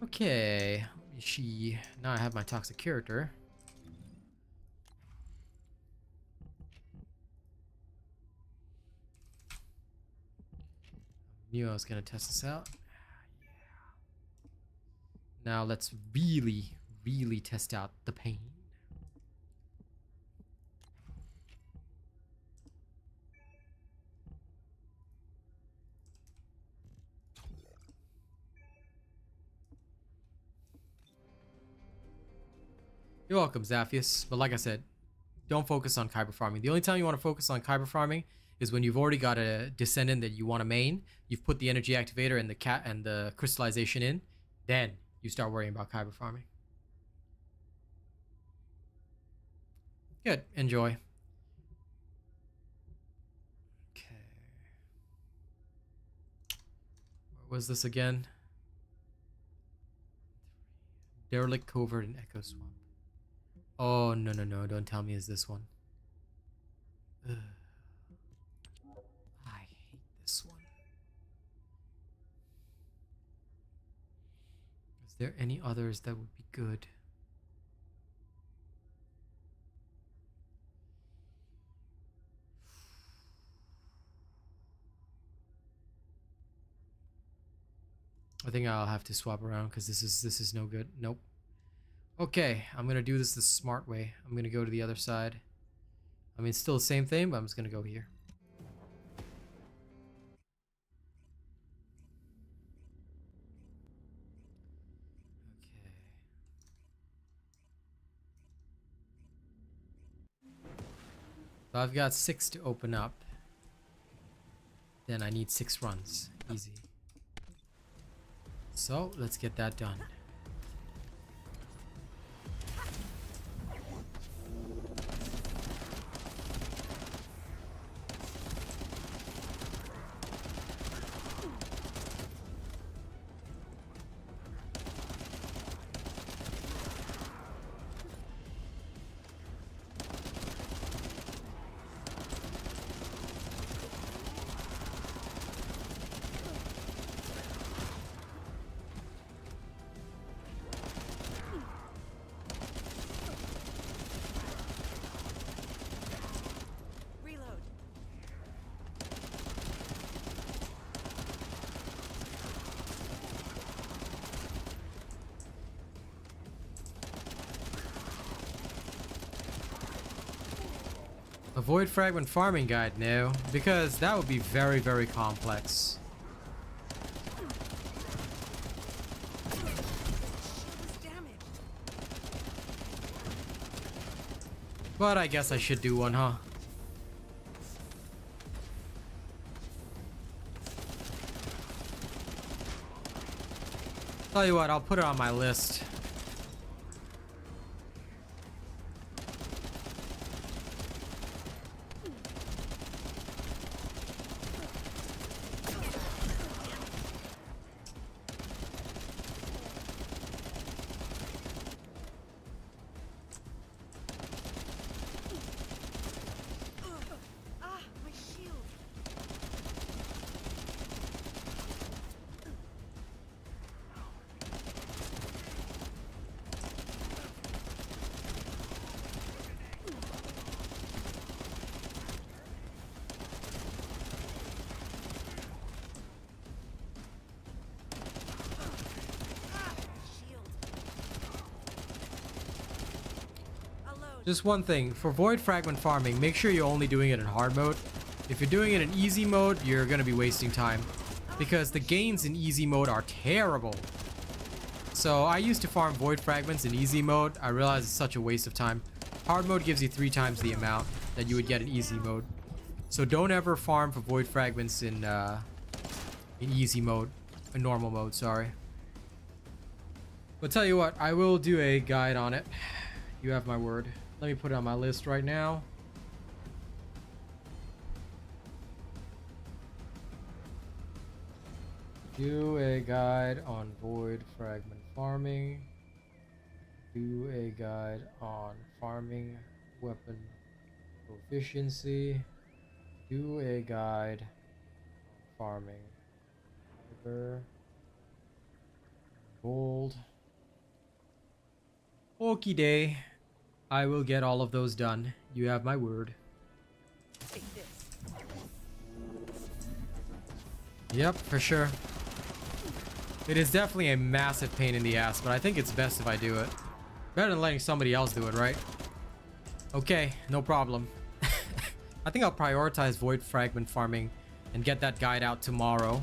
Okay, now I have my toxic character. Knew I was gonna test this out. Yeah. Now let's really test out the pain. You're welcome, Zaphius. But like I said, don't focus on Kyber farming. The only time you want to focus on Kyber farming is when you've already got a Descendant that you want to main, you've put the energy activator and the crystallization in, then you start worrying about Kyber farming. Good, enjoy. Okay. What was this again? Derelict Covert and Echo Swamp. Oh, no, don't tell me it's this one. Ugh. I hate this one. Is there any others that would be good? I think I'll have to swap around because this is no good. Nope. Okay, I'm gonna do this the smart way. I'm gonna go to the other side. I mean, it's still the same thing, but I'm just gonna go here. Okay. So I've got 6 to open up. Then I need 6 runs. Easy. So let's get that done. A void fragment farming guide? No, because that would be very, very complex. But I guess I should do one, huh? Tell you what, I'll put it on my list. My shield. Just one thing, for void fragment farming, make sure you're only doing it in hard mode. If you're doing it in easy mode, you're gonna be wasting time, because the gains in easy mode are terrible. So I used to farm void fragments in easy mode. I realized it's such a waste of time. Hard mode gives you 3 times the amount that you would get in easy mode. So don't ever farm for void fragments in easy mode, in normal mode, sorry. But tell you what, I will do a guide on it. You have my word. Let me put it on my list right now. Do a guide on void fragment farming. Do a guide on farming weapon proficiency. Do a guide on farming fiber, gold. Okie day. I will get all of those done. You have my word. Take this. Yep, for sure. It is definitely a massive pain in the ass, but I think it's best if I do it. Better than letting somebody else do it, right? Okay, no problem. I think I'll prioritize void fragment farming and get that guide out tomorrow.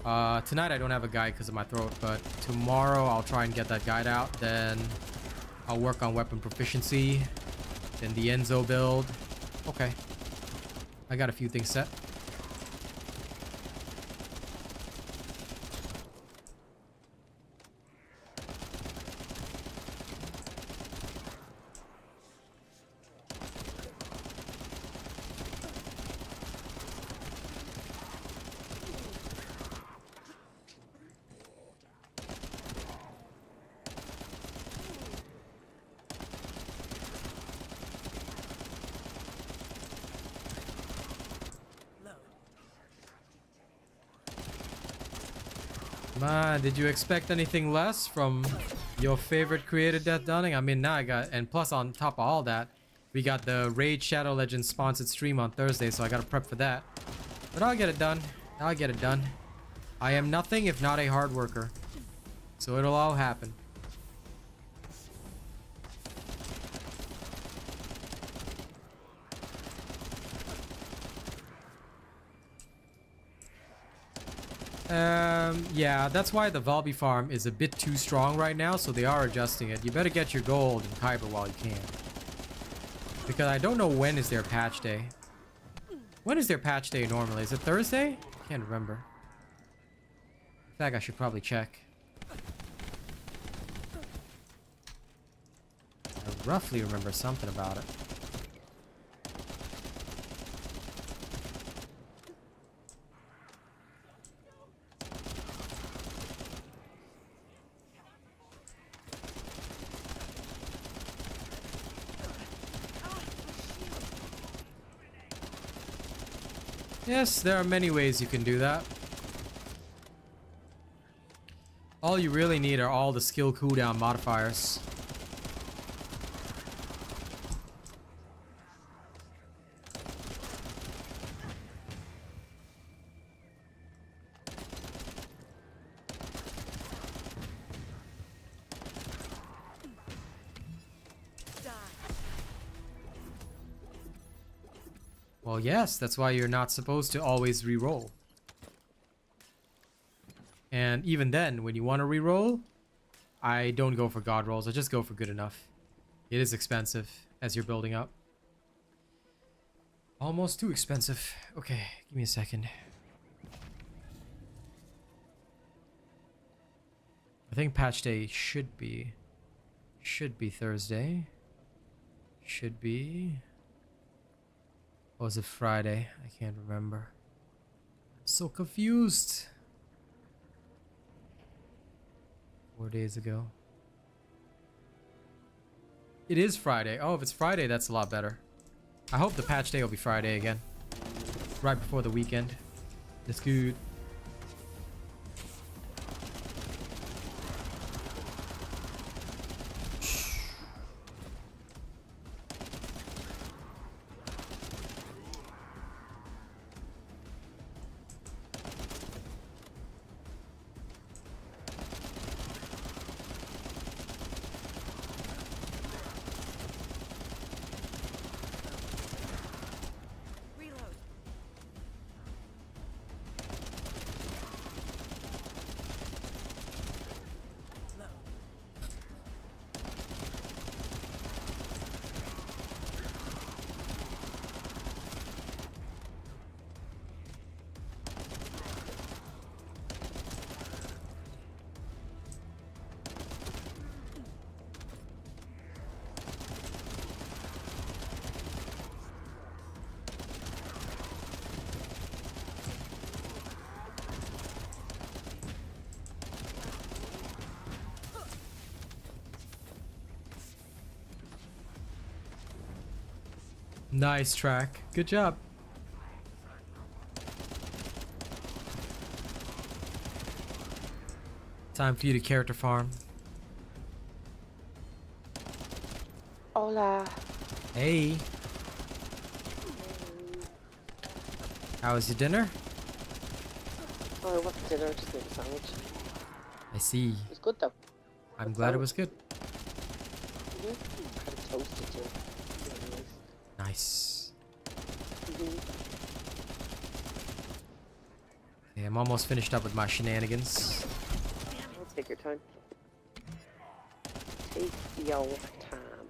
Tonight I don't have a guide because of my throat, but tomorrow I'll try and get that guide out. Then I'll work on weapon proficiency. Then the Enzo build. Okay. I got a few things set. Man, did you expect anything less from your favorite creator, Death Dunning? I mean, now I got, and plus on top of all that, we got the Raid Shadow Legends sponsored stream on Thursday, so I gotta prep for that. But I'll get it done. I'll get it done. I am nothing if not a hard worker. So it'll all happen. Yeah, that's why the Volby farm is a bit too strong right now, so they are adjusting it. You better get your gold in Kyber while you can. Because I don't know when is their patch day. When is their patch day normally? Is it Thursday? I can't remember. In fact, I should probably check. I roughly remember something about it. Yes, there are many ways you can do that. All you really need are all the skill cooldown modifiers. Well, yes, that's why you're not supposed to always re-roll. And even then, when you want to re-roll, I don't go for god rolls. I just go for good enough. It is expensive as you're building up. Almost too expensive. Okay, give me a second. I think patch day should be Thursday. Should be. Or was it Friday? I can't remember. I'm so confused. 4 days ago. It is Friday. Oh, if it's Friday, that's a lot better. I hope the patch day will be Friday again. Right before the weekend. That's good. Reload. Low. Nice track. Good job. Time for you to character farm. Hola. Hey. How was your dinner? Oh, I wasn't dinner, I just made a sandwich. I see. It was good though. I'm glad it was good. Kind of toasted too. Really Nice. nice. Okay, I'm almost finished up with my shenanigans. Take your time. Take your time.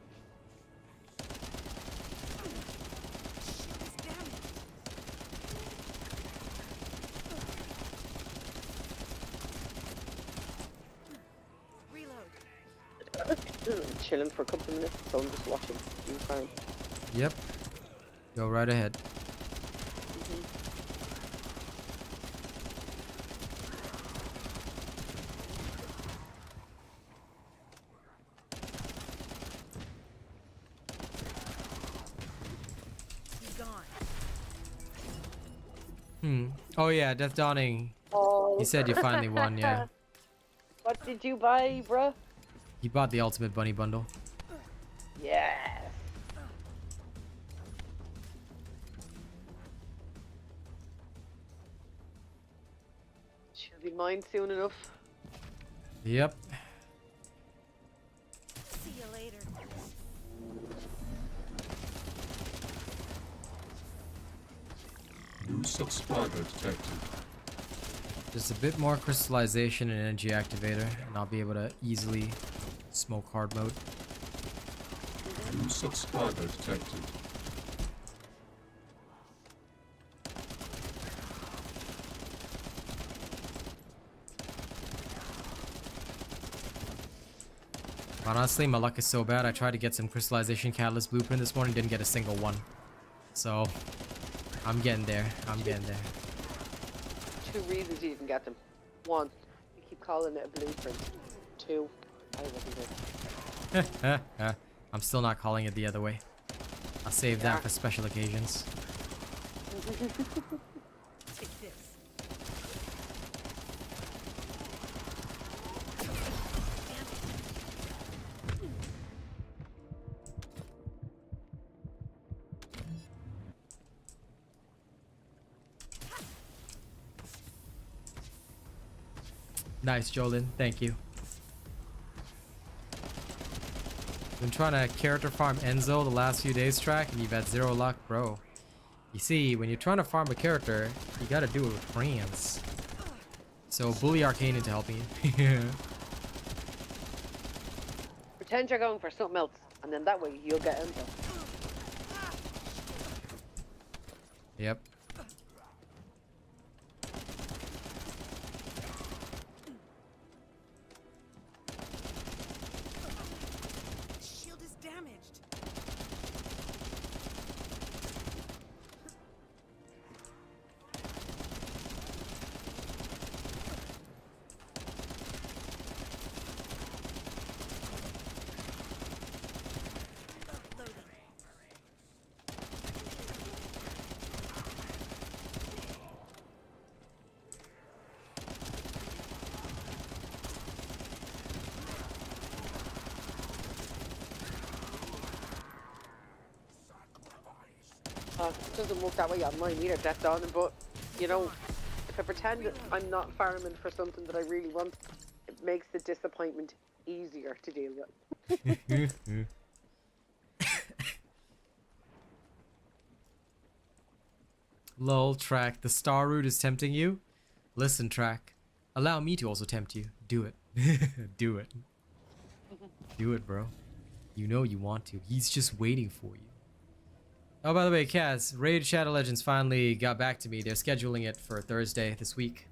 Reload. Chilling for a couple of minutes, so I'm just watching. You're fine. Yep. Go right ahead. He's gone. Oh yeah, Death Dawning. Oh. You said you finally won, yeah. What did you buy, bruh? You bought the Ultimate Bunny Bundle. Yes. She'll be mine soon enough. Yep. See you later. New subscriber detected. Just a bit more crystallization and energy activator, and I'll be able to easily smoke hard mode. New subscriber detected. Honestly, my luck is so bad. I tried to get some crystallization catalyst blueprint this morning, didn't get a single one. So, I'm getting there. I'm getting there. 2 reasons you didn't get them. 1, you keep calling it a blueprint. 2, I wasn't there. I'm still not calling it the other way. I'll save that for special occasions. Take this. Nice, Jolin. Thank you. Been trying to character farm Enzo the last few days, track, and you've had 0 luck, bro. You see, when you're trying to farm a character, you gotta do it with friends. So bully Arcane into helping you. Pretend you're going for something else, and then that way you'll get into. Yep. Shield is damaged. Loading. It doesn't work that way on mine either, Death Dawning, but, you know, if I pretend that I'm not farming for something that I really want, it makes the disappointment easier to deal with. Lol, Track. The star route is tempting you? Listen, Track. Allow me to also tempt you. Do it. Do it. Do it, bro. You know you want to. He's just waiting for you. Oh, by the way, Kaz, Raid Shadow Legends finally got back to me. They're scheduling it for Thursday this week.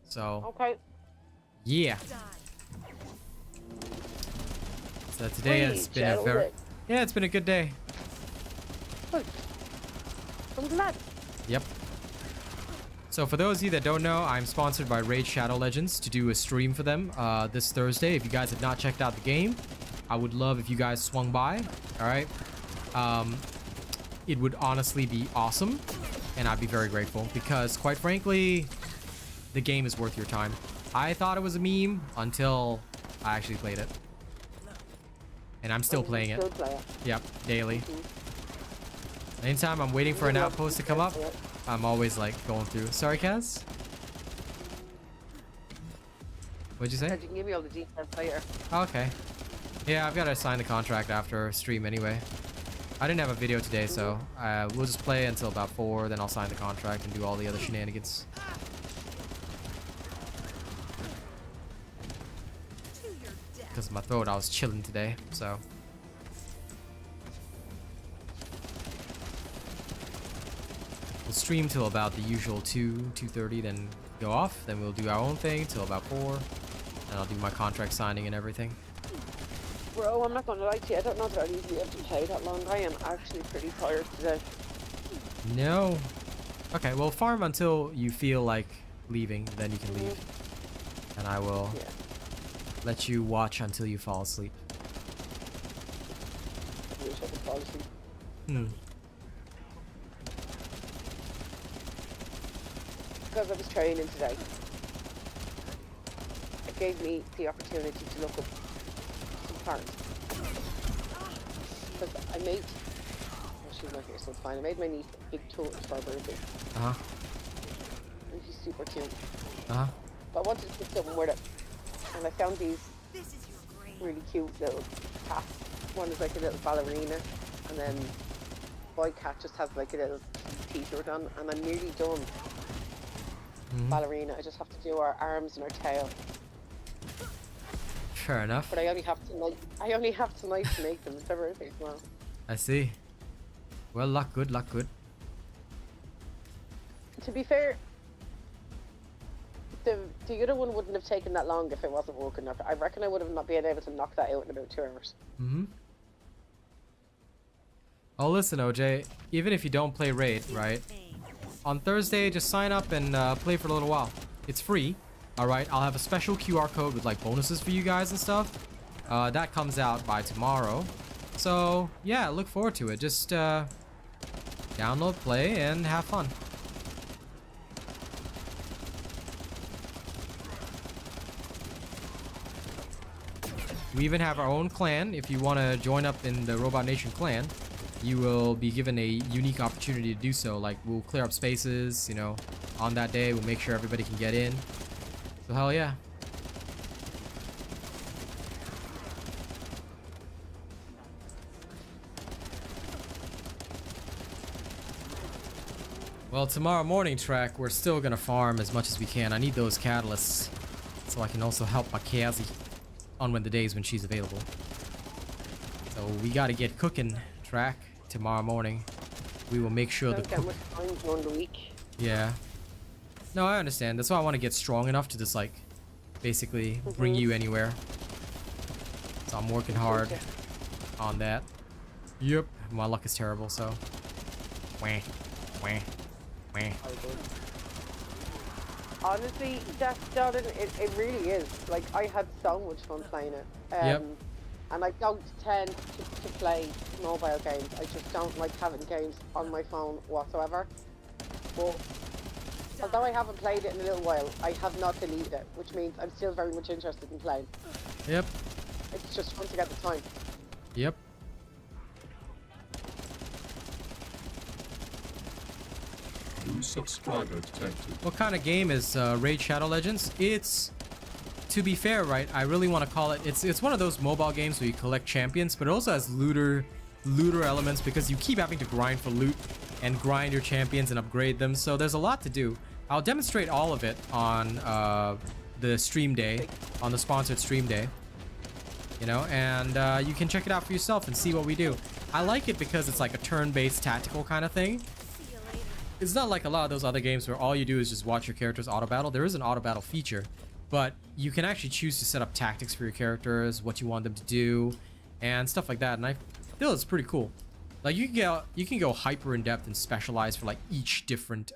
So, Okay. yeah. So today has been a Shadow very... Leg. Yeah, it's been a good day. Good. I'm glad. Yep. So for those of you that don't know, I'm sponsored by Raid Shadow Legends to do a stream for them this Thursday. If you guys have not checked out the game, I would love if you guys swung by. All right. It would honestly be awesome, and I'd be very grateful because, quite frankly, the game is worth your time. I thought it was a meme until I actually played it, and I'm still playing it. Still play it. Yep, daily. Anytime I'm waiting for an outpost to come up, I'm always like going through. Sorry, Kaz? What'd you say? You can give me all the details later. Oh, okay. Yeah, I've got to sign the contract after stream anyway. I didn't have a video today, so we'll just play until about 4, then I'll sign the contract and do all the other shenanigans. Because of my throat, I was chilling today, so. We'll stream till about the usual 2:30, then go off. Then we'll do our own thing till about 4. And I'll do my contract signing and everything. Bro, I'm not going to lie to you. I don't know that I'll even be able to play that long. I am actually pretty tired today. No. Okay, well, farm until you feel like leaving, then you can leave. And I will let you watch until you fall asleep. I wish I could fall asleep. Because I was training today, it gave me the opportunity to look up some parts. Because I made, well, she's not here, so it's fine. I made my niece a big toast for her birthday. Uh-huh. And she's super cute. Uh-huh. But I wanted to put something with it. And I found these really cute little cats. One is like a little ballerina, and then boy cat just has like a little t-shirt on, and I'm nearly done. Ballerina, I just have to do her arms and her tail. Fair enough. But I only have tonight to make them. It's her birthday tomorrow. I see. Well, luck good, luck good. To be fair, the other one wouldn't have taken that long if it wasn't working. I reckon I would have not been able to knock that out in about 2 hours. Oh, listen, OJ. Even if you don't play Raid, right? On Thursday, just sign up and play for a little while. It's free. Alright, I'll have a special QR code with like bonuses for you guys and stuff. That comes out by tomorrow. So, yeah, look forward to it. Just download, play, and have fun. We even have our own clan. If you want to join up in the Robot Nation clan, you will be given a unique opportunity to do so. Like, we'll clear up spaces, you know, on that day. We'll make sure everybody can get in. So, hell yeah. Well, tomorrow morning track, we're still gonna farm as much as we can. I need those catalysts so I can also help my Cassie on when the days when she's available. So we gotta get cooking track tomorrow morning. We will make sure the Don't get much time during the week. Yeah. No, I understand. That's why I want to get strong enough to just like basically bring you anywhere. So I'm working hard on that. Yep. My luck is terrible, so. Wah, wah, wah. Honestly, Descendant, it really is. Like, I had so much fun playing it. Yep. And I don't tend to play mobile games. I just don't like having games on my phone whatsoever. But although I haven't played it in a little while, I have not deleted it, which means I'm still very much interested in playing. Yep. It's just fun to get the time. Yep. New subscriber detected. What kind of game is Raid Shadow Legends? It's, to be fair, right, I really want to call it, it's one of those mobile games where you collect champions, but it also has looter elements because you keep having to grind for loot and grind your champions and upgrade them, so there's a lot to do. I'll demonstrate all of it on the stream day, on the sponsored stream day, you know, and you can check it out for yourself and see what we do. I like it because it's like a turn-based tactical kind of thing. It's not like a lot of those other games where all you do is just watch your characters auto battle. There is an auto battle feature, but you can actually choose to set up tactics for your characters, what you want them to do, and stuff like that. And I feel it's pretty cool. Like you can go hyper in depth and specialize for like each different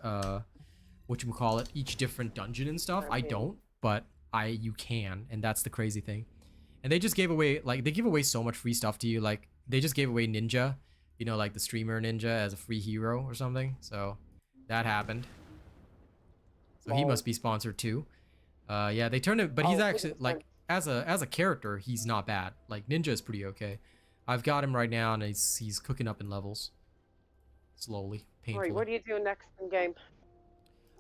each different dungeon and stuff. I don't, but you can, and that's the crazy thing. And they just gave away, like, they give away so much free stuff to you. Like they just gave away Ninja, you know, like the streamer Ninja as a free hero or something. So that happened. So he must be sponsored too. Yeah, they turned it, but he's actually like as a character, he's not bad. Like Ninja is pretty okay. I've got him right now, and he's cooking up in levels. Slowly, painfully. Right, what are you doing next in game?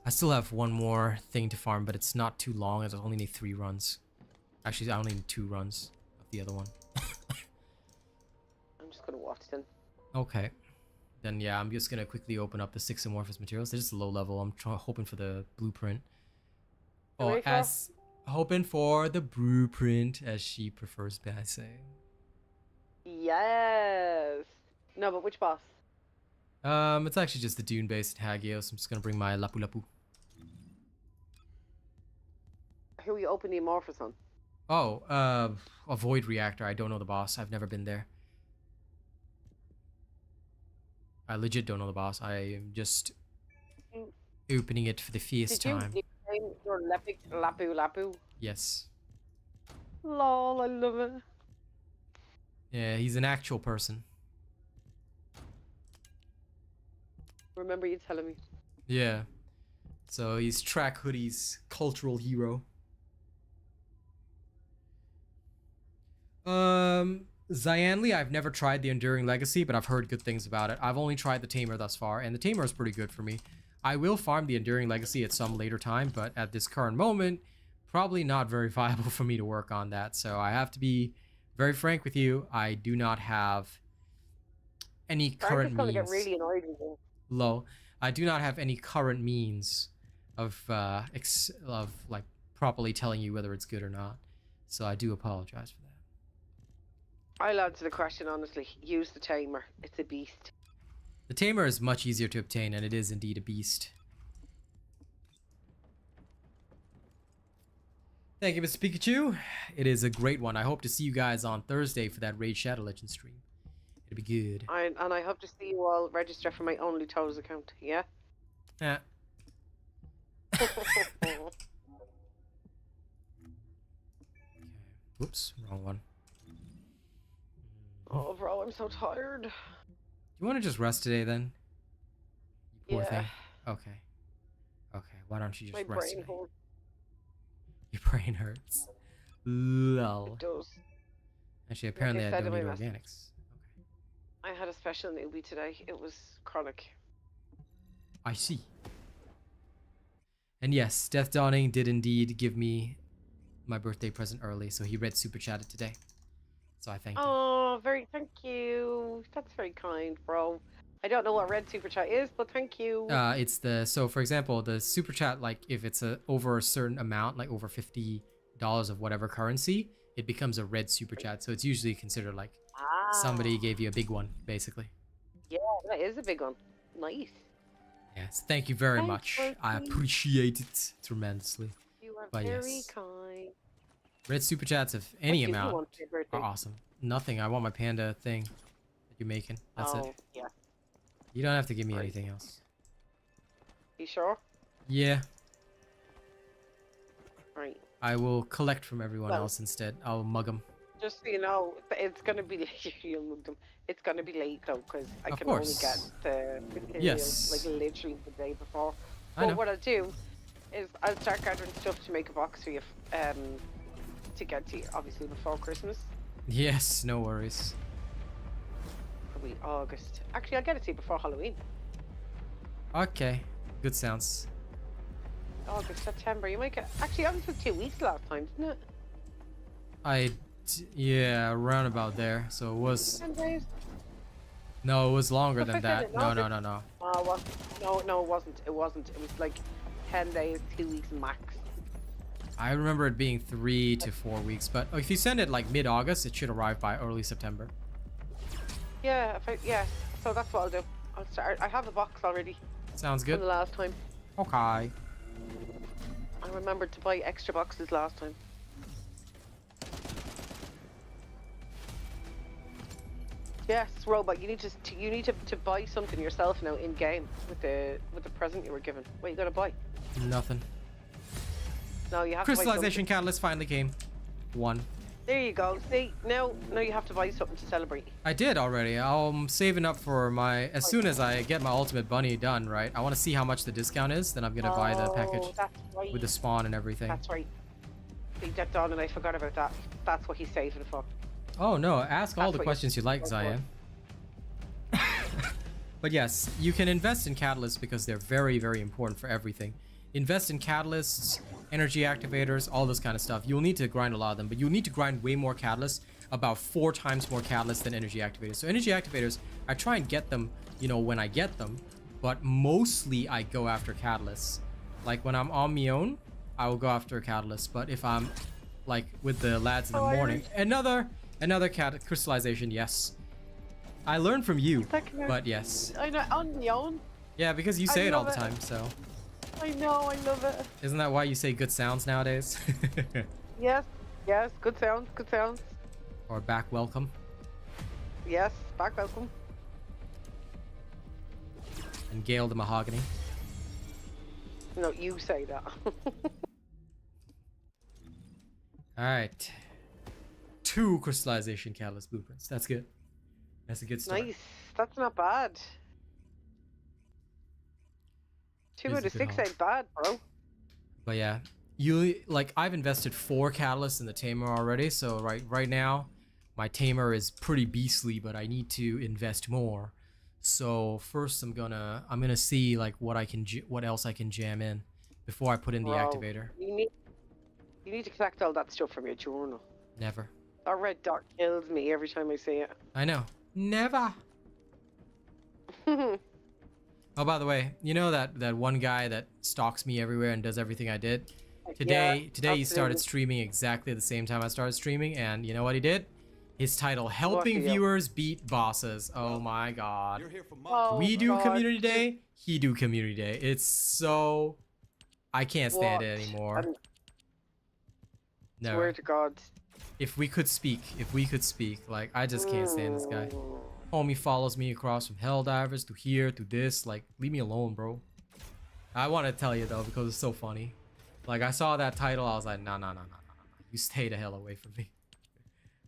I still have one more thing to farm, but it's not too long. I only need 3 runs. Actually, I only need 2 runs of the other one. I'm just gonna watch then. Okay. Then yeah, I'm just gonna quickly open up the 6 amorphous materials. They're just low level. I'm hoping for the blueprint. Or as hoping for the blueprint, as she prefers by saying. Yes. No, but which boss? It's actually just the dune-based Hagios. I'm just gonna bring my Lapu Lapu. Who are you open the amorphous on? Oh, a void reactor. I don't know the boss. I've never been there. I legit don't know the boss. I am just opening it for the first time. Did you name your Lapu Lapu? Yes. Lol, I love it. Yeah, he's an actual person. Remember you telling me? Yeah. So he's Track Hoodie's cultural hero. Zyanli, I've never tried the Enduring Legacy, but I've heard good things about it. I've only tried the Tamer thus far, and the Tamer is pretty good for me. I will farm the Enduring Legacy at some later time, but at this current moment, probably not very viable for me to work on that. So I have to be very frank with you. I do not have any current means. Get really annoyed with you. Low. I do not have any current means of like properly telling you whether it's good or not. So I do apologize for that. I'll answer the question honestly. Use the Tamer. It's a beast. The Tamer is much easier to obtain, and it is indeed a beast. Thank you, Mr. Pikachu. It is a great one. I hope to see you guys on Thursday for that Raid Shadow Legends stream. It'll be good. And I hope to see you all register for my Only Toes account, yeah? Yeah. Okay. Whoops, wrong one. Oh, bro, I'm so tired. You want to just rest today, then? You poor Yeah. thing. Okay. Okay, why don't you just My rest brain today? hurts. Your brain hurts. Lol. It does. Actually, apparently I said don't in need my organics. Okay. I had a special newbie today. It was chronic. I see. And yes, Death Dawning did indeed give me my birthday present early, so he read Super Chatted today. So I thank him. Oh, thank you. That's very kind, bro. I don't know what red super chat is, but thank you. It's so for example, the super chat, like if it's over a certain amount, like over $50 of whatever currency, it becomes a red super chat. So it's usually considered like somebody gave you a big one, basically. Yeah, that is a big one. Nice. Yes, thank you very Thanks, much. Loki. I appreciate it tremendously. You are But very yes, kind. red super chats of any What do you amount want for your birthday? are awesome. Nothing. I want my panda thing that you're making. That's it. Yeah. You don't have to give me Right. anything else. You sure? Yeah, Right. I will collect from everyone Well- else instead. I'll mug them. Just so you know, it's gonna be you'll move them. It's gonna be late though, because I Of can only course. get the materials Yes. like literally the day before. I But know. what I'll do is I'll start gathering stuff to make a box for you, to get to you, obviously before Christmas. Yes, no worries. Probably August. Actually, I'll get it to you before Halloween. Okay, good sounds. August, September. You might get. Actually, that was 2 weeks last time, didn't it? Yeah, around about there. So it was. 10 days. No, it was longer But than I said that. it, No, no, no, no, no. No, it wasn't. It wasn't. It was like 10 days, 2 weeks max. I remember it being 3 to 4 weeks, but if you send it like mid-August, it should arrive by early September. Yeah, yeah. So that's what I'll do. I'll start. I have a box already Sounds from good. the last time. Okay. I remembered to buy extra boxes last time. Yes, Robot. You need to buy something yourself now in game with the present you were given. What are you gonna buy? Nothing. No, you have to buy Crystallization something. catalyst finally came. 1. There you go. See, now you have to buy something to celebrate. I did already. I'm saving up for my. As soon as I get my ultimate bunny done, right? I want to see how much the discount is. Then I'm gonna buy the package That's right. with the spawn and everything. That's right. See, that done, and I forgot about that. That's what he's saving for. Oh no! Ask all That's the what questions you like, go for. Zion. But yes, you can invest in catalysts because they're very, very important for everything. Invest in catalysts, energy activators, all this kind of stuff. You'll need to grind a lot of them, but you'll need to grind way more catalysts, about 4 times more catalysts than energy activators. So energy activators, I try and get them, you know, when I get them, but mostly I go after catalysts. Like when I'm on my own, I will go after catalysts, but if I'm like with the lads in the morning, another crystallization, yes. I learned from you, but yes. I know, on my own. Yeah, because you I say it all love the it. time, so. I know, I love it. Isn't that why you say good sounds nowadays? Yes, yes, good sounds, good sounds. Or back welcome. Yes, back welcome. And Gale the Mahogany. No, you say that. Alright. 2 crystallization catalyst blueprints. That's good. That's a good start. Nice, that's not bad. 2 Is a out of good 6 haul. ain't bad, bro. But yeah, I've invested 4 catalysts in the tamer already, so right now my tamer is pretty beastly, but I need to invest more. So first I'm gonna see like what else I can jam in before I put in the Bro, activator. You need to collect all that stuff from your journal. Never. That red dot kills me every time I see it. I know. Never. Oh, by the way, you know that one guy that stalks me everywhere and does everything I did? Today he started absolutely. streaming exactly the same time I started streaming, and you know what he did? His title, Helping he do? Viewers Beat Bosses. Oh my god. Oh, We do God. community day, he do community day. It's so... I can't stand it What? anymore. I'm- No. Swear to God. If we could speak, like, I just can't stand this guy. Homie follows me across from Helldivers to here to this. Like, leave me alone, bro. I want to tell you though because it's so funny. Like, I saw that title, I was like, no. You stay the hell away from me.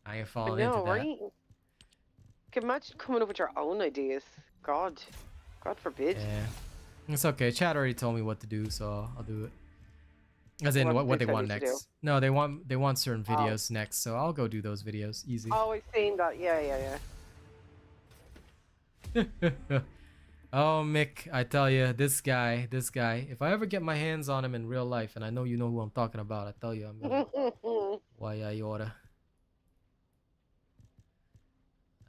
I ain't I falling know, into that. right? Can you imagine coming up with your own ideas? God forbid. Yeah, it's okay. Chat already told me what to do, so I'll do it. As in, What what did they they want tell you to next. No, they want certain videos next, so I'll go do those videos. Easy. Always saying that. Yeah. Oh, Mick, I tell you, this guy, if I ever get my hands on him in real life, and I know you know who I'm talking about, I tell you, I'm gonna... Why I order.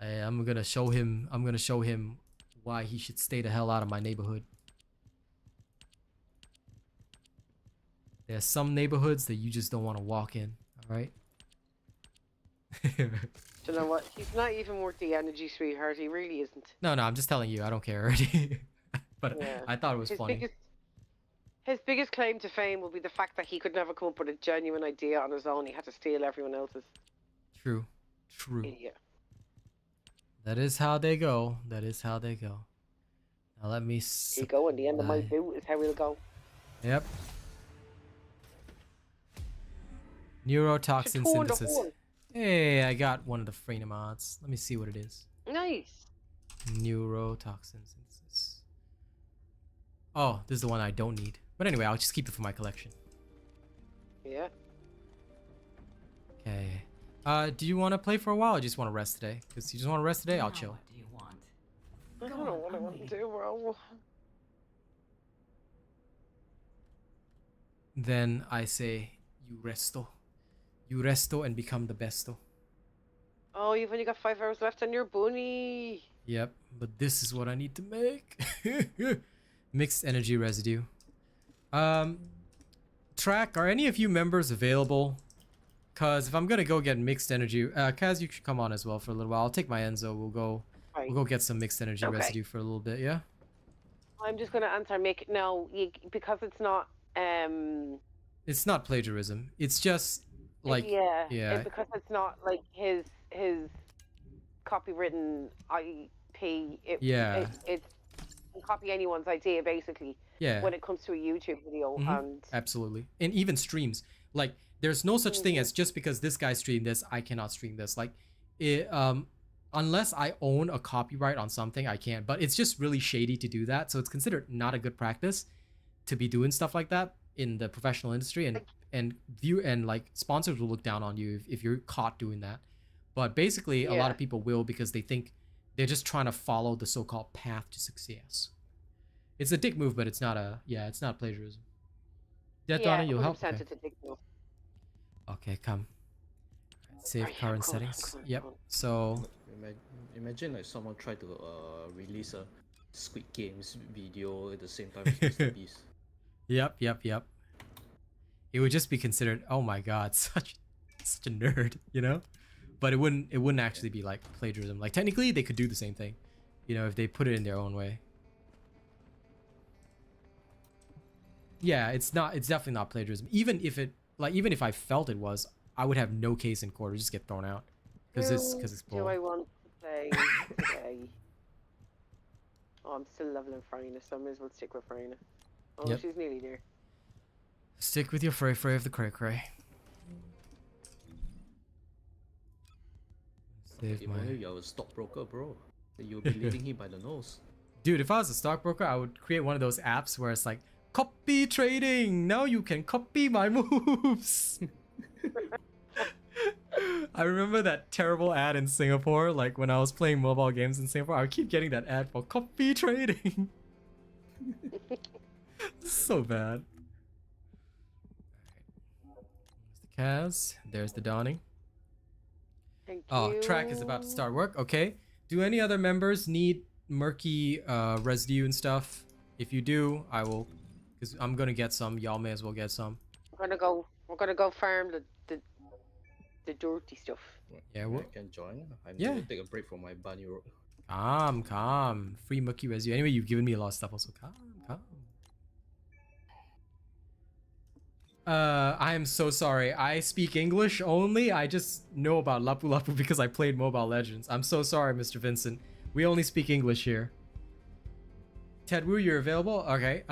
I'm gonna show him why he should stay the hell out of my neighborhood. There's some neighborhoods that you just don't want to walk in, alright? Do you know what? He's not even worth the energy, sweetheart. He really isn't. No, I'm just telling you, I don't care already. But Yeah. I thought it was funny. His biggest claim to fame will be the fact that he could never come up with a genuine idea on his own. He had to steal everyone else's. True. Idiot. That is how they go. Now let me Here you go, and the end of my boot is how we'll go. Yep. Neurotoxin synthesis. Hey, I got one of the Freyna mods. Let me see what it is. Nice. Neurotoxin synthesis. Oh, this is the one I don't need. But anyway, I'll just keep it for my collection. Yeah. Okay. Do you want to play for a while or just want to rest today? Because you just want to rest today, I'll chill. What do you want? I don't know what I want to do, bro. Then I say, you resto. You resto and become the besto. Oh, you've only got 5 hours left on your bunny. Yep, but this is what I need to make. Mixed energy residue. Track, are any of you members available? Cause if I'm gonna go get mixed energy, Kaz, you should come on as well for a little while. I'll take my Enzo. We'll go get some mixed energy residue for a little bit. Yeah. I'm just gonna answer Mick. No, because it's not. It's not plagiarism. It's just like because it's not like his copywritten IP. It's you can copy anyone's idea basically. Yeah. When it comes to a YouTube video and absolutely, and even streams, like there's no such thing as just because this guy streamed this, I cannot stream this. Like, unless I own a copyright on something, I can't. But it's just really shady to do that, so it's considered not a good practice to be doing stuff like that in the professional industry, and like sponsors will look down on you if you're caught doing that. But basically, a lot of people will because they think they're just trying to follow the so-called path to success. It's a dick move, but it's not it's not plagiarism. Death Donna, you'll help. Okay. It's a dick move. Okay, come. Save current settings. Yep. So. Imagine like someone tried to release a Squid Games video at the same time as Mr. Beast. Yep. It would just be considered, oh my god, such a nerd, you know? But it wouldn't actually be like plagiarism. Like technically they could do the same thing, you know, if they put it in their own way. Yeah, it's definitely not plagiarism. Even if I felt it was, I would have no case in court. It would just get thrown out. Because it's bull. Do I want to play today? Oh, I'm still leveling Freyna, so I may as well stick with Freyna. Oh, she's nearly there. Stick with your Frey of the Cray Cray. If only you're a stockbroker, bro. You'll be leading him by the nose. Dude, if I was a stockbroker, I would create one of those apps where it's like, copy trading! Now you can copy my moves! I remember that terrible ad in Singapore, like when I was playing mobile games in Singapore, I would keep getting that ad for copy trading. So bad. There's the Kaz, there's the Dawning. Thank Oh, you. track is about to start work. Okay. Do any other members need murky residue and stuff? If you do, I will, because I'm gonna get some. Y'all may as well get some. We're gonna go farm the dirty stuff. Yeah, I can join. I'm gonna take a break from my bunny road. Calm. Free murky residue. Anyway, you've given me a lot of stuff also. Calm. I am so sorry. I speak English only. I just know about Lapu Lapu because I played Mobile Legends. I'm so sorry, Mr. Vincent. We only speak English here. Ted Wu, you're available? Okay.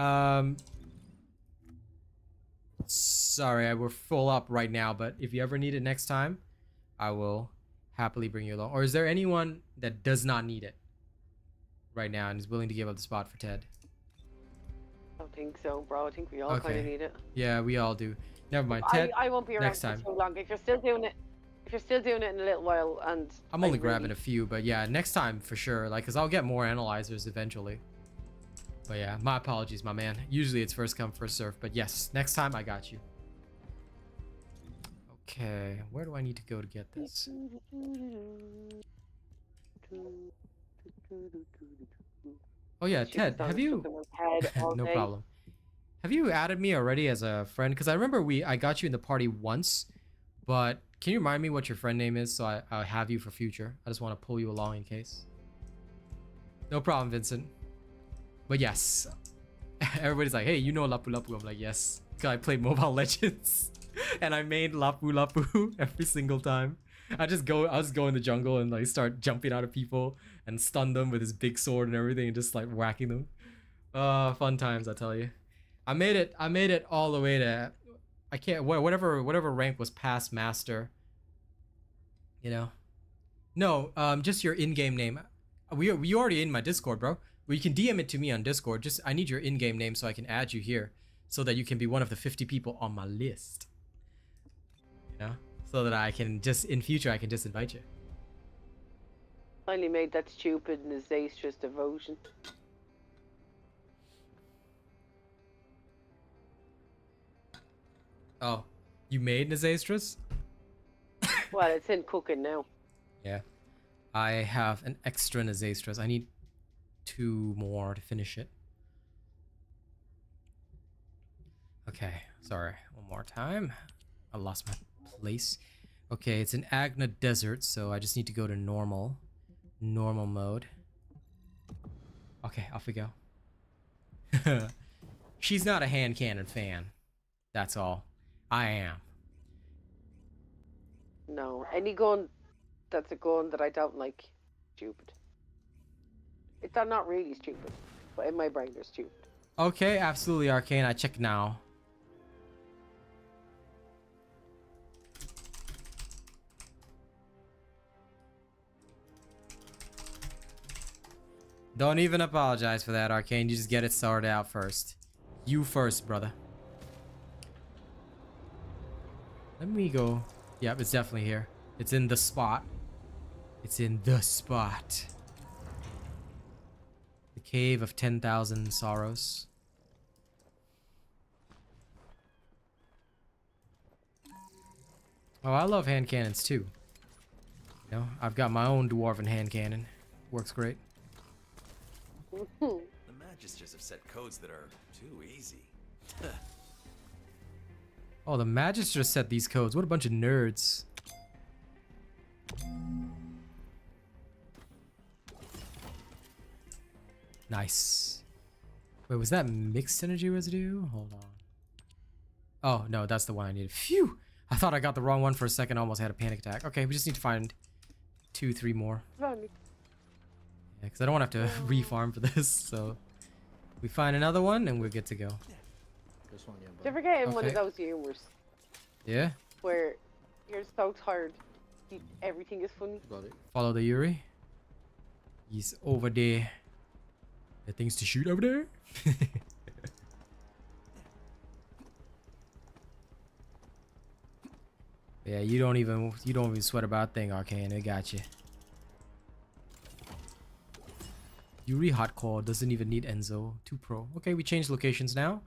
Sorry, we're full up right now, but if you ever need it next time, I will happily bring you along. Or is there anyone that does not need it right now and is willing to give up the spot for Ted? I don't think so, bro. I think we all kind of need it. Yeah, we all do. Never mind. Ted, I won't be around next for time. so long. If you're still doing it in a little while, and I'm only grabbing a few, but yeah, next time for sure. Like, cause I'll get more analyzers eventually. But yeah, my apologies, my man. Usually it's first come, first serve, but yes, next time I got you. Okay, where do I need to go to get this? Oh yeah, Shoot Ted, down have the you? stuff in my head all No day. problem. Have you added me already as a friend? Because I remember I got you in the party once, but can you remind me what your friend name is so I'll have you for future? I just want to pull you along in case. No problem, Vincent. But yes, everybody's like, hey, you know Lapu Lapu? I'm like, yes. Because I played Mobile Legends and I made Lapu Lapu every single time. I'll just go in the jungle and like start jumping out of people and stun them with his big sword and everything and just like whacking them. Fun times, I tell you. I made it all the way to, I can't, whatever rank was past master. You know? No, just your in-game name. We already in my Discord, bro. Well, you can DM it to me on Discord. Just I need your in-game name so I can add you here, so that you can be one of the 50 people on my list. You know, so that I can just in future I can just invite you. Finally made that stupid and disastrous devotion. Oh, you made Nazastris? Well, it's in cooking now. Yeah, I have an extra Nazastris. I need 2 more to finish it. Okay, sorry. One more time. I lost my place. Okay, it's an Agna Desert, so I just need to go to normal mode. Okay, off we go. She's not a hand cannon fan. That's all. I am. No, any gun that's a gun that I don't like, stupid. It's not really stupid, but in my brain they're stupid. Okay, absolutely, Arcane. I check now. Don't even apologize for that, Arcane. You just get it sorted out first. You first, brother. Let me go. Yep, it's definitely here. It's in the spot. It's in the spot. The Cave of 10,000 Sorrows. Oh, I love hand cannons too. You know, I've got my own dwarven hand cannon. Works great. The Magisters have set codes that are too easy. Oh, the Magisters set these codes. What a bunch of nerds. Nice. Wait, was that mixed energy residue? Hold on. Oh, no, that's the one I needed. Phew! I thought I got the wrong one for a second. I almost had a panic attack. Okay, we just need to find 2, 3 more. Yeah, because I don't want to have to re-farm for this, so... We find another one, and we're good to go. This one, yeah. You're forgetting one Okay. of those humors Yeah? where you're so tired, everything is funny. Got it. Follow the Yuri. He's over there. There are things to shoot over there. Yeah, you don't even sweat about a thing, Arcane. I got you. Yuri Hotcore doesn't even need Enzo. 2 Pro. Okay, we changed locations now.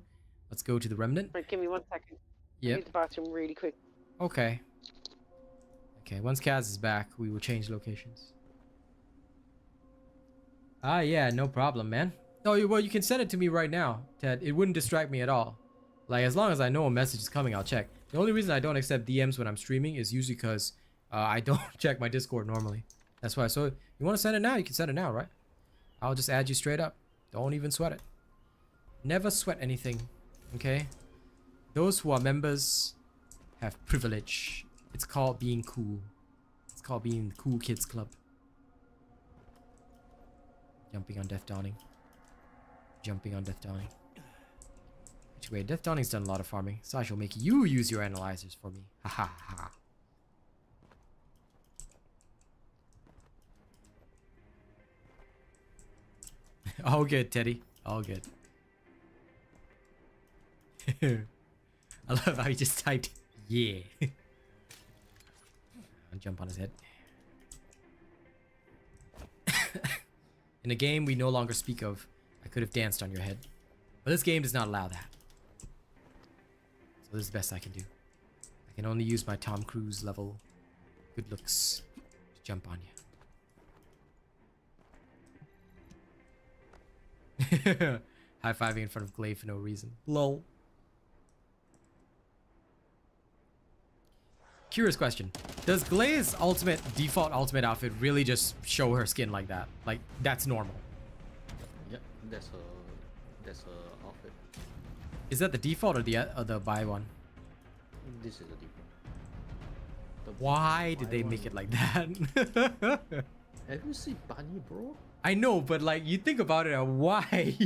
Let's go to the Remnant. Right, give me 1 second. I Yep. need the bathroom really quick. Okay. Okay, once Kaz is back, we will change locations. Ah, yeah, no problem, man. Oh, well, you can send it to me right now, Ted. It wouldn't distract me at all. Like, as long as I know a message is coming, I'll check. The only reason I don't accept DMs when I'm streaming is usually because I don't check my Discord normally. That's why. So, you want to send it now? You can send it now, right? I'll just add you straight up. Don't even sweat it. Never sweat anything, okay? Those who are members have privilege. It's called being cool. It's called being the cool kids club. Jumping on Death Dawning. Jumping on Death Dawning. Which way? Death Dawning's done a lot of farming, so I shall make you use your analyzers for me. Ha ha ha. All good, Teddy. All good. I love how he just typed, yeah. I'll jump on his head. In a game we no longer speak of, I could have danced on your head. But this game does not allow that. So this is the best I can do. I can only use my Tom Cruise level good looks to jump on you. High-fiving in front of Glaive for no reason. Lol. Curious question. Does Glaive's default ultimate outfit really just show her skin like that? Like, that's normal? Yep, that's her outfit. Is that the default or the buy one? This is the default. Why did they make it like that? Have you seen Bunny, bro? I know, but like, you think about it, why?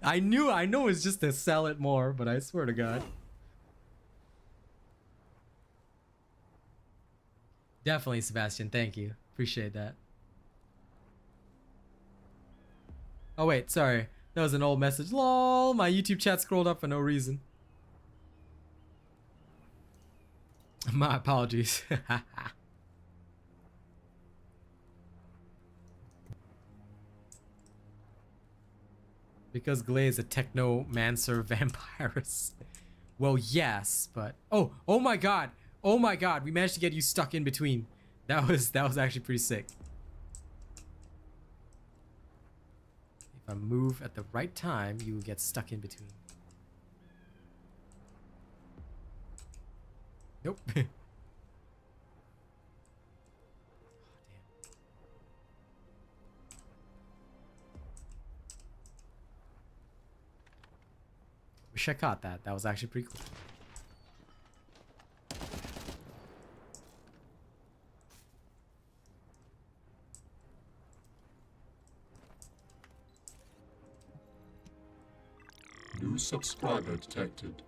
I know it's just to sell it more, but I swear to God. Definitely, Sebastian. Thank you. Appreciate that. Oh, wait. Sorry. That was an old message. LOL. My YouTube chat scrolled up for no reason. My apologies. Because Glay is a technomancer vampirist. Well, yes, but... Oh my God. Oh my God, we managed to get you stuck in between. That was actually pretty sick. If I move at the right time, you will get stuck in between. Nope. Oh, damn. Wish I caught that. That was actually pretty cool. New subscriber detected.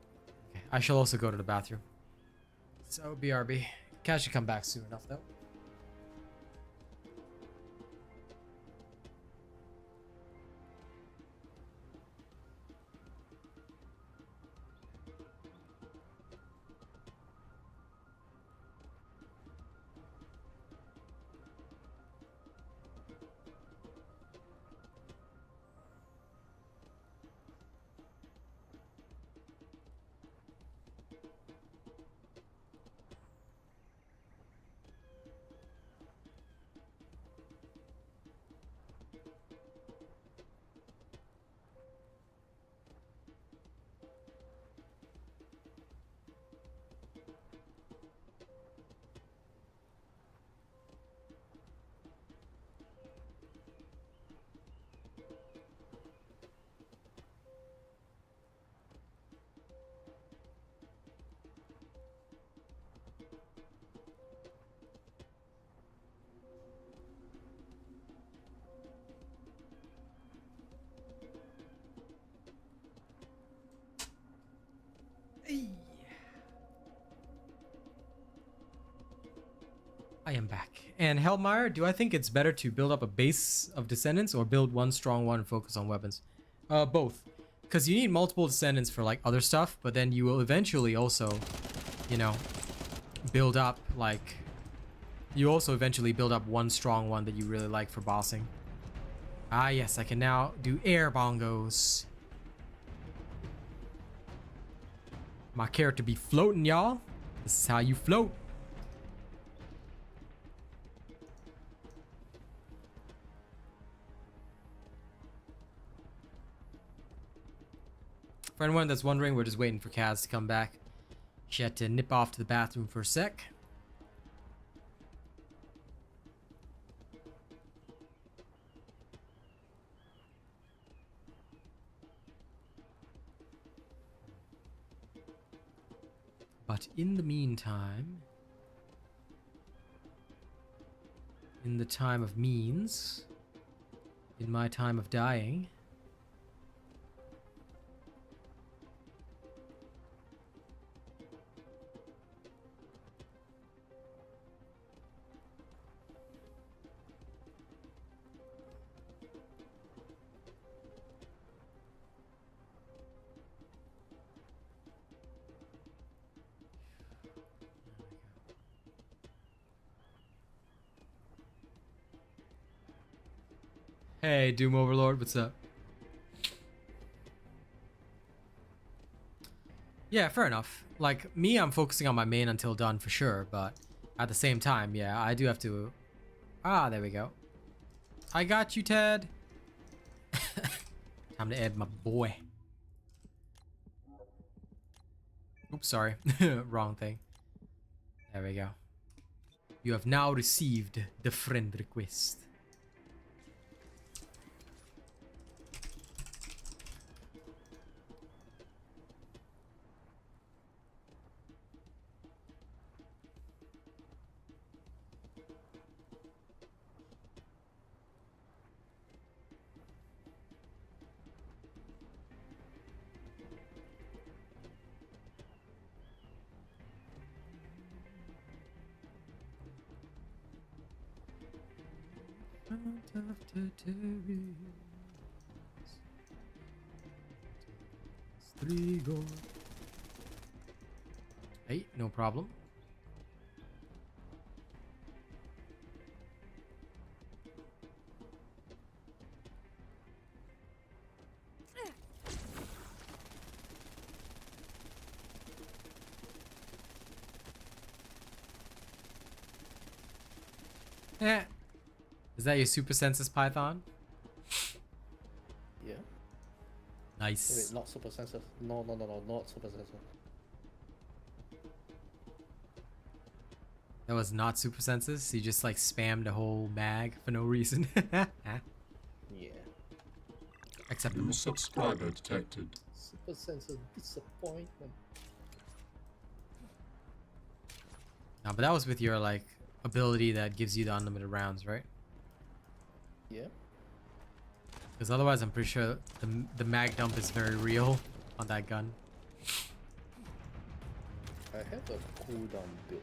Okay, I shall also go to the bathroom. So, BRB. Cash should come back soon enough, though. I am back. And Hellmeyer, do I think it's better to build up a base of Descendants or build one strong one and focus on weapons? Both. Because you need multiple Descendants for like other stuff, but then you will eventually also, you know, build up like... You also eventually build up one strong one that you really like for bossing. Ah yes, I can now do air bongos. My character be floating, y'all. This is how you float. For anyone that's wondering, we're just waiting for Kaz to come back. She had to nip off to the bathroom for a sec. But in the meantime, in the time of means, in my time of dying, hey, Doom Overlord, what's up? Yeah, fair enough. Like, me, I'm focusing on my main until done for sure, but at the same time, yeah, I do have to... Ah, there we go. I got you, Ted. Time to add my boy. Oops, sorry. Wrong thing. There we go. You have now received the friend request. Hey, no problem. Eh. Is that your super senses, Python? Yeah. Nice. Wait, not super sensitive. No, not super sensitive. That was not super senses. He just like spammed a whole mag for no reason. Yeah. Acceptable. New subscriber detected. Super sensitive disappointment. No, but that was with your like ability that gives you the unlimited rounds, right? Yeah. Because otherwise, I'm pretty sure the mag dump is very real on that gun. I have a cooldown build.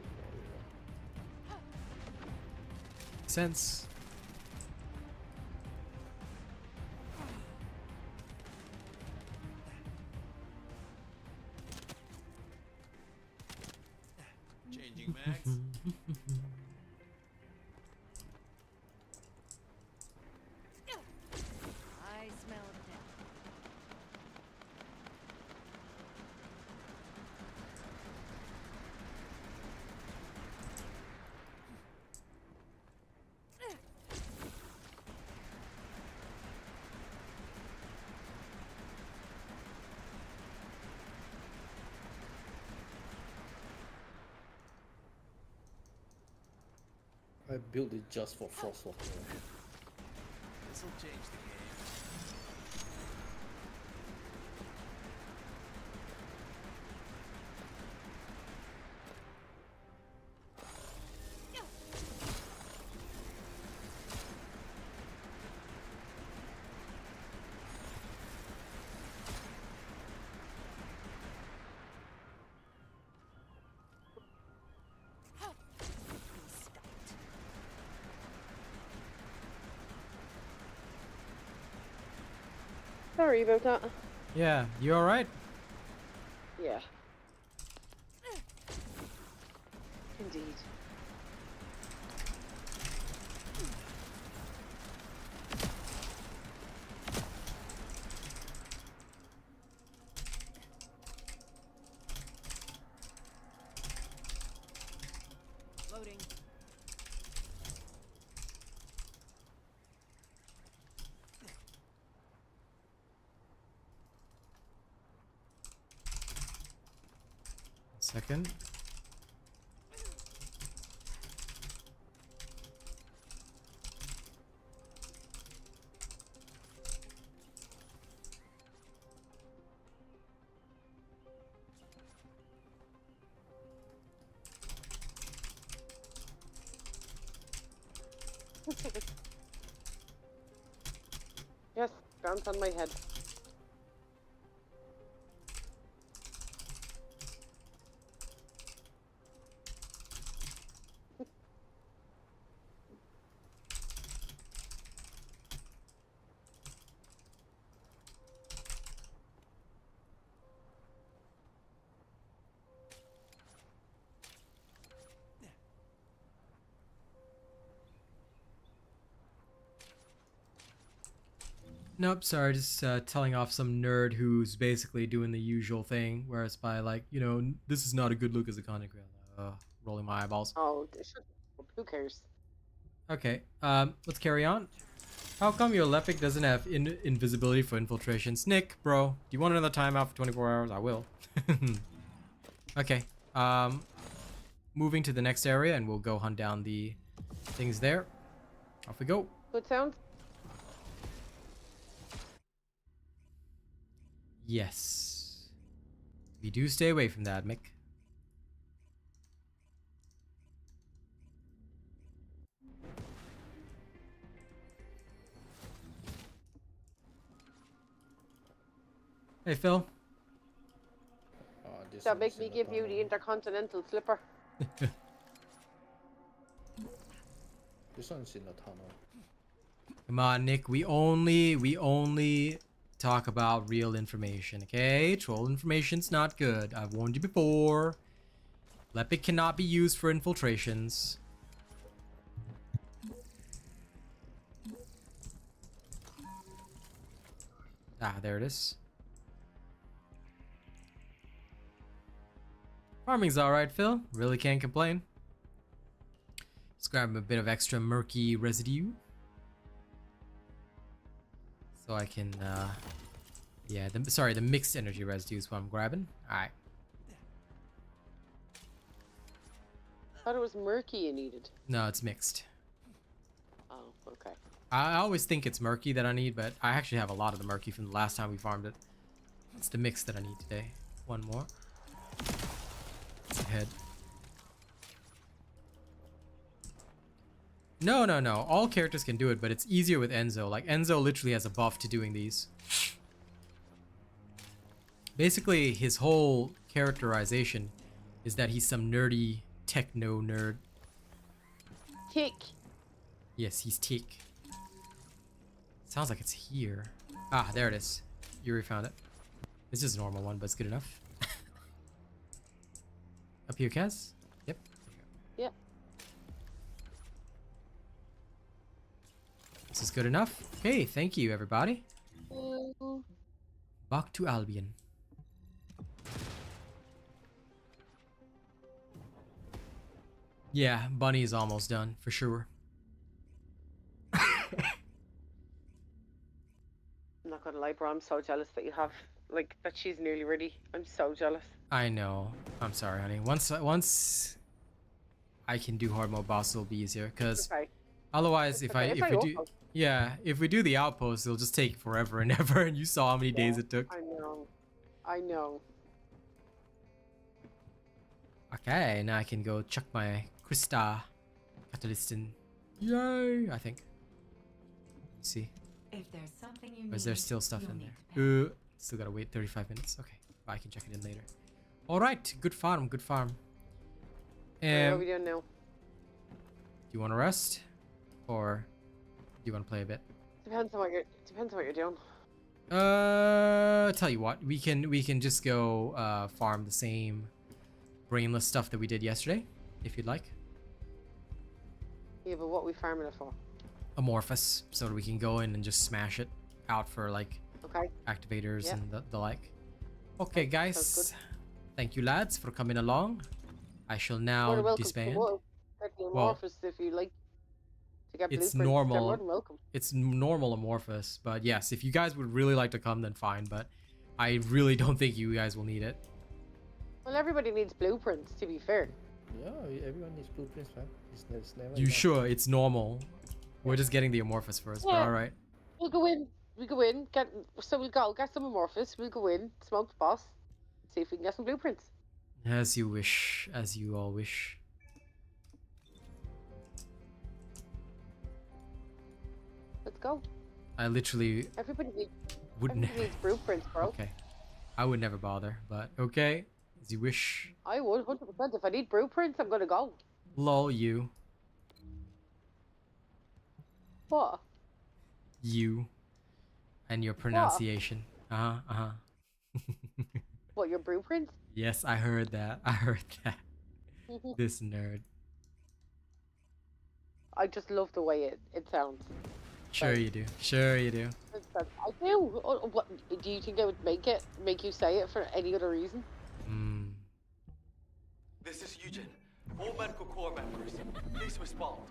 Sense. Changing mags. I smell death. I built it just for Frostwalker. This'll change the game. Sorry about that. Yeah, you alright? Yeah. Indeed. Loading. Second. Yes, bounce on my head. Nope, sorry, just telling off some nerd who's basically doing the usual thing, where it's by like, you know, this is not a good look as a content creator. Rolling my eyeballs. Oh, who cares? Okay, let's carry on. How come your Lepic doesn't have invisibility for infiltrations? Nick, bro, do you want another timeout for 24 hours? I will. Okay, moving to the next area and we'll go hunt down the things there. Off we go. Good sound. Yes. We do stay away from that, Mick. Hey, Phil. That make me give you the intercontinental slipper. This one's in the tunnel. Come on, Nick. We only talk about real information, okay? Troll information's not good. I've warned you before. Lepic cannot be used for infiltrations. Ah, there it is. Farming's alright, Phil. Really can't complain. Let's grab a bit of extra murky residue. So I can, yeah, the mixed energy residue is what I'm grabbing. Alright. I thought it was murky you needed. No, it's mixed. Oh, okay. I always think it's murky that I need, but I actually have a lot of the murky from the last time we farmed it. It's the mix that I need today. One more. Head. No. All characters can do it, but it's easier with Enzo. Like, Enzo literally has a buff to doing these. Basically, his whole characterization is that he's some nerdy techno nerd. Tick. Yes, he's Tick. Sounds like it's here. Ah, there it is. Yuri found it. This is a normal one, but it's good enough. Up here, Kaz? Yep. Yep. This is good enough. Okay, thank you, everybody. Back to Albion. Yeah, Bunny is almost done, for sure. I'm not gonna lie, bro. I'm so jealous that you have, like, that she's nearly ready. I'm so jealous. I know. I'm sorry, honey. Once I can do hard mode boss, it'll be easier. Cause otherwise, if we do the outpost, it'll just take forever and ever. And you saw how many days it took. I know. Okay, now I can go chuck my Krista catalyst in. Yay! I think. Let's see. If there's something you Or is there still stuff in there? Still gotta wait 35 minutes. Okay, I can check it in later. All right, good farm, good farm. What are we doing now? Do you want to rest, or do you want to play a bit? Depends on what you're doing. Tell you what, we can just go farm the same brainless stuff that we did yesterday, if you'd like. Yeah, but what are we farming it for? Amorphous, so that we can go in and just smash it out for like activators and the like. Okay, guys, thank you, lads, for coming along. I shall now disband. Amorphous, if you like to get it's blueprints, normal. they're more than welcome. It's normal amorphous, but yes, if you guys would really like to come, then fine. But I really don't think you guys will need it. Well, everybody needs blueprints, to be fair. Yeah, everyone needs blueprints, man. It's never You enough. sure? It's normal. We're just getting the amorphous first, but alright. We'll go in, we'll go get some amorphous, we'll go in, smoke the boss, see if we can get some blueprints. As you wish, as you all wish. Let's go. I literally Everybody needs blueprints, bro. Okay. I would never bother, but okay. As you wish. I would, 100%. If I need blueprints, I'm gonna go. Lol, you. What? You. And your pronunciation. What, your blueprints? Yes, I heard that. I heard that. This nerd. I just love the way it sounds. Sure you do. Sure you do. I do. What, do you think I would make you say it for any other reason? This is Eugen. All medical corps members, please respond.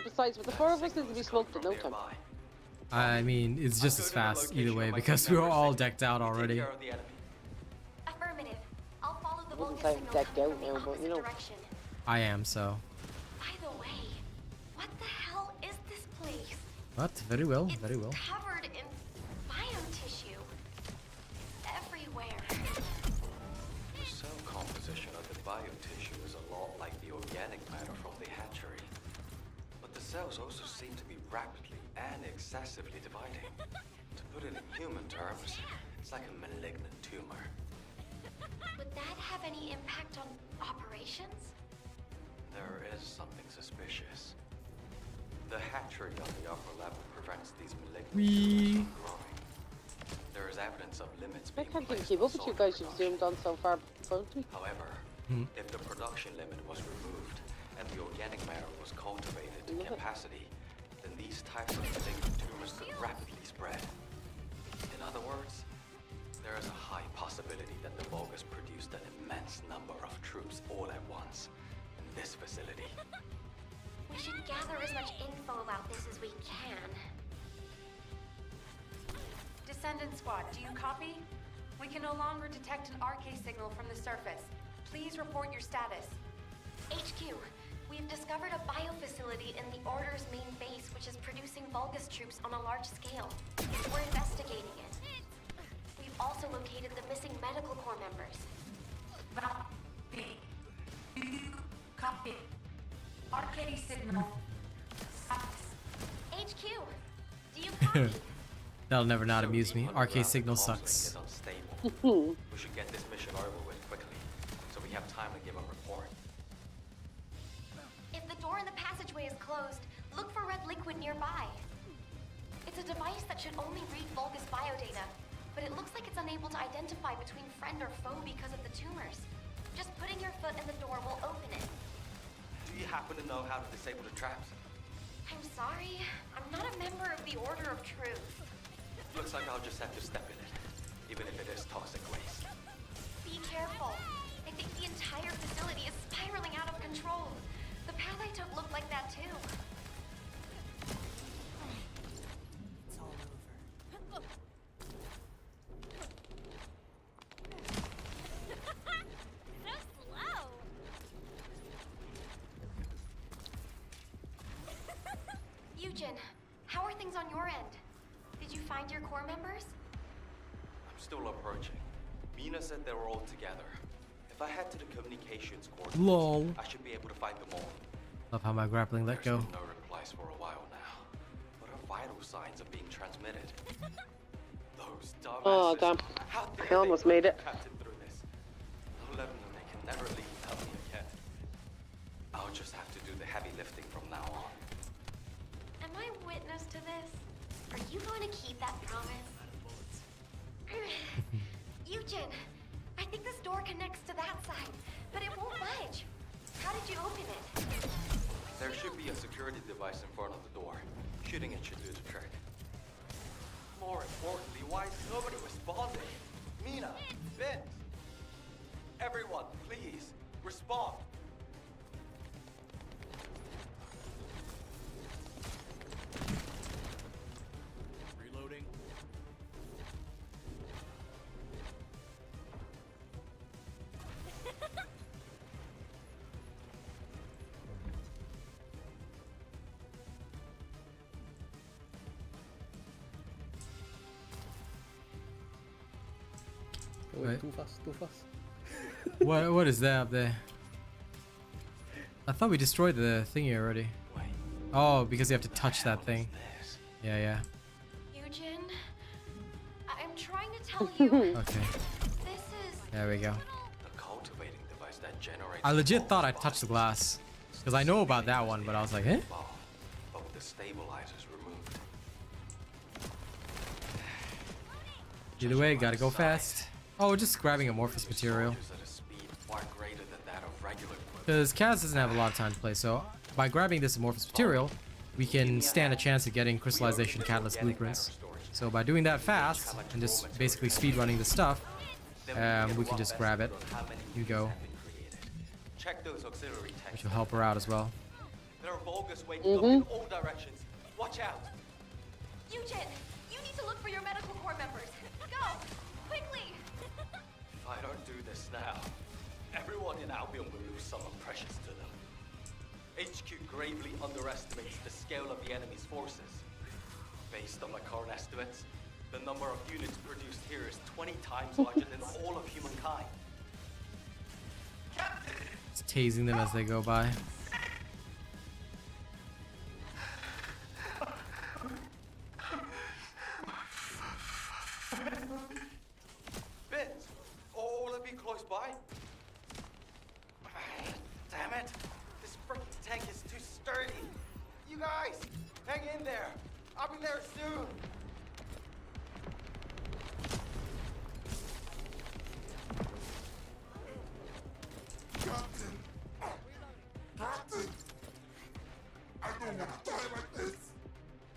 Besides, with the four of us, it'll be smoked in no time. I mean, it's just as fast either way because we were all decked out already. Affirmative. I'll follow the I wouldn't Vulgus say signal decked coming out from the now, but, you opposite know. direction. I am, so. By the way, what the hell is this place? But very well, very well. It's covered in biotissue. Everywhere. The cell composition of the biotissue is a lot like the organic matter from the hatchery. But the cells also seem to be rapidly and excessively dividing. To put it in human terms, it's like a malignant tumor. Would that have any impact on operations? There is something suspicious. The hatchery on the upper level prevents these malignant tumors from growing. There is evidence of limits I being can't even placed keep on up with you soldier guys you've zoomed on so far. Don't we? However, if the production limit was removed and the organic matter was cultivated to capacity, then these types of malignant tumors could rapidly spread. In other words, there is a high possibility that the Vulgus produced an immense number of troops all at once in this facility. We should gather as much info about this as we can. Descendant Squad, do you copy? We can no longer detect an RK signal from the surface. Please report your status. HQ, we've discovered a biofacility in the Order's main base which is producing Vulgus troops on a large scale. We're investigating it. We've also located the missing medical corps members. Copy. Do you copy? RK signal. Sucks. HQ, do you copy? That'll never not amuse me. RK signal sucks. We should get this mission over with quickly, so we have time to give a report. If the door in the passageway is closed, look for red liquid nearby. It's a device that should only read Vulgus biodata, but it looks like it's unable to identify between friend or foe because of the tumors. Just putting your foot in the door will open it. Do you happen to know how to disable the traps? I'm sorry, I'm not a member of the Order of Truth. Looks like I'll just have to step in it, even if it is toxic waste. Be careful. I think the entire facility is spiraling out of control. The path I took looked like that too. It's all over. So slow. Eugen, how are things on your end? Did you find your core members? I'm still approaching. Mina said they were all together. If I head to the communications coordinates, Lol. I should be able to find them all. Love how my grappling let go. There's been no replies for a while now, but our vital signs are being transmitted. Those dumbasses. Oh, damn. How dare I almost made it. Captain through this. I'll let them know they can never leave without me again. I'll just have to do the heavy lifting from now on. Am I witness to this? Are you going to keep that promise? Eugen, I think this door connects to that side, but it won't budge. How did you open it? There should be a security device in front of the door. Shooting it should do the trick. More importantly, why is nobody responding? Mina, Vince, everyone, please, respond. Reloading. Oh, Right. too fast, too fast. What is that up there? I thought we destroyed the thingy already. Wait, Oh, because you have to touch that thing. this? Yeah, yeah. Eugen, I'm trying to tell you, Okay. this is... There we go. The cultivating device that generates. I legit thought I touched the glass. Because I know about that one, but I was like, eh? Bomb, but with the stabilizers removed. Either way, gotta go fast. Oh, just grabbing amorphous material. Soldiers at a speed far greater than that of regular equipment. Because Kaz doesn't have a lot of time to play, so by grabbing this amorphous material, we can stand a chance at getting crystallization catalyst blueprints. So by doing that fast, and just basically speedrunning the stuff, we can just grab it and go, Check those auxiliary tanks. which will help her out as well. There are Vulgus waking up in all directions. Watch out! Eugen, you need to look for your medical corps members. Go! Quickly! If I don't do this now, everyone in Albion will lose someone precious to them. HQ gravely underestimates the scale of the enemy's forces. Based on my current estimates, the number of units produced here is 20 times larger than all of humankind. It's tasing them as they go by. Vince, all of you close by? Damn it! This freaking tank is too sturdy. You guys, hang in there. I'll be there soon. Captain! Captain! I don't want to die like this!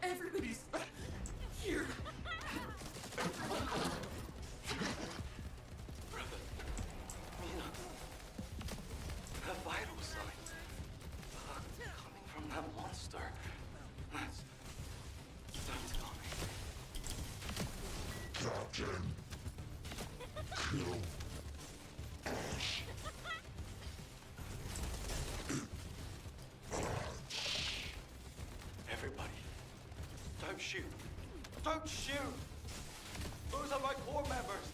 Everybody's here. Mina, the vital signs coming from that monster. Don't tell me. Captain! Kill. Everybody, don't shoot. Don't shoot. Those are my corps members.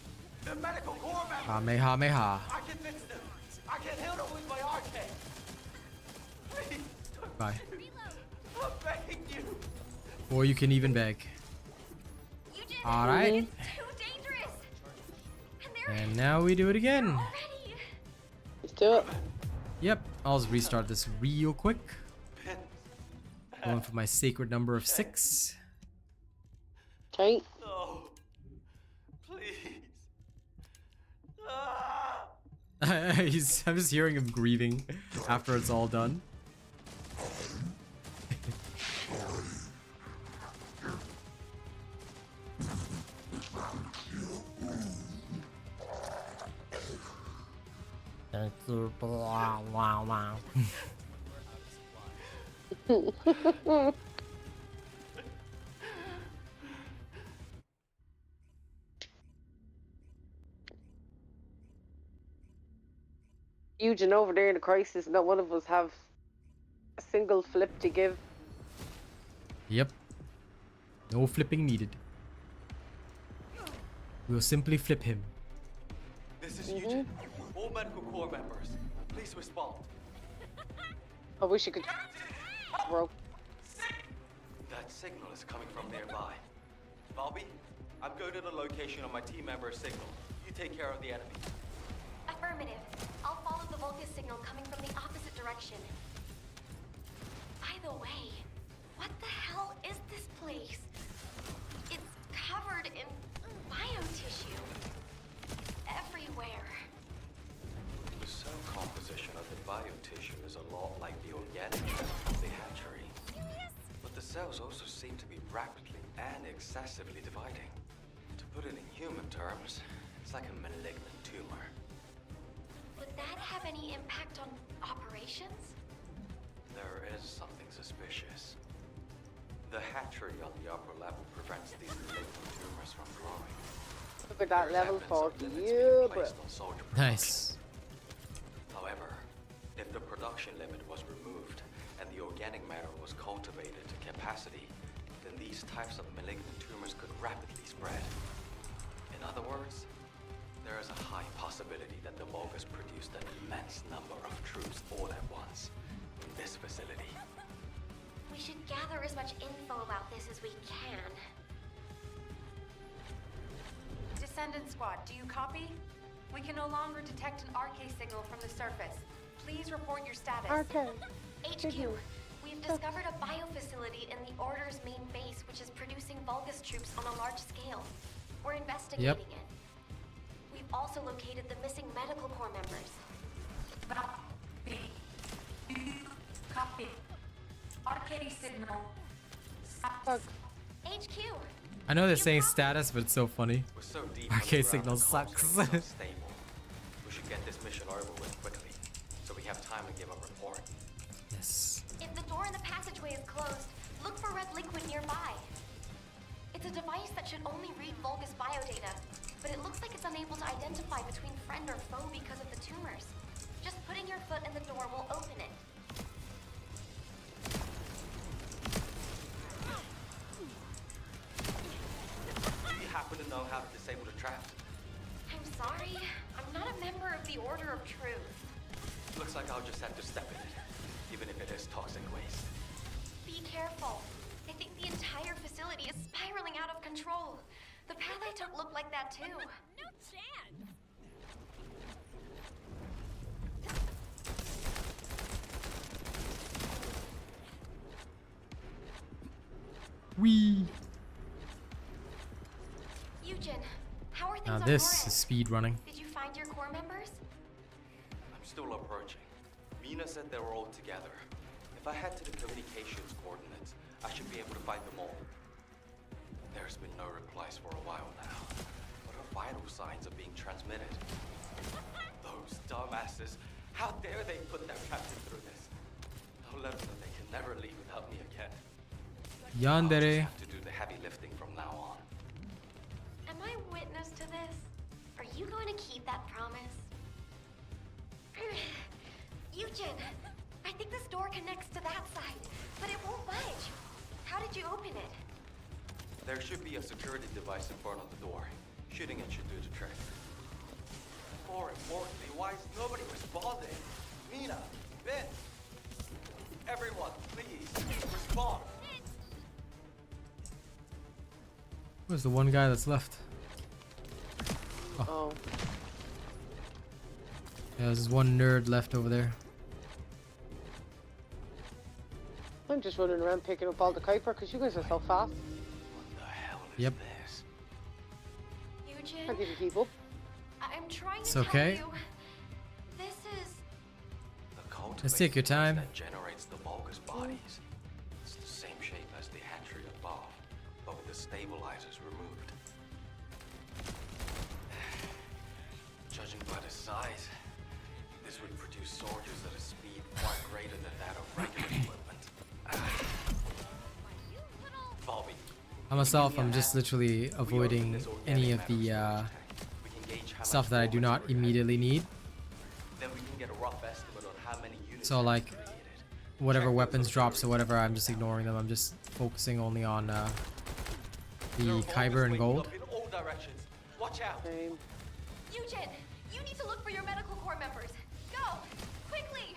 The medical corps members. Kamehameha. I can fix them. I can heal them with my arcade. Please, don't Bye. shoot. I'm begging you. Or you can even beg. Eugen, Alright. it's too dangerous. And they're And now we do it again. already. Let's do it. Yep, I'll just restart this real quick. Vince, Going for my sacred number of 6. Okay. no. Please. Ah! I'm just hearing him grieving after it's all done. Thank you. Wow, wow, wow. Eugen over there in the crisis, not one of us have a single flip to give. Yep. No flipping needed. We'll simply flip him. This is Eugen. All medical corps members, please respond. I wish you could. Bro. That signal is coming from nearby. Bobby, I'm going to the location of my team member's signal. You take care of the enemy. Affirmative. I'll follow the Vulgus signal coming from the opposite direction. By the way, what the hell is this place? It's covered in biotissue. Everywhere. The cell composition of the biotissue is a lot like the organic of the hatchery. But the cells also seem to be rapidly and excessively dividing. To put it in human terms, it's like a malignant tumor. Would that have any impact on operations? There is something suspicious. The hatchery on the upper level prevents these malignant tumors from growing. Look at that There's level evidence of 40. limits Yeah, being bro. placed on soldier production. Nice. However, if the production limit was removed and the organic matter was cultivated to capacity, then these types of malignant tumors could rapidly spread. In other words, there is a high possibility that the Vulgus produced an immense number of troops all at once in this facility. We should gather as much info about this as we can. Descendant Squad, do you copy? We can no longer detect an RK signal from the surface. Please report your status. Okay. HQ, we've discovered a biofacility in the Order's main base which is producing Vulgus troops on a large scale. We're investigating it. We've also located the missing medical corps members. Copy. Do you copy? RK signal. Fuck. HQ! I know they're saying status, but it's so funny. We're so deep RK underground, signal the comms sucks. signal is unstable. We should get this mission over with quickly, so we have time to give a report. Yes. If the door door in the passageway is closed. Look for red liquid nearby. It's a device that should only read Vulgus biodata, but it looks like it's unable to identify between friend or foe because of the tumors. Just putting your foot in the door will open it. Do you happen to know how to disable the trap? I'm sorry, I'm not a member of the Order of Truth. Looks like I'll just have to step in it, even if it is toxic waste. Be careful. I think the entire facility is spiraling out of control. The path I took looked like that too. No chance! Wee. Eugen, how are things Now on this your is end? speed running. Did you find your core members? I'm still approaching. Mina said they were all together. If I head to the communications coordinates, I should be able to find them all. There's been no replies for a while now, but her vital signs are being transmitted. Those dumbasses! How dare they put their captain through this? I'll let them know they can never leave without me again. I'll just Yandere. have to do the heavy lifting from now on. Am I witness to this? Are you going to keep that promise? Eugen, I think this door connects to that side, but it won't budge. How did you open it? There should be a security device in front of the door. Shooting it should do the trick. More importantly, why is nobody responding? Mina, Vince, everyone, please, respond. Where's the one guy that's left? Oh. Yeah, there's one nerd left over there. I'm just running around picking up all the Kuiper because you guys are so fast. What the hell is Yep. this? Eugen, How did you keep up? I'm trying It's to okay. tell you. This is... The cultivated Let's take your time. that generates the Vulgus bodies. It's the same shape as the hatchery above, but with the stabilizers removed. Judging by the size, this would produce soldiers at a speed far greater than that of regular equipment. Bobby, I myself, I'm just literally avoiding any of the stuff that I do not immediately need. then we can get a rough estimate on how many units So have like been created. whatever weapons drops or whatever, I'm just ignoring them. I'm just focusing only on There the are Kyber and Vulgus gold. waking up in all directions. Watch out. Same. Eugen, you need to look for your medical corps members. Go, quickly.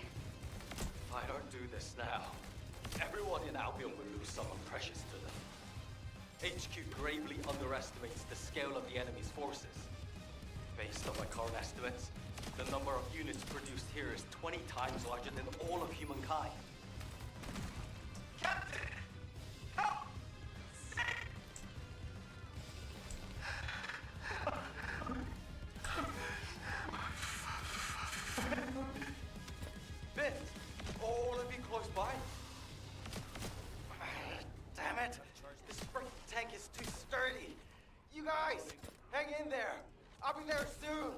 If I don't do this now, everyone in Albion will lose someone precious to them. HQ gravely underestimates the scale of the enemy's forces. Based on my current estimates, the number of units produced here is 20 times larger than all of humankind. Captain! Help! Vince, all of you close by? Damn it! This freaking tank is too sturdy. You guys, hang in there. I'll be there soon.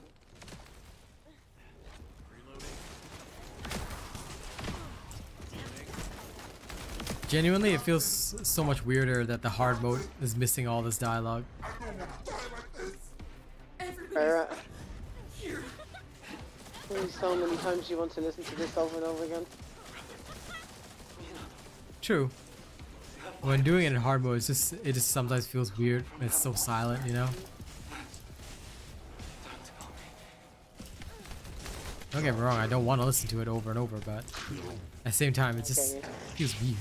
Genuinely, it feels so much weirder that the hard mode is missing all this dialogue. I don't want to die like this. Alright. Here. Only so many times you want to listen to this over and over again. True. When doing it in hard mode, it just sometimes feels weird. It's so silent, you know. Don't get me wrong, I don't want to listen to it over and over, but at the same time, it just feels weird.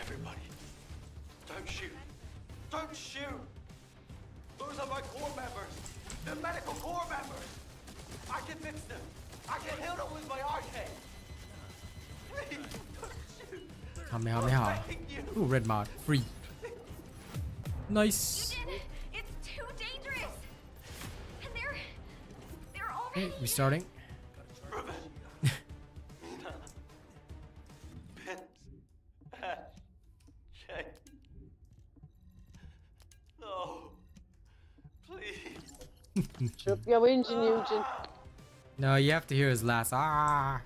Everybody, don't shoot. Don't shoot. Those are my corps members. The medical corps members. I can fix them. I can heal them with my arcade. Please, don't shoot. Kamehameha. Ooh, red mod. Free. Nice. Eugen, it's too dangerous. And they're already Hey, restarting. No. Please. Drop your engine, Eugen. No, you have to hear his last ah.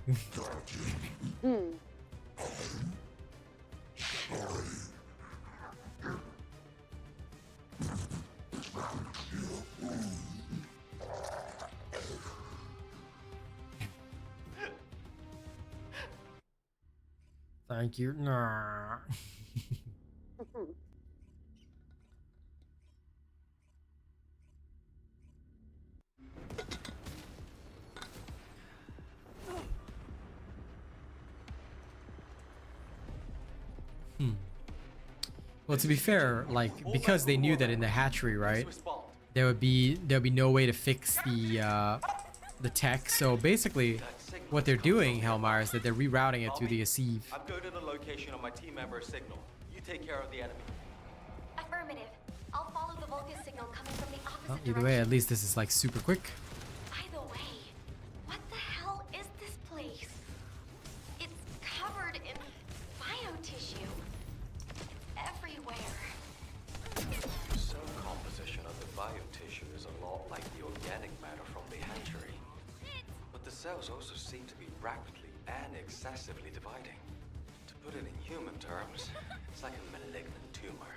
Thank you. Nah. Well, to be fair, like, because they knew that in the hatchery, right, there'll be no way to fix the tech. So basically, what they're doing, Hellmire, is that they're rerouting it to the Asive. I'm going to the location of my team member's signal. You take care of the enemy. Affirmative. I'll follow the Vulgus signal coming from the opposite Well, direction. either way, at least this is like super quick. By the way, what the hell is this place? It's covered in biotissue. Everywhere. The cell composition of the biotissue is a lot like the organic matter from the hatchery. But the cells also seem to be rapidly and excessively dividing. To put it in human terms, it's like a malignant tumor.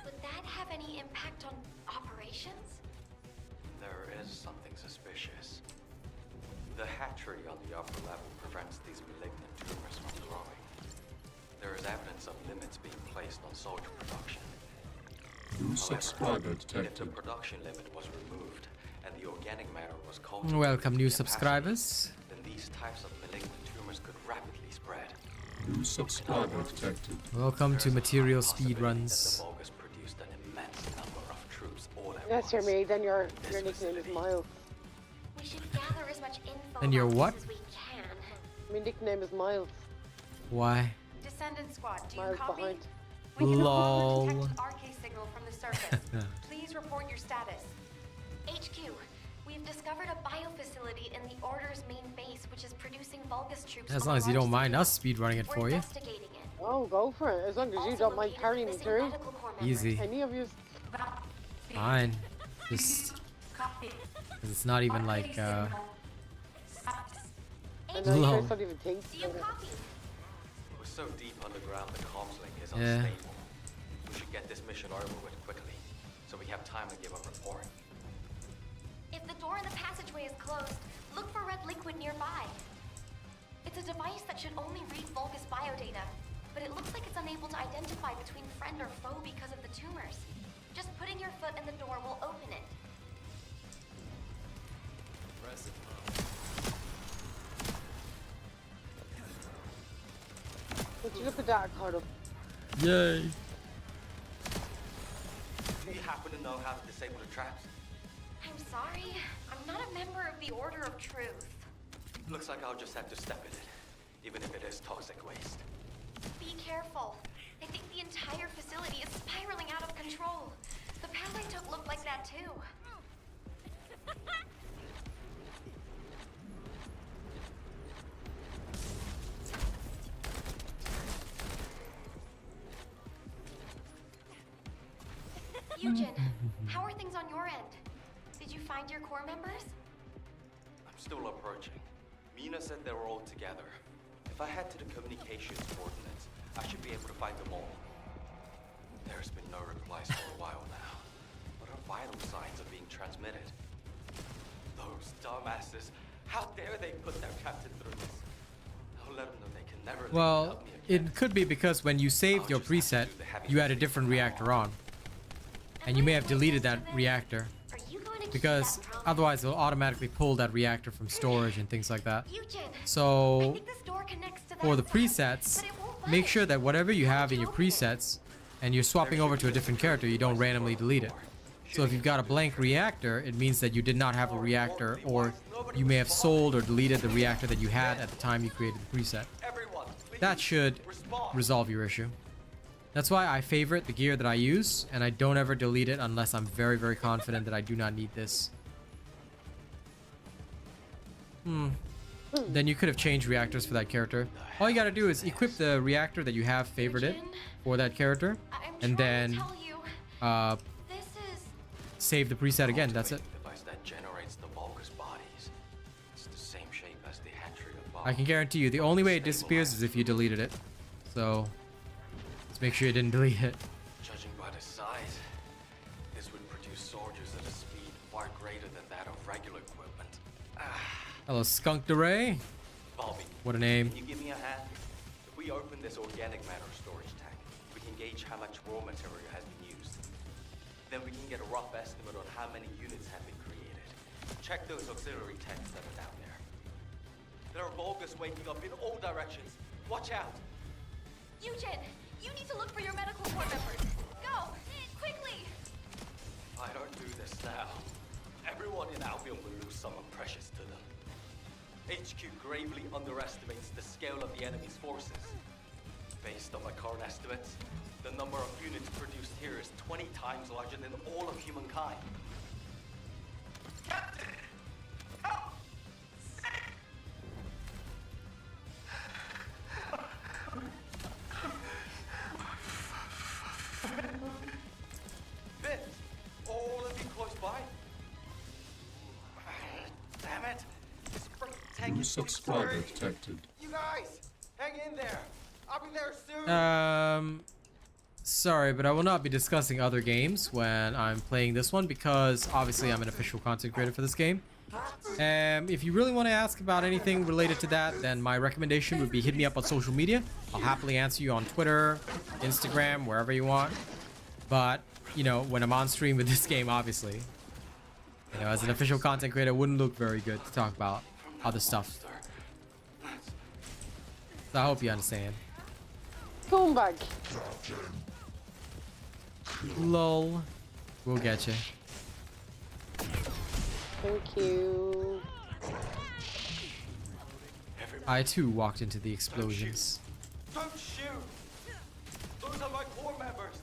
Would that have any impact on operations? There is something suspicious. The hatchery on the upper level prevents these malignant tumors from growing. There is evidence of limits being placed on soldier production. New subscriber If the detected. production limit was removed and the organic matter was cultivated, Welcome, new in capacity, subscribers. then these types of malignant tumors could rapidly spread. New subscriber detected. Welcome to material Possibility speed that runs. the Vulgus produced an immense number of troops all at Yes, you're once. me. Then your This nickname is facility. Miles. We should gather as much info And you're about what? this as we can. My nickname is Miles. Why? Descendant squad, do you Miles copy? behind. We can Lol. detect an RK signal from the surface. Please report your status. HQ, we've discovered a biofacility in the Order's main base, which is producing Vulgus troops. As on long a as you don't large mind scale. us speedrunning it We're for you. investigating it. Oh, go for it. As long as you Also don't mind located carrying me missing through. medical corps members. Easy. Any of you? Fine. Just, Copy. 'cause it's not even like, I HQ, know you Lol. guys don't even think. do you copy? We're so deep underground, the comms link is Yeah. unstable. We should get this mission over with quickly, so we have time to give a report. If the door in the passageway is closed, look for red liquid nearby. It's a device that should only read Vulgus biodata, but it looks like it's unable to identify between friend or foe because of the tumors. Just putting your foot in the door will open it. Impressive, Would you look at that, Cardo? yay. Do you happen to know how to disable the traps? I'm sorry, I'm not a member of the Order of Truth. Looks like I'll just have to step in it, even if it is toxic waste. Be careful. I think the entire facility is spiraling out of control. The path I took looked like that too. Eugen, how are things on your end? Did you find your core members? I'm still approaching. Mina said they were all together. If I head to the communications coordinates, I should be able to find them all. There's been no replies for a while now, but our vital signs are being transmitted. Those dumbasses! How dare they put their captain through this? I'll let them know they can never leave Well, without me again. it could be because when you saved your preset, you had a different reactor on. And you may have deleted that reactor. Are you going to keep Because that promise? otherwise it'll automatically pull that reactor from storage and things like that. Eugen, I So think this door connects to for the that presets, but it won't make budge. sure that whatever you have in your presets and you're swapping over to a different character, you don't randomly delete it. So if you've got a blank reactor, it means that you did not have a reactor, or you may have sold or deleted the reactor that you had at the time you created the preset. Everyone, please That should respond. resolve your issue. That's why I favorite the gear that I use, and I don't ever delete it unless I'm very, very confident that I do not need this. Then you could have changed reactors for that character. All you gotta do is equip the reactor that you have favorited for that character, I'm and trying then to tell you, uh, this is save the preset again. That's it. Device that generates the Vulgus bodies. I can guarantee you the only way it disappears is if you deleted it. So let's make sure you didn't delete it. Judging by the size, this would produce soldiers at a speed far greater than that of regular equipment. Hello, Skunk DeRay. Bobby, What a name. can you give me a hand? If we open this organic matter storage tank, we can gauge how much raw material has been used. Then we can get a rough estimate on how many units have been created. Check those auxiliary tanks that are down there. There are Vulgus waking up in all directions. Watch out! Eugen, you need to look for your medical corps members. Go, quickly. If I don't do this now, everyone in Albion will lose someone precious to them. HQ gravely underestimates the scale of the enemy's forces. Based on my current estimates, the number of units produced here is 20 times larger than all of humankind. Captain! Help! Vince, all of you close by? Damn it! This frickin' tank New is subscriber scary. detected. You guys, hang in there. I'll be there soon. Sorry, but I will not be discussing other games when I'm playing this one because obviously I'm an official content creator for this game. If you really want to ask about anything related to that, then my recommendation would be hit me up on social media. I'll happily answer you on Twitter, Instagram, wherever you want. But, you know, when I'm on stream with this game, obviously, you know, as an official content creator, it wouldn't look very good to talk about other stuff. So I hope you understand. Scumbag. Lol. We'll get you. Thank you. I too walked into the explosions. Don't shoot! Those are my corps members!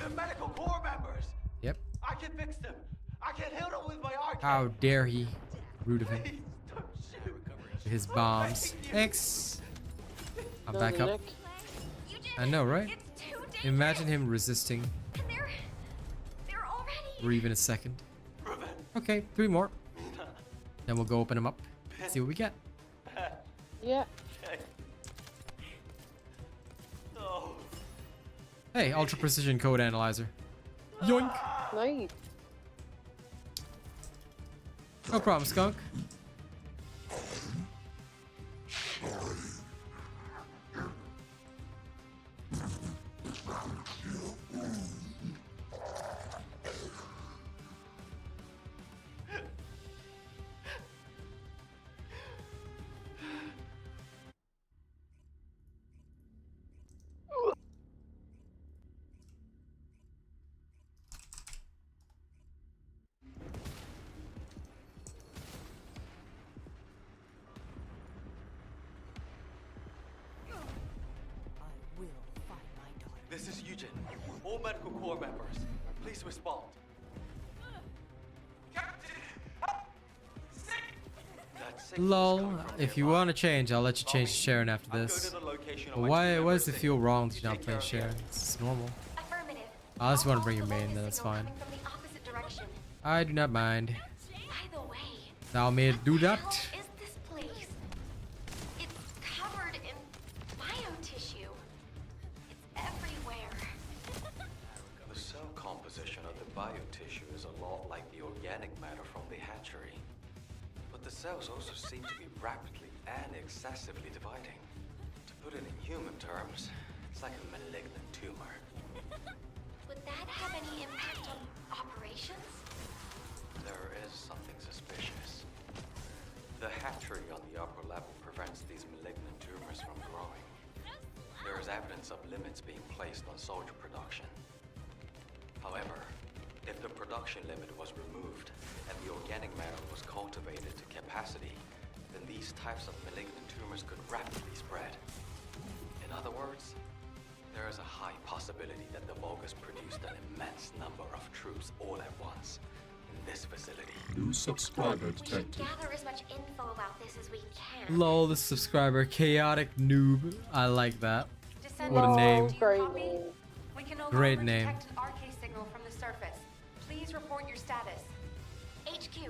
The medical corps members! Yep. I can fix them! I can heal them with my arc! How dare he? Rude of him. Please, don't shoot! With his bombs. X. I'm No, back up. Nick. I know, right? It's too dangerous. Imagine him resisting And they're already. for even a second. Okay, 3 more. Then we'll go open them up. See what we get. Yeah. Oh. Hey, ultra precision code analyzer. Yoink. Nice. No problem, Skunk. This is Eugen. All medical corps members, please respond. Captain! Help! Sick! Lol. If you want to change, I'll let you change to Sharon after this. But why does it feel wrong that you're not playing Sharon? It's normal. Affirmative. Unless you want to All bring your possible main, then focus that's signal fine. coming from the opposite direction. I do not mind. By the way, Thou may do what the that. hell is this place? It's covered in biotissue. It's everywhere. The cell composition of the biotissue is a lot like the organic matter from the hatchery. But the cells also seem to be rapidly and excessively dividing. To put it in human terms, it's like a malignant tumor. Would that have any impact on operations? There is something suspicious. The hatchery on the upper level prevents these malignant tumors from growing. There is evidence of limits being placed on soldier production. However, if the production limit was removed and the organic matter was cultivated to capacity, then these types of malignant tumors could rapidly spread. In other words, there is a high possibility that the Vulgus produced an immense number of troops all at once in this facility. New subscriber We should detected. gather as much info about this as we can. Lol, the subscriber. Chaotic noob. I like that. Descendants, What a name. do you Great copy? name. We can no Great longer name. detect an RK signal from the surface. Please report your status. HQ,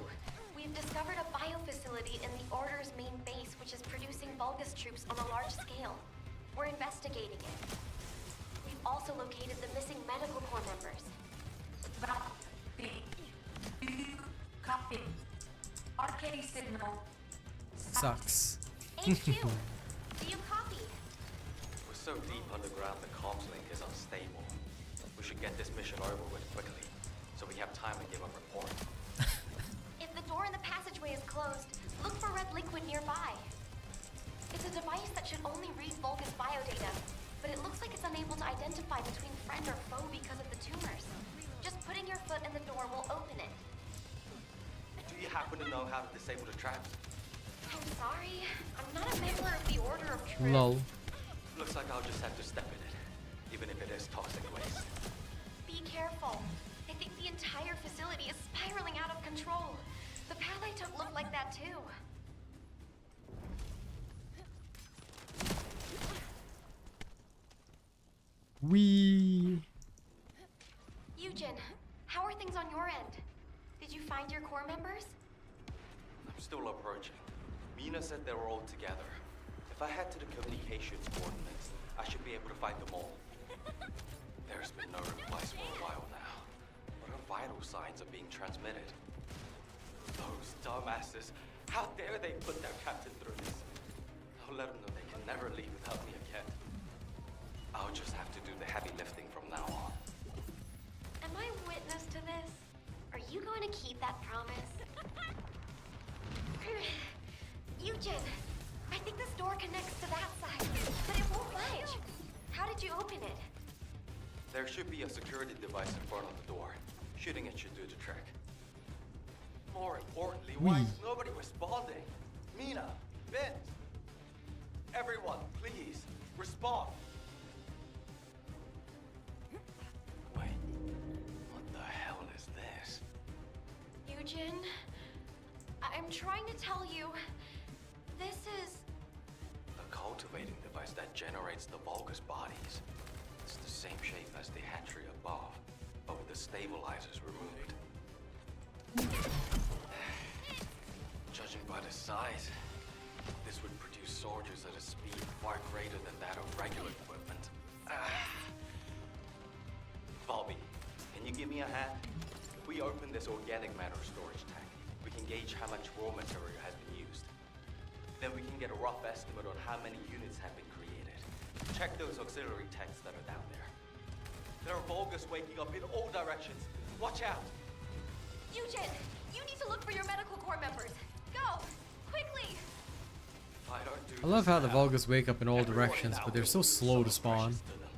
we We've discovered a biofacility in the Order's main base, which is producing Vulgus troops on a large scale. We're investigating it. We've also located the missing medical corps members. Copy. RK signal. Sucks. HQ, do you copy? We're so deep underground the comms link is unstable. We should get this mission over with quickly, so we have time to give a report. If the door in the passageway is closed, look for red liquid nearby. It's a device that should only read Vulgus biodata, but it looks like it's unable to identify between friend or foe because of the tumors. Just putting your foot in the door will open it. Do you happen to know how to disable the traps? I'm sorry, I'm not a member of the Order of Truth. Lol. Looks like I'll just have to step in it, even if it is toxic waste. Be careful. I think the entire facility is spiraling out of control. The path I took looked like that too. Wee. Eugen, how are things on your end? Did you find your core members? I'm still approaching. Mina said they were all together. If I head to the communications coordinates, I should be able to find them all. There's been no replies for a while now, but her vital signs are being transmitted. Those dumbasses! How dare they put their captain through this? I'll let them know they can never leave without me again. I'll just have to do the heavy lifting from now on. Am I witness to this? Are you going to keep that promise? Eugen, I think this door connects to that side, but it won't budge. How did you open it? There should be a security device in front of the door. Shooting it should do the trick. More importantly, why is nobody responding? Mina, Vince, everyone, please, respond. Wait, what the hell is this? Eugen, I'm trying to tell you, this is... A cultivating device that generates the Vulgus bodies. It's the same shape as the hatchery above, but with the stabilizers removed. Judging by the size, this would produce soldiers at a speed far greater than that of regular equipment. Bobby, can you give me a hand? If we open this organic matter storage tank, we can gauge how much raw material has been used. Then we can get a rough estimate on how many units have been created. Check those auxiliary tanks that are down there. There are Vulgus waking up in all directions. Watch out! Eugen, you need to look for your medical corps members. Go, quickly! If I don't do I love this how the now, Vulgus wake up in all everyone directions, now but they're so will slow to lose spawn. precious to them.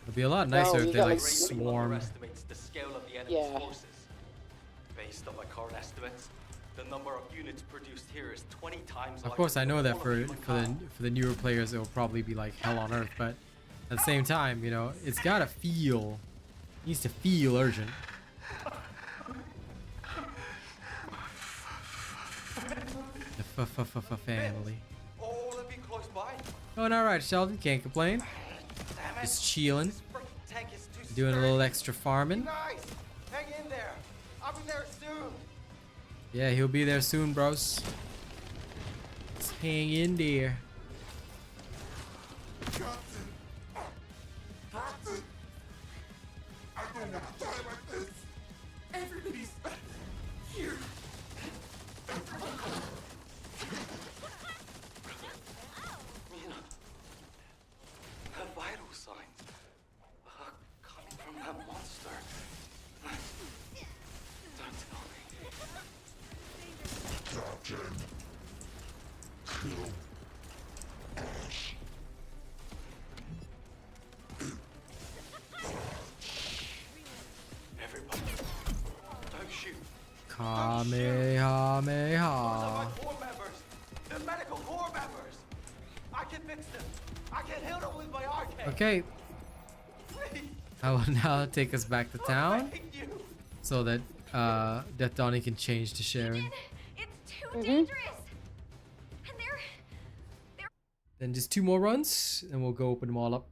It'd be a lot nicer if they like Greatly swarmed. underestimates the scale of the enemy's forces. Based on my current estimates, the number of units produced here is 20 times. Of course, I know that for the newer players, it will probably be like hell on earth, but at the same time, you know, it's gotta feel, it needs to feel urgent. The family. Oh, let me close by. Going alright, Sheldon, can't complain. Just chilling, Tank is too doing a little extra farming. Guys, hang in there. I'll be there soon. Yeah, he'll be there soon, bros. Just hang in there. Captain! Captain! I don't want to die like this! Everybody's here. Mina, her vital signs are coming from that monster. Don't tell me. Captain! Kill Ash. Everybody, don't shoot. Kamehameha. My corps members, the medical corps members. I can fix them. I can heal them with my arcade. Okay, Please, I will now take us back to town thank you. so that Death Donnie can change to Sharon. It's too dangerous! And they're... Then just 2 more runs, and we'll go open them all up.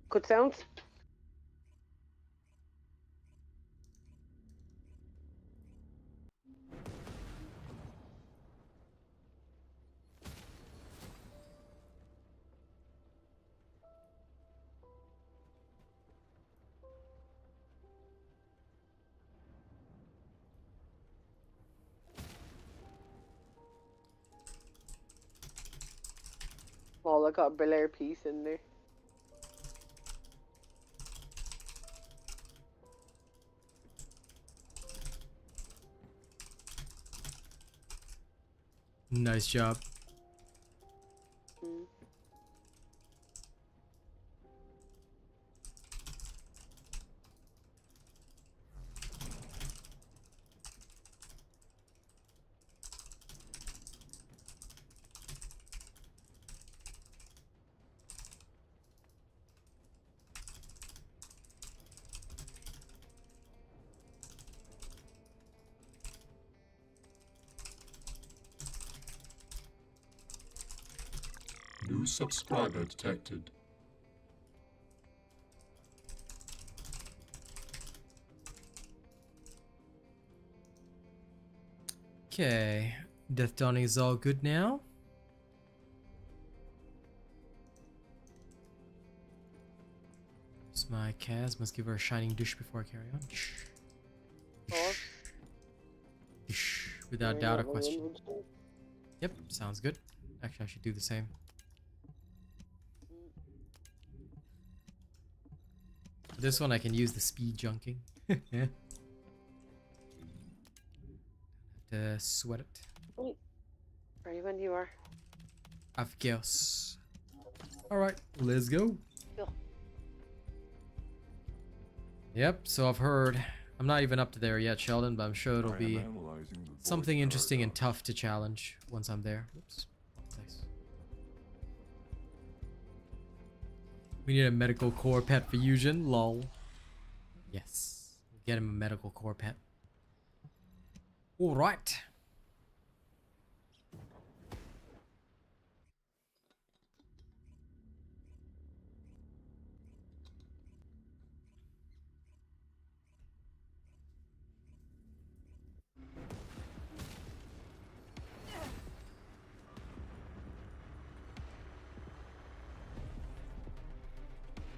Good sounds. Oh, I got a Bel Air piece in there. Nice job. New subscriber detected. Okay, Death Dawning is all good now. It's my Kaz. Must give her a shining dish before I carry on. Dish. Without doubt or question. Yep, sounds good. Actually, I should do the same. For this one, I can use the speed junking. Yeah. Have to sweat it. Wait. Ready when you are. Of course. Alright, let's go. Go. Yep, so I've heard. I'm not even up to there yet, Sheldon, but I'm sure it'll be something interesting and tough to challenge once I'm there. Oops. Nice. We need a medical core pet for Yujin. Lol. Yes. Get him a medical core pet. Alright.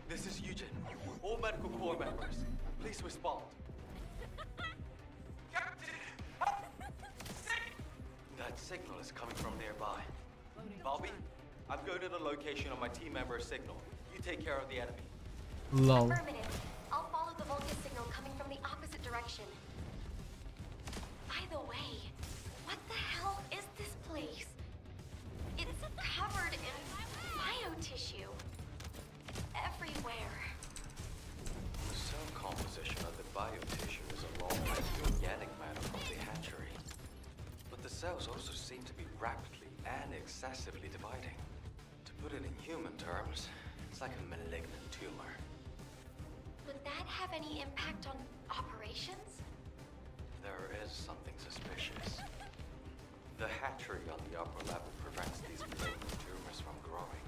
This is Eugen. All medical corps members, please respond. That signal is coming from nearby. Bobby, I'm going to the location of my team member's signal. You take care of the enemy. Lol. Affirmative. I'll follow the Vulcan signal coming from the opposite direction. By the way, what the hell is this place? It's covered in biotissue. Everywhere. The cell composition of the biotissue is a lot like the organic matter from the hatchery. But the cells also seem to be rapidly and excessively dividing. To put it in human terms, it's like a malignant tumor. Would that have any impact on operations? There is something suspicious. The hatchery on the upper level prevents these malignant tumors from growing.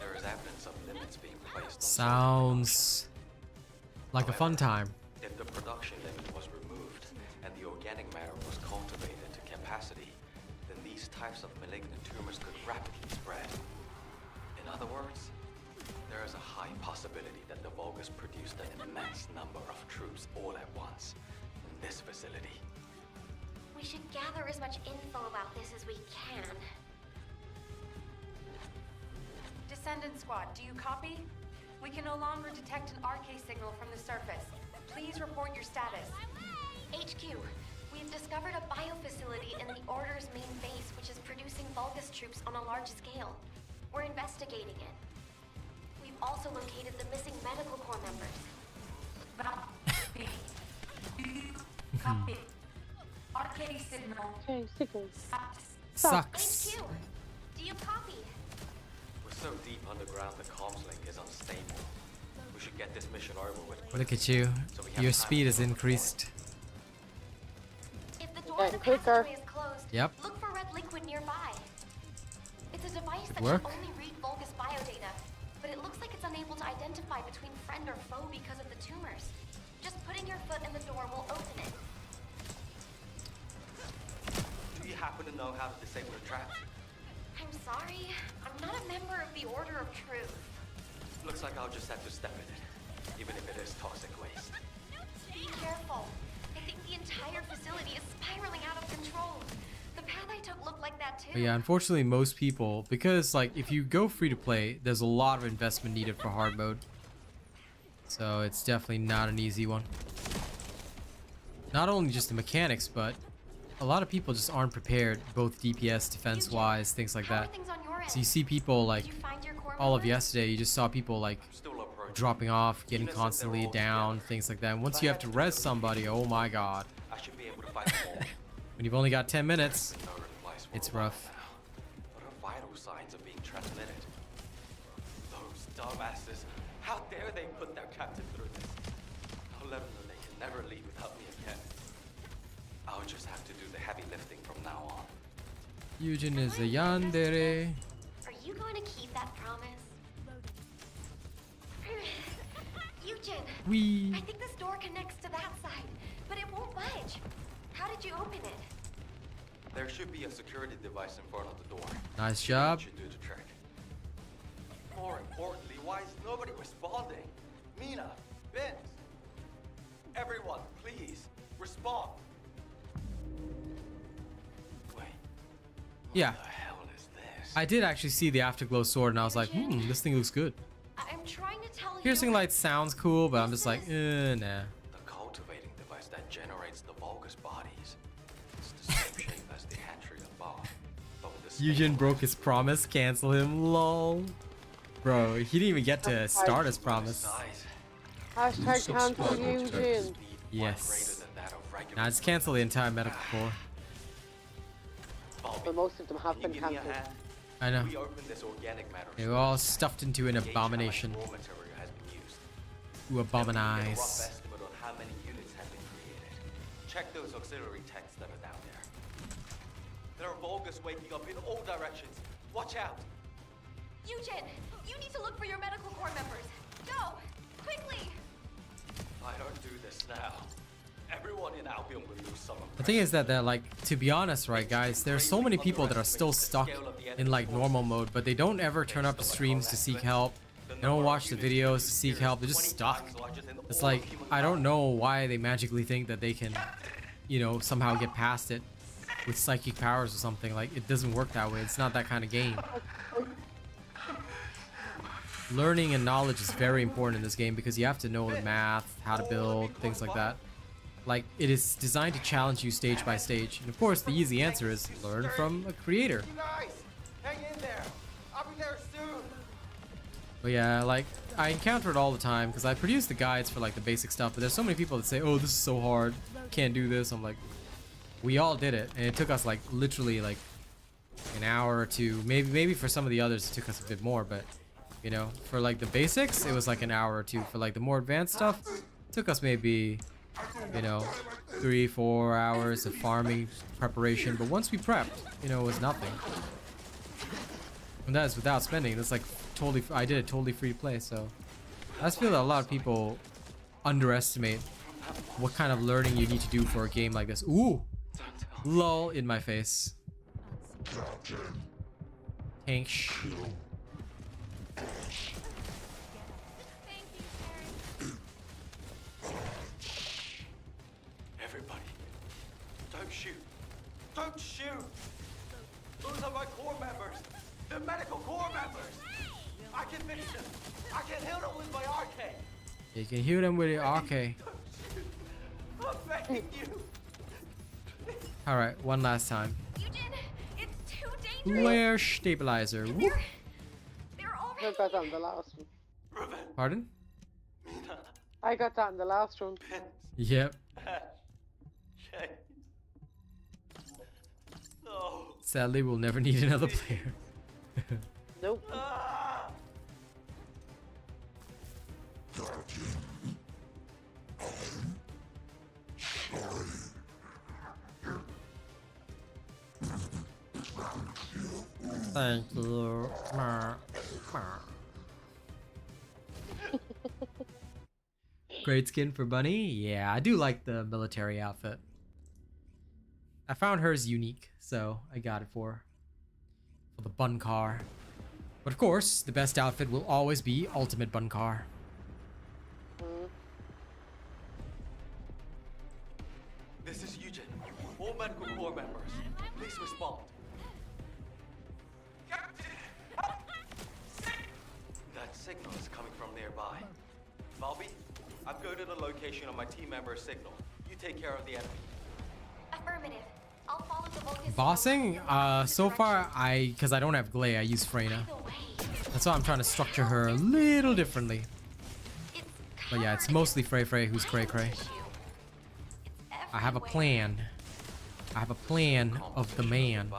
There is evidence of limits being placed on Sounds like a fun time. If the production limit was removed and the organic matter was cultivated to capacity, then these types of malignant tumors could rapidly spread. In other words, there is a high possibility that the Vulgus produced an immense number of troops all at once in this facility. We should gather as much info about this as we can. Descendant Squad, do you copy? We can no longer detect an RK signal from the surface. Please report your status. HQ, we've discovered a biofacility in the Order's main base which is producing Vulgus troops on a large scale. We're investigating it. We've also located the missing medical corps members. Copy. Do you copy? RK signal. Okay, signal. Sucks. HQ, do you copy? We're so deep underground the comms link is unstable. We should get this mission over with. Look at you. Your speed is increased. If the door to the quicker. passageway is closed, Yep. look for red liquid nearby. It's a device that work. should only read Vulgus biodata, but it looks like it's unable to identify between friend or foe because of the tumors. Just putting your foot in the door will open it. Do you happen to know how to disable the trap? I'm sorry, I'm not a member of the Order of Truth. Looks like I'll just have to step in it, even if it is toxic waste. Be careful. I think the entire facility is spiraling out of control. The path I took looked like that too. But yeah, unfortunately, most people, because like if you go free to play, there's a lot of investment needed for hard mode. So it's definitely not an easy one. Not only just the mechanics, but a lot of people just aren't prepared, both DPS, defense-wise, things like that. So you see people like all of yesterday, you just saw people like dropping off, getting constantly down, things like that. And once you have to res somebody, oh my god. I should be able to find them all. When you've only got 10 minutes, No replies for it's a while rough. now. But her vital signs are being transmitted. Those dumbasses. How dare they put their captain through this? I'll let them know they can never leave without me again. I'll just have to do the heavy lifting from now on. Eugen is a yandere. Are you going to keep that promise? Eugen, Wee. I think this door connects to that side, but it won't budge. How did you open it? There should be a security device in front of the door. Nice job. Should do the trick. More importantly, why is nobody responding? Mina, Vince, everyone, please respond. Wait. Yeah. What the hell is this? I did actually see the Afterglow sword and I was like, this thing looks good. I'm trying to tell you. Piercing light sounds cool, but I'm just like, nah. The cultivating device that generates the Vulgus bodies. It's the same shape as the hatchery above, but with the Eugen broke his promise, cancel him, lol. Bro, he didn't even get to start his promise. Hashtag cancel Eugen. Yes. Now just cancel the entire medical corps. But most of them have been cancelled. I know. We opened this organic matter. They were all stuffed into an Gauge how much abomination. raw material has been used. Who Then we need a rough abominize. estimate on how many units have been created. Check those auxiliary tanks that are down there. There are Vulgus waking up in all directions. Watch out! Eugen, you need to look for your medical corps members. Go, quickly. If I don't do this now, everyone in Albion will lose some of The thing is that, like, to be honest, right, guys, there's so many people that are still stuck in, like, normal mode, but they don't ever turn up to streams to seek help. They don't watch the videos to seek help. They're just stuck. It's like, I don't know why they magically think that they can, you know, somehow get past it with psychic powers or something. Like, it doesn't work that way. It's not that kind of game. Learning and knowledge is very important in this game because you have to know the math, how to build, things like that. Like, it is designed to challenge you stage by stage. And of course, the easy answer is learn from a creator. You guys, hang in there. I'll be there soon. But yeah, like, I encounter it all the time because I produce the guides for, like, the basic stuff. But there's so many people that say, oh, this is so hard. Can't do this. I'm like, we all did it. And it took us, like, literally, like, an hour or two. Maybe for some of the others, it took us a bit more. But, you know, for, like, the basics, it was, like, an hour or two. For, like, the more advanced stuff, it took us maybe, you know, 3-4 hours of farming preparation. But once we prepped, you know, it was nothing. And that is without spending. That's like totally, I did it totally free to play. So I just feel that a lot of people underestimate what kind of learning you need to do for a game like this. Ooh, lol in my face. Tank. Everybody, don't shoot. Don't shoot. Those are my core members. The medical core members. I can finish them. I can heal them with my arcade. You can heal them with your arcade. I'm begging you. Alright, one last time. Eugen, it's too dangerous. Where's stabilizer? Whoop. They're I got that in the last one. Pardon? I got that in the last one. Yep. Okay. No. Sadly, we'll never need another player. Nope. Ah. Thank you. Great skin for Bunny. Yeah, I do like the military outfit. I found hers unique, so I got it for the bun car. But of course, the best outfit will always be ultimate bun car. This is Eugen. All medical corps members. Please Please respond. That signal is coming from nearby. Bobby, I'm going to the location of my team member's signal. You take care of the enemy. Affirmative. I'll follow the Vulcan. Bossing? So far, because I don't have Glay, I use Freyna. That's why I'm trying to structure her a little differently. But yeah, it's mostly Frey who's cray cray. I have a plan. I have a plan of the man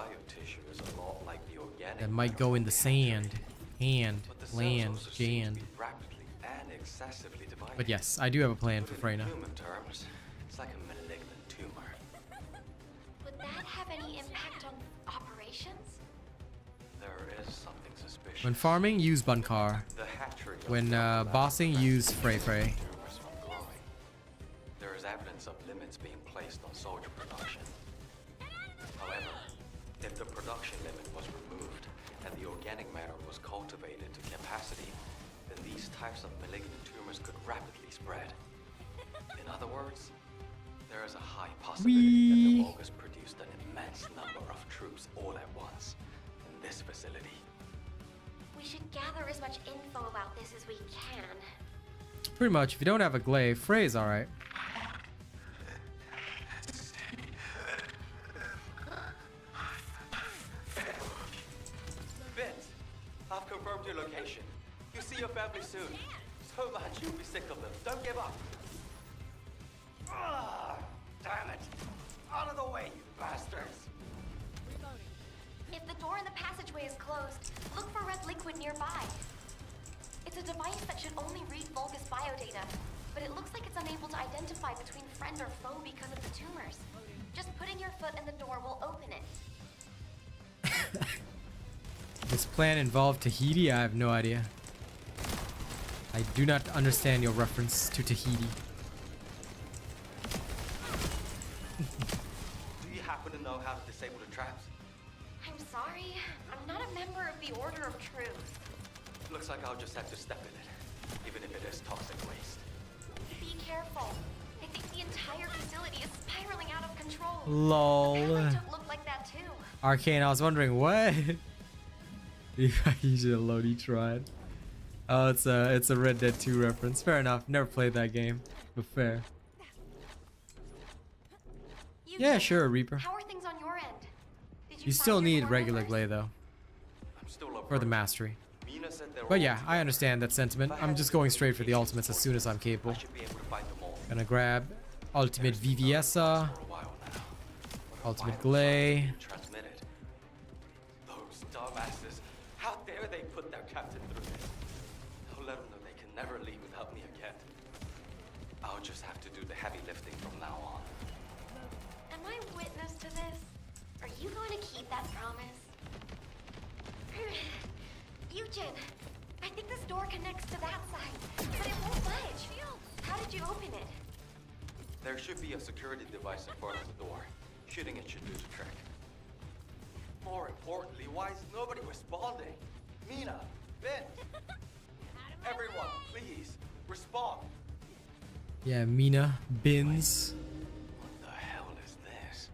that might go in the sand, hand, land, jand. But yes, I do have a plan for Freyna. It's like a malignant tumor. Would that have any impact on operations? There is something suspicious. When farming, use Bunkar. When bossing, use Frey. There is evidence of limits being placed on soldier production. However, if the production limit was removed and the organic matter was cultivated to capacity, then these types of malignant tumors could rapidly spread. In other words, there is a high possibility that the Vulgus produced an immense number of troops all at once in this facility. We should gather as much info about this as we can. Pretty much, if you don't have a Glay, Frey's alright. Vince, I've confirmed your location. You'll see your family soon. So much you'll be sick of them. Don't give up. Ah, damn it. Out of the way, you bastards. If the door in the passageway is closed, look for red liquid nearby. It's a device that should only read Vulgus biodata, but it looks like it's unable to identify between friend or foe because of the tumors. Just putting your foot in the door will open it. This plan involved Tahiti? I have no idea. I do not understand your reference to Tahiti. Do you happen to know how to disable the traps? I'm sorry, I'm not a member of the Order of Truth. Looks like I'll just have to step in it, even if it is toxic waste. Be careful. I think the entire facility is spiraling out of control. Lol. Don't look like that too. Arcane, I was wondering what? You should have loaded tried. Oh, it's a Red Dead 2 reference. Fair enough. Never played that game, but fair. Yeah, sure, Reaper. How are things on your end? You still need regular Glay though, for the mastery. But yeah, I understand that sentiment. I'm just going straight for the ultimates as soon as I'm capable. Gonna grab Ultimate VVSa, Ultimate Glay. Those dumbasses! How dare they put their captain through this? I'll let them know they can never leave without me again. I'll just have to do the heavy lifting from now on. Am I witness to this? Are you going to keep that promise? Eugen, I think this door connects to that side, but it won't budge. How did you open it? There should be a security device in front of the door. Shooting it should do the trick. More importantly, why is nobody responding? Mina, Ben, everyone, please, respond. Yeah, Mina, Bins. What the hell is this?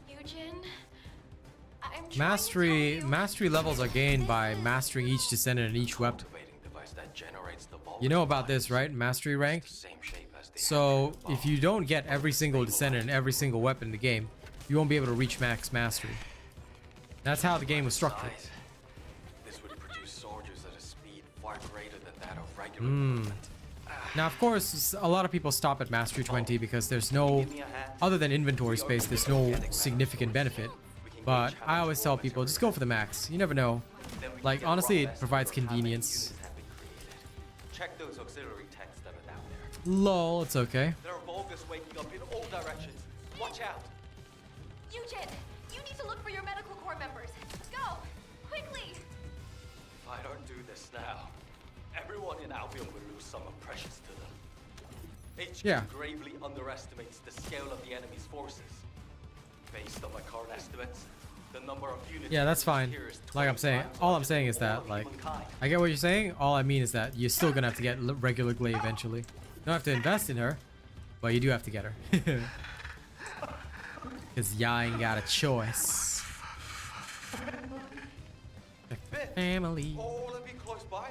Eugen, I'm Mastery levels are gained by mastering each descendant and each weapon. You know about this, right? Mastery rank. So if you don't get every single descendant and every single weapon in the game, you won't be able to reach max mastery. That's how the game was structured. This would produce soldiers at a speed far greater than that of regular movement. Now, of course, a lot of people stop at Mastery 20 because there's no, other than inventory space, there's no significant benefit. But I always tell people, just go for the max. You never know. Like, honestly, it provides convenience. Check those auxiliary tanks that are down there. Lol, it's okay. There are Vulgus waking up in all directions. Watch out. Eugen, you need to look for your medical corps members. Go, quickly. If I don't do this now, everyone in Albion will lose someone precious to them. HQ gravely underestimates the scale of the enemy's forces. Based on my current estimates, the number of units. Yeah, that's fine. Like I'm saying, all I'm saying is that, like, I get what you're saying. All I mean is that you're still gonna have to get regular Glay eventually. You don't have to invest in her, but you do have to get her. Cause y'all ain't got a choice. Family. Oh, let me close by.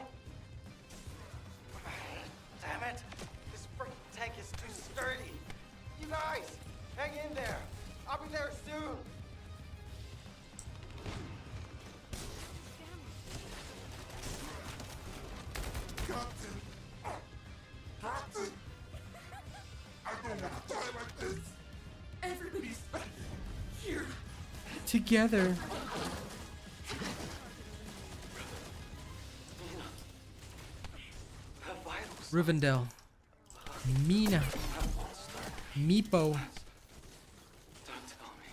Damn it! This freaking tank is too sturdy. You guys, hang in there. I'll be there soon. Captain! Captain! I don't want to die like this! Everybody's here. Together. Rivendell. Mina. Meepo. Don't tell me.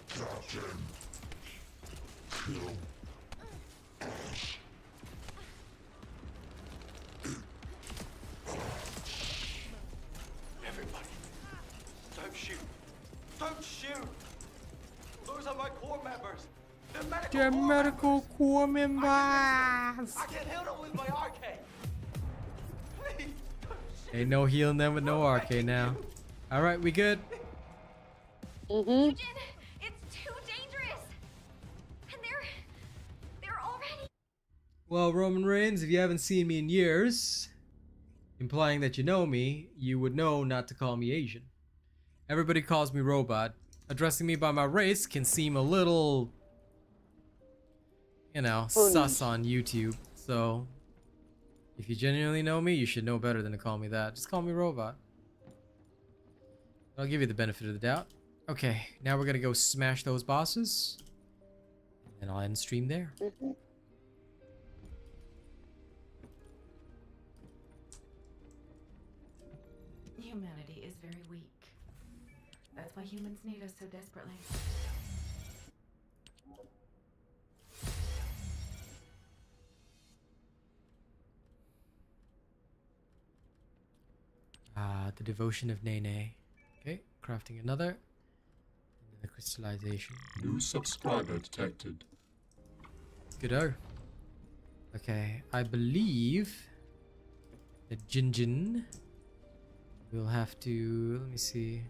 Captain! Kill. Everybody, don't shoot. Don't shoot. Those are my core members. The medical corps members. I can heal them with my arcade. Please, don't shoot. Ain't no healing them with no arcade now. All right, we good? Eugene, it's too dangerous. And they're already. Well, Roman Reigns, if you haven't seen me in years, implying that you know me, you would know not to call me Asian. Everybody calls me Robot. Addressing me by my race can seem a little, you know, sus on YouTube. So, if you genuinely know me, you should know better than to call me that. Just call me Robot. I'll give you the benefit of the doubt. Okay, now we're gonna go smash those bosses. And I'll end stream there. Humanity is very weak. That's why humans need us so desperately. The devotion of Nene. Okay, crafting another. And then the crystallization. New subscriber detected. Good. Okay, I believe that Jinjin will have to. Let me see.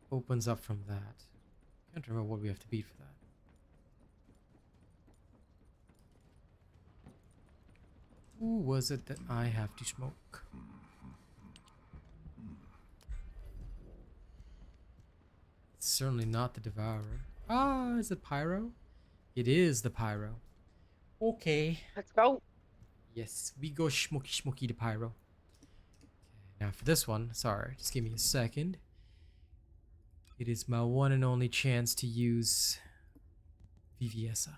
What opens up from that? Can't remember what we have to beat for that. Who was it that I have to smoke? It's certainly not the Devourer. Ah, is it Pyro? It is the Pyro. Okay. Let's go. Yes, we go smoky the Pyro. Okay, now for this one, sorry, just give me a second. It is my one and only chance to use Viviesa.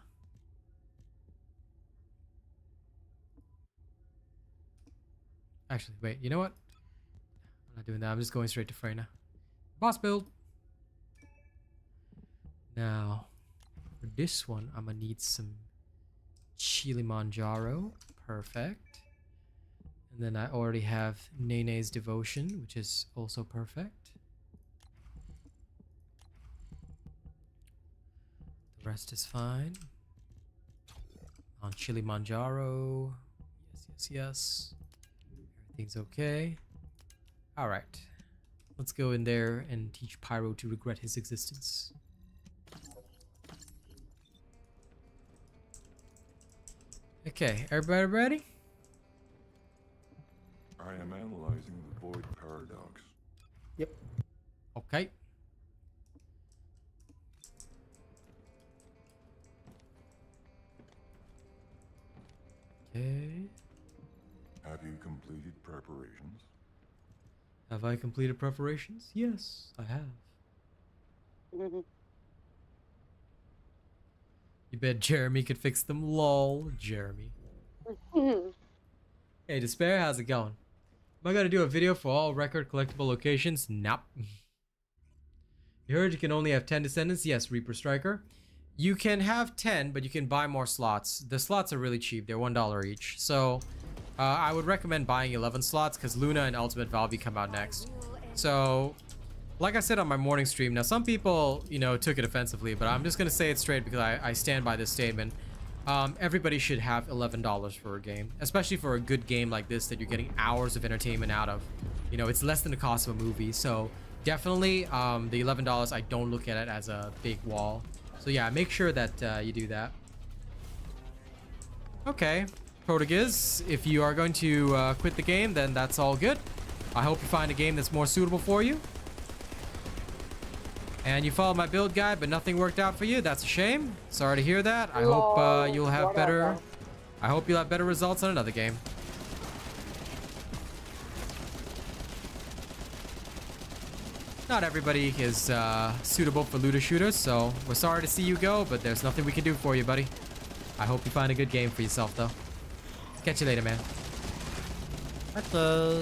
Actually, wait, you know what? I'm not doing that, I'm just going straight to Freyna. Boss build! Now, for this one, I'm gonna need some Chilimanjaro. Perfect. And then I already have Nene's Devotion, which is also perfect. The rest is fine. On Chilimanjaro. Yes. Everything's okay. Alright. Let's go in there and teach Pyro to regret his existence. Okay, everybody ready? I am analyzing the void paradox. Yep. Okay. Okay. Have you completed preparations? Have I completed preparations? Yes, I have. You bet Jeremy could fix them. Lol, Jeremy. Hey, Despair, how's it going? Am I gonna do a video for all record collectible locations? Nope. You heard you can only have 10 Descendants? Yes, Reaper Striker. You can have 10, but you can buy more slots. The slots are really cheap. They're $1 each. So, I would recommend buying 11 slots because Luna and Ultimate Valve come out next. So, like I said on my morning stream, now some people, you know, took it offensively, but I'm just going to say it straight because I stand by this statement. Everybody should have $11 for a game, especially for a good game like this that you're getting hours of entertainment out of. You know, it's less than the cost of a movie, so definitely the $11, I don't look at it as a big wall. So yeah, make sure that you do that. Okay, Protegiz, if you are going to quit the game, then that's all good. I hope you find a game that's more suitable for you. And you followed my build guide, but nothing worked out for you. That's a shame. Sorry to hear that. I hope you'll have better. I hope you'll have better results on another game. Not everybody is suitable for looter shooters, so we're sorry to see you go, but there's nothing we can do for you, buddy. I hope you find a good game for yourself, though. Catch you later, man. Hello.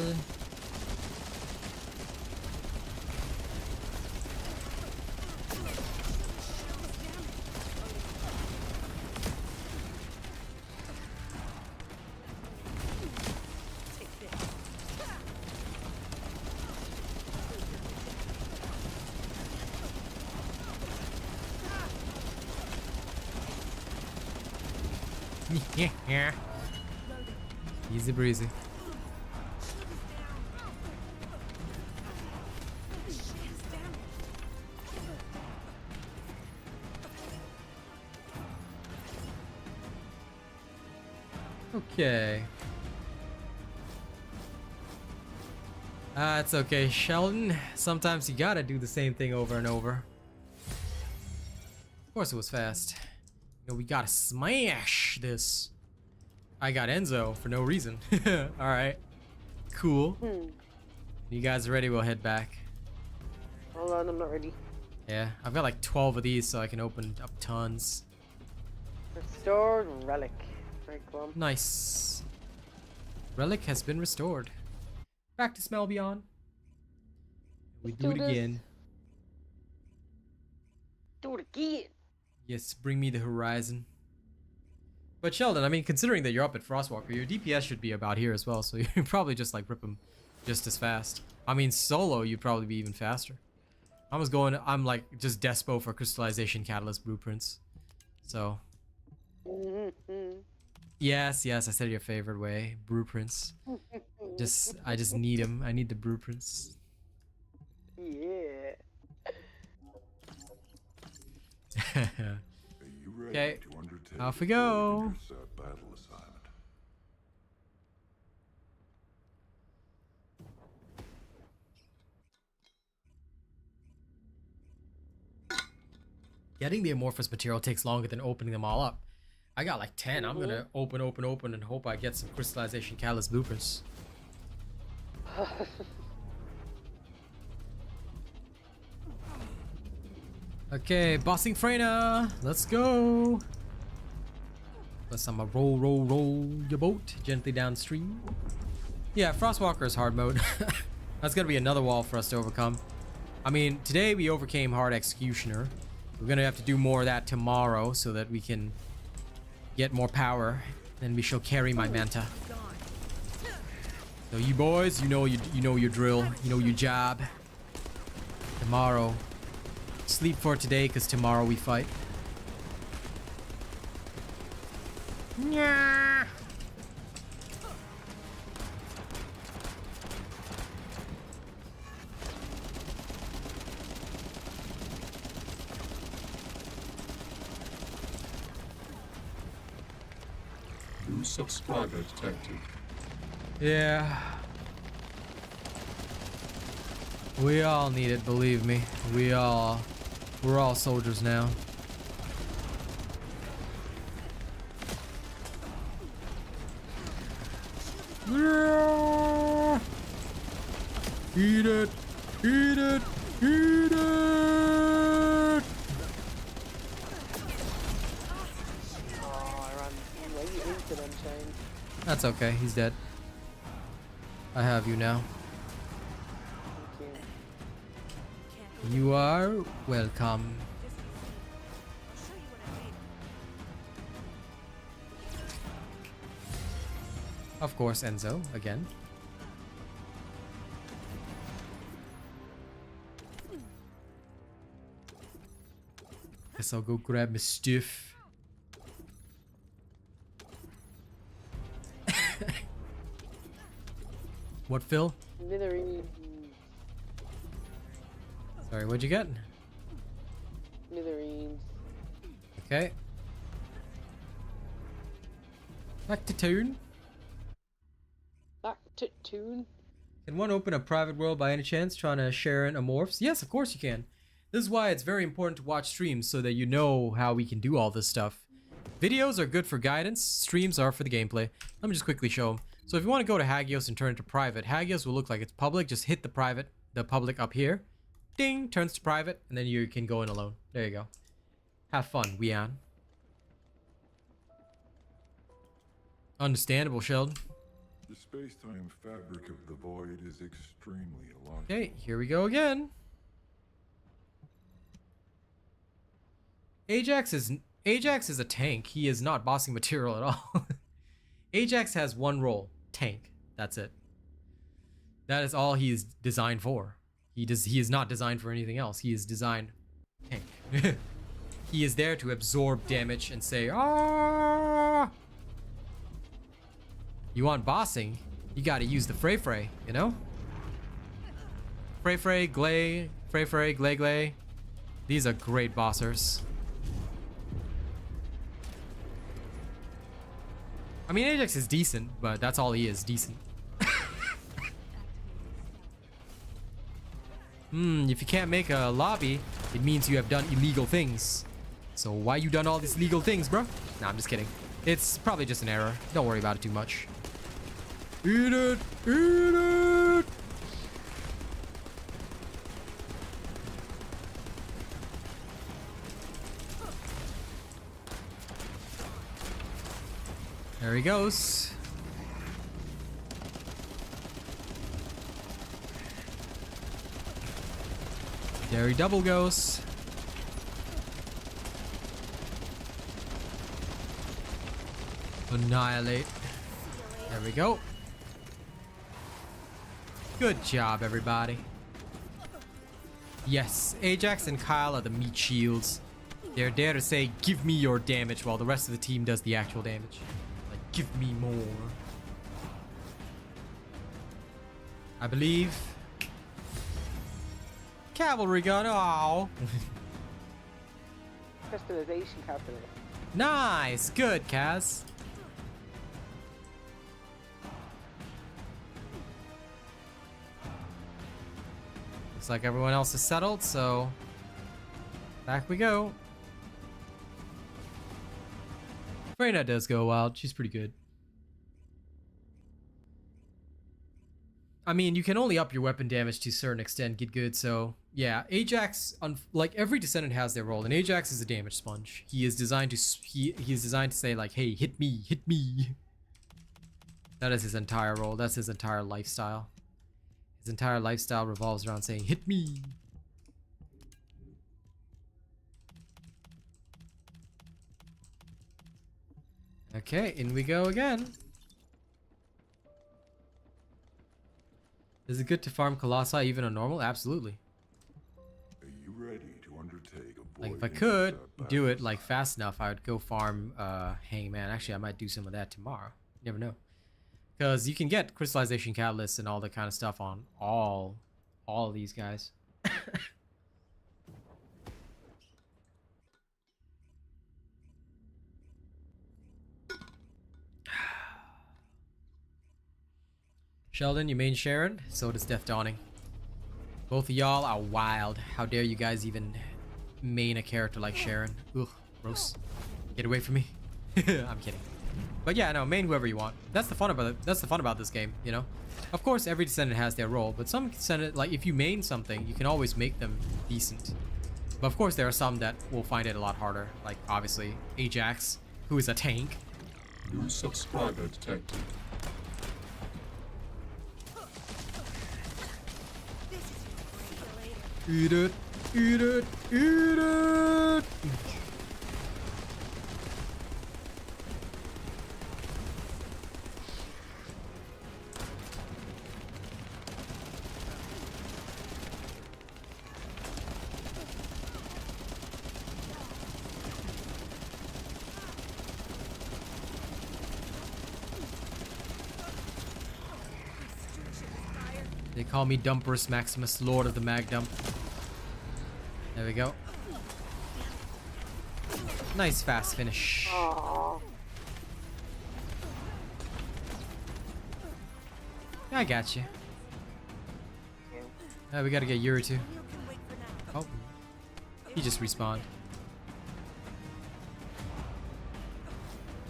Yeah. Easy breezy. Okay. It's okay, Sheldon. Sometimes you gotta do the same thing over and over. Of course it was fast. You know, we gotta smash this. I got Enzo for no reason. Alright. Cool. You guys are ready? We'll head back. Hold on, I'm not ready. Yeah, I've got like 12 of these so I can open up tons. Restored relic. Very cool. Nice. Relic has been restored. Back to Smell Beyond. We do it again. Do it again. Yes, bring me the horizon. But Sheldon, I mean, considering that you're up at Frostwalker, your DPS should be about here as well, so you probably just like rip them just as fast. I mean, solo, you'd probably be even faster. I'm like just despo for crystallization catalyst blueprints. So. Yes, I said your favorite way, blueprints. I just need them. I need the blueprints. Yeah. Okay, off we go. Getting the amorphous material takes longer than opening them all up. I got like 10. I'm gonna open, and hope I get some crystallization catalyst blueprints. Okay, bossing Freyna, let's go. Plus I'm gonna roll your boat gently downstream. Yeah, Frostwalker is hard mode. That's gonna be another wall for us to overcome. I mean, today we overcame hard executioner. We're gonna have to do more of that tomorrow so that we can get more power. Then we shall carry my manta. So you boys, you know your drill, you know your job. Tomorrow. Sleep for today, because tomorrow we fight. Yeah. New subscriber detected. Yeah. We all need it, believe me. We're all soldiers now. Yeah. Eat it! Eat it! Eat it! Oh, I ran way into them, Shane. That's okay, he's dead. I have you now. You are welcome. Of course, Enzo, again. Guess I'll go grab my stuff. What, Phil? Sorry, what'd you get? Smithereens. Okay. Back to tune. Back to tune. Can one open a private world by any chance trying to share in amorphs? Yes, of course you can. This is why it's very important to watch streams so that you know how we can do all this stuff. Videos are good for guidance, streams are for the gameplay. Let me just quickly show them. So if you want to go to Hagios and turn it to private, Hagios will look like it's public. Just hit the public up here. Ding, turns to private, and then you can go in alone. There you go. Have fun, Wian. Understandable, Sheldon. The space-time fabric of the void is extremely illogical. Okay, here we go again. Ajax is a tank. He is not bossing material at all. Ajax has one role, tank. That's it. That is all he is designed for. He is not designed for anything else. He is designed tank. He is there to absorb damage and say, ah. You want bossing, you gotta use the Frey, you know? Frey, Glay, Glay. These are great bossers. I mean, Ajax is decent, but that's all he is, decent. If you can't make a lobby, it means you have done illegal things. So why you done all these illegal things, bro? Nah, I'm just kidding. It's probably just an error. Don't worry about it too much. Eat it! Eat it! There he goes. There he double goes. Annihilate. There we go. Good job, everybody. Yes, Ajax and Kyle are the meat shields. They're there to say, give me your damage, while the rest of the team does the actual damage. Like, give me more. I believe. Cavalry gun, oh. Crystallization capital. Nice, good, Kaz. Looks like everyone else is settled, so back we go. Freyna does go wild. She's pretty good. I mean, you can only up your weapon damage to a certain extent, get good, so yeah. Ajax, like every Descendant has their role, and Ajax is a damage sponge. He is designed to he is designed to say like, hey, hit me, hit me. That is his entire role. That's his entire lifestyle. His entire lifestyle revolves around saying, hit me. Okay, in we go again. Is it good to farm Colossi even on normal? Absolutely. Are you ready to undertake a like if I could do it like fast enough, I would go farm Hangman. Actually, I might do some of that tomorrow. You never know. Because you can get crystallization catalysts and all that kind of stuff on all of these guys. Sheldon, you main Sharon, so does Death Dawning. Both of y'all are wild. How dare you guys even main a character like Sharon? Ugh, gross. Get away from me. I'm kidding. But yeah, no, main whoever you want. That's the fun about it. That's the fun about this game, you know? Of course, every Descendant has their role, but some Descendant, like if you main something, you can always make them decent. But of course, there are some that will find it a lot harder. Like, obviously, Ajax, who is a tank. New subscriber detected. Eat it, eat it, eat it! They call me Dumperus Maximus, Lord of the Mag Dump. There we go. Nice fast finish. Aww. I got you. We gotta get Yuri too. Oh, he just respawned.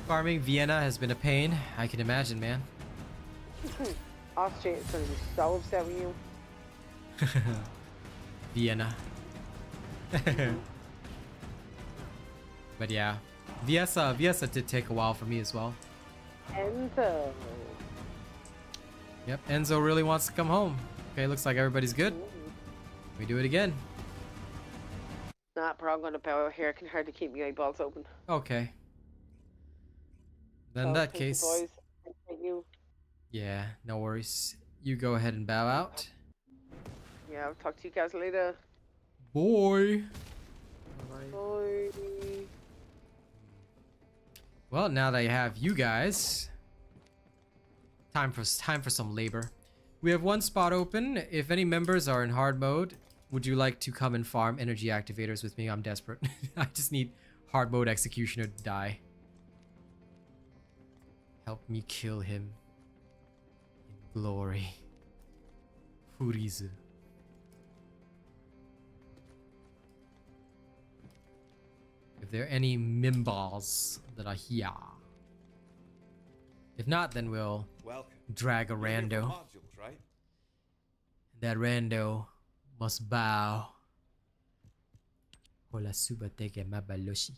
Farming Vienna has been a pain. I can imagine, man. Austria is gonna be so upset with you. Vienna. But yeah, Viesa did take a while for me as well. Enzo. Yep, Enzo really wants to come home. Okay, looks like everybody's good. We do it again. Nah, bro, I'm gonna power here. I can hardly keep my eyeballs open. Okay. Then in So, that thank you, case, boys. Thank you. yeah, no worries. You go ahead and bow out. Yeah, I'll talk to you guys later. Boy. Bye. Well, now that I have you guys, time for some labor. We have one spot open. If any members are in hard mode, would you like to come and farm energy activators with me? I'm desperate. I just need hard mode executioner to die. Help me kill him in glory. Furizu. If there are any Mimbals that are here. If not, then we'll drag a rando. Modules, right? That rando must bow. Hola subateke mabaloshi.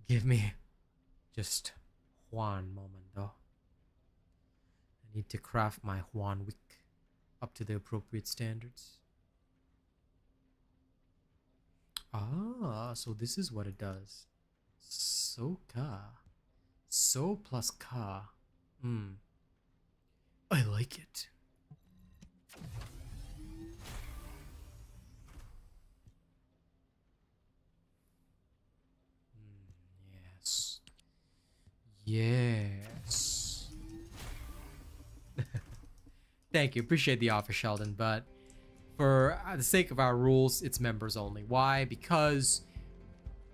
Give me just one moment though. I need to craft my Juan Wick up to the appropriate standards. Ah, so this is what it does. So ka. So plus ka. I like it. Yes. Yes. Thank you. Appreciate the offer, Sheldon, but for the sake of our rules, it's members only. Why? Because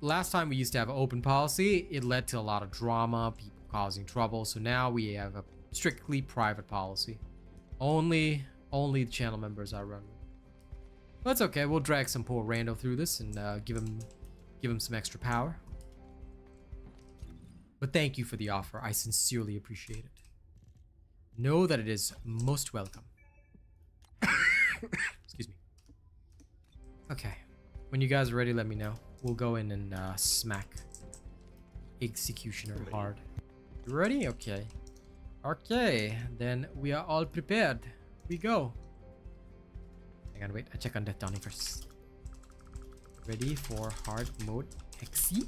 last time we used to have an open policy, it led to a lot of drama, people causing trouble. So now we have a strictly private policy. Only the channel members are running. That's okay. We'll drag some poor rando through this and give him some extra power. But thank you for the offer. I sincerely appreciate it. Know that it is most welcome. Excuse me. Okay. When you guys are ready, let me know. We'll go in and smack Executioner hard. You ready? Okay. Okay. Then we are all prepared. We go. Hang on, wait. I check on Death Donnie first. Ready for hard mode Exi?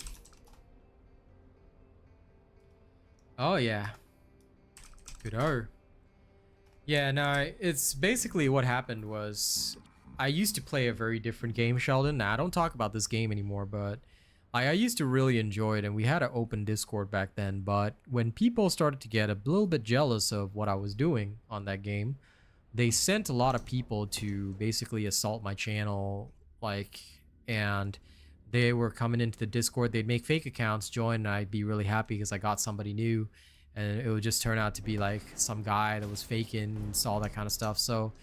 Oh, yeah. Good. Yeah, no, it's basically what happened was I used to play a very different game, Sheldon. Now, I don't talk about this game anymore, but I used to really enjoy it, and we had an open Discord back then, but when people started to get a little bit jealous of what I was doing on that game, they sent a lot of people to basically assault my channel, and they were coming into the Discord. They'd make fake accounts, join, and I'd be really happy because I got somebody new, and it would just turn out to be like some guy that was faking and all that kind of stuff. So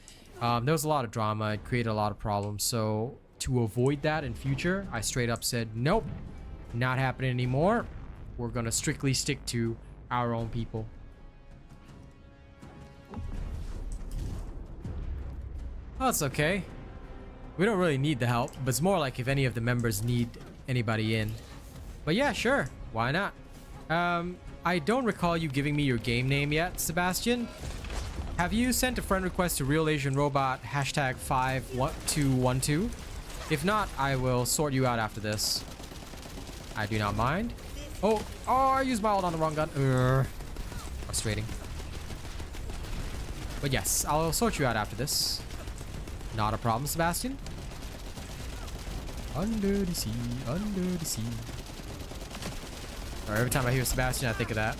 there was a lot of drama. It created a lot of problems. So to avoid that in future, I straight up said, nope, not happening anymore. We're gonna strictly stick to our own people. Oh, it's okay. We don't really need the help, but it's more like if any of the members need anybody in. But yeah, sure, why not? I don't recall you giving me your game name yet, Sebastian. Have you sent a friend request to RealAsianRobot #5212? If not, I will sort you out after this. I do not mind. Oh, I used my ult on the wrong gun. Frustrating. But yes, I'll sort you out after this. Not a problem, Sebastian. Under the sea, under the sea. Or every time I hear Sebastian, I think of that.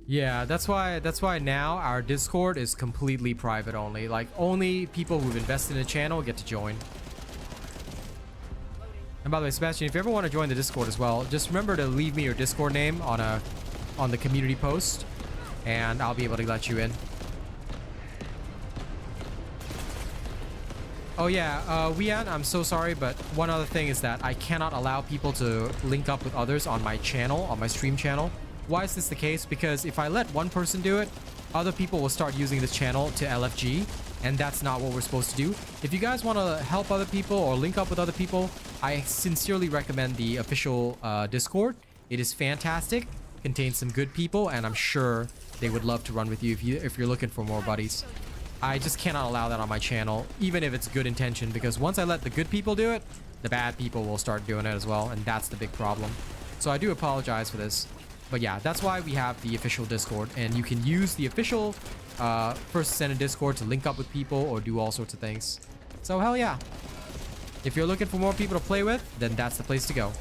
Yeah, that's why now our Discord is completely private only. Like, only people who've invested in the channel get to join. And by the way, Sebastian, if you ever want to join the Discord as well, just remember to leave me your Discord name on the community post, and I'll be able to let you in. Oh yeah, Wian, I'm so sorry, but one other thing is that I cannot allow people to link up with others on my channel, on my stream channel. Why is this the case? Because if I let one person do it, other people will start using this channel to LFG, and that's not what we're supposed to do. If you guys want to help other people or link up with other people, I sincerely recommend the official Discord. It is fantastic, contains some good people, and I'm sure they would love to run with you if you're looking for more buddies. I just cannot allow that on my channel, even if it's good intention, because once I let the good people do it, the bad people will start doing it as well, and that's the big problem. So I do apologize for this. But yeah, that's why we have the official Discord, and you can use the official First Descendant Discord to link up with people or do all sorts of things. So hell yeah. If you're looking for more people to play with, then that's the place to go.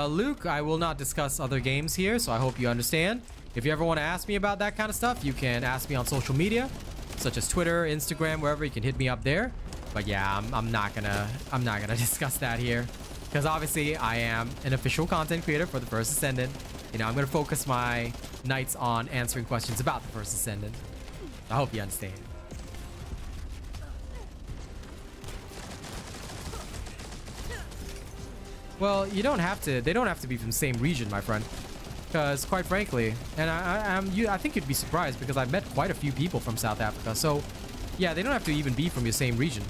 Luke, I will not discuss other games here, so I hope you understand. If you ever want to ask me about that kind of stuff, you can ask me on social media, such as Twitter, Instagram, wherever. You can hit me up there. But yeah, I'm not gonna discuss that here, because obviously I am an official content creator for the First Descendant. You know, I'm gonna focus my nights on answering questions about the First Descendant. I hope you understand. Well, you don't have to. They don't have to be from the same region, my friend. Because quite frankly, and I think you'd be surprised because I've met quite a few people from South Africa. So yeah, they don't have to even be from your same region.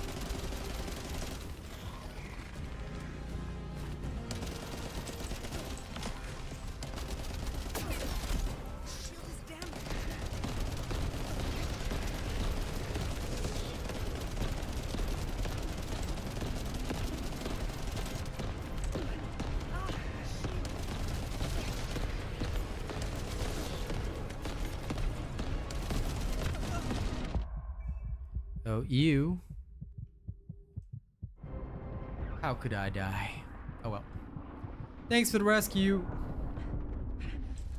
So you... How could I die? Oh well. Thanks for the rescue.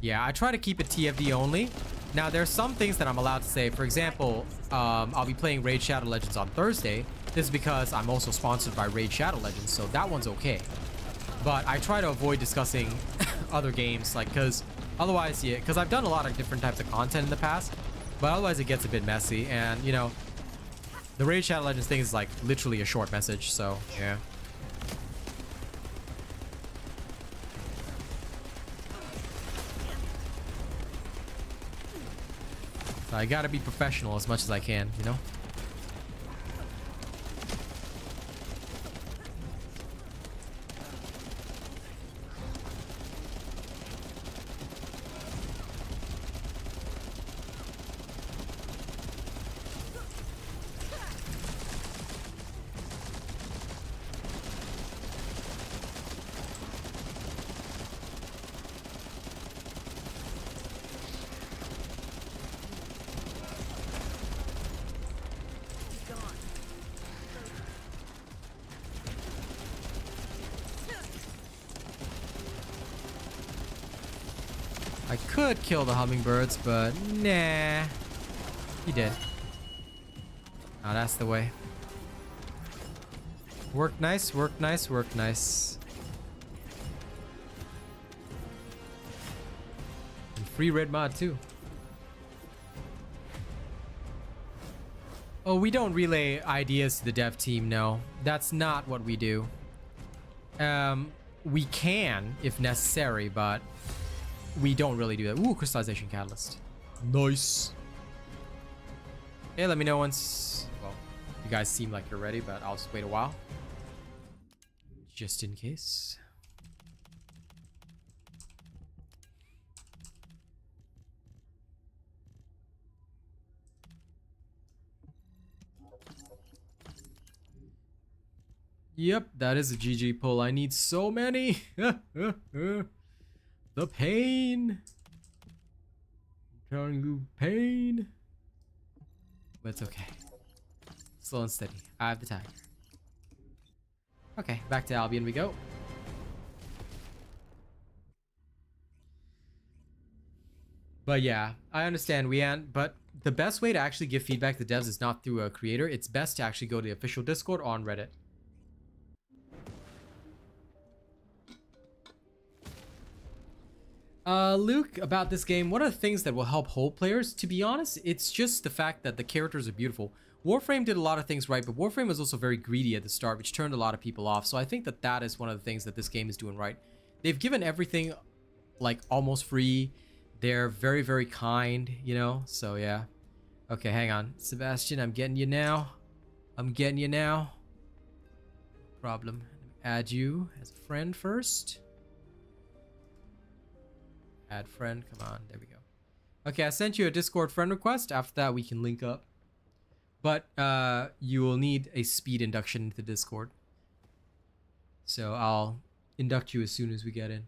Yeah, I try to keep it TFD only. Now, there's some things that I'm allowed to say. For example, I'll be playing Raid Shadow Legends on Thursday. This is because I'm also sponsored by Raid Shadow Legends, so that one's okay. But I try to avoid discussing other games, like, because otherwise, yeah, because I've done a lot of different types of content in the past, but otherwise it gets a bit messy, and, you know, the Raid Shadow Legends thing is like literally a short message, so yeah. So I gotta be professional as much as I can, you know? I could kill the hummingbirds, but nah. He did. Oh, that's the way. Work nice, work nice, work nice. And free red mod too. Oh, we don't relay ideas to the dev team, no. That's not what we do. We can, if necessary, but we don't really do that. Ooh, crystallization catalyst. Nice. Okay, let me know once... Well, you guys seem like you're ready, but I'll just wait a while. Just in case. Yep, that is a GG pull. I need so many. The pain. I'm telling you, pain. But it's okay. Slow and steady. I have the tiger. Okay, back to Albion we go. But yeah, I understand, but the best way to actually give feedback to devs is not through a creator. It's best to actually go to the official Discord or on Reddit. Luke, about this game, what are the things that will help hold players? To be honest, it's just the fact that the characters are beautiful. Warframe did a lot of things right, but Warframe was also very greedy at the start, which turned a lot of people off. So I think that that is one of the things that this game is doing right. They've given everything like almost free. They're very, very kind, you know? So yeah. Okay, hang on. Sebastian, I'm getting you now. I'm getting you now. Problem. Let me add you as a friend first. Add friend, come on, there we go. Okay, I sent you a Discord friend request. After that, we can link up. But you will need a speed induction into Discord. So I'll induct you as soon as we get in.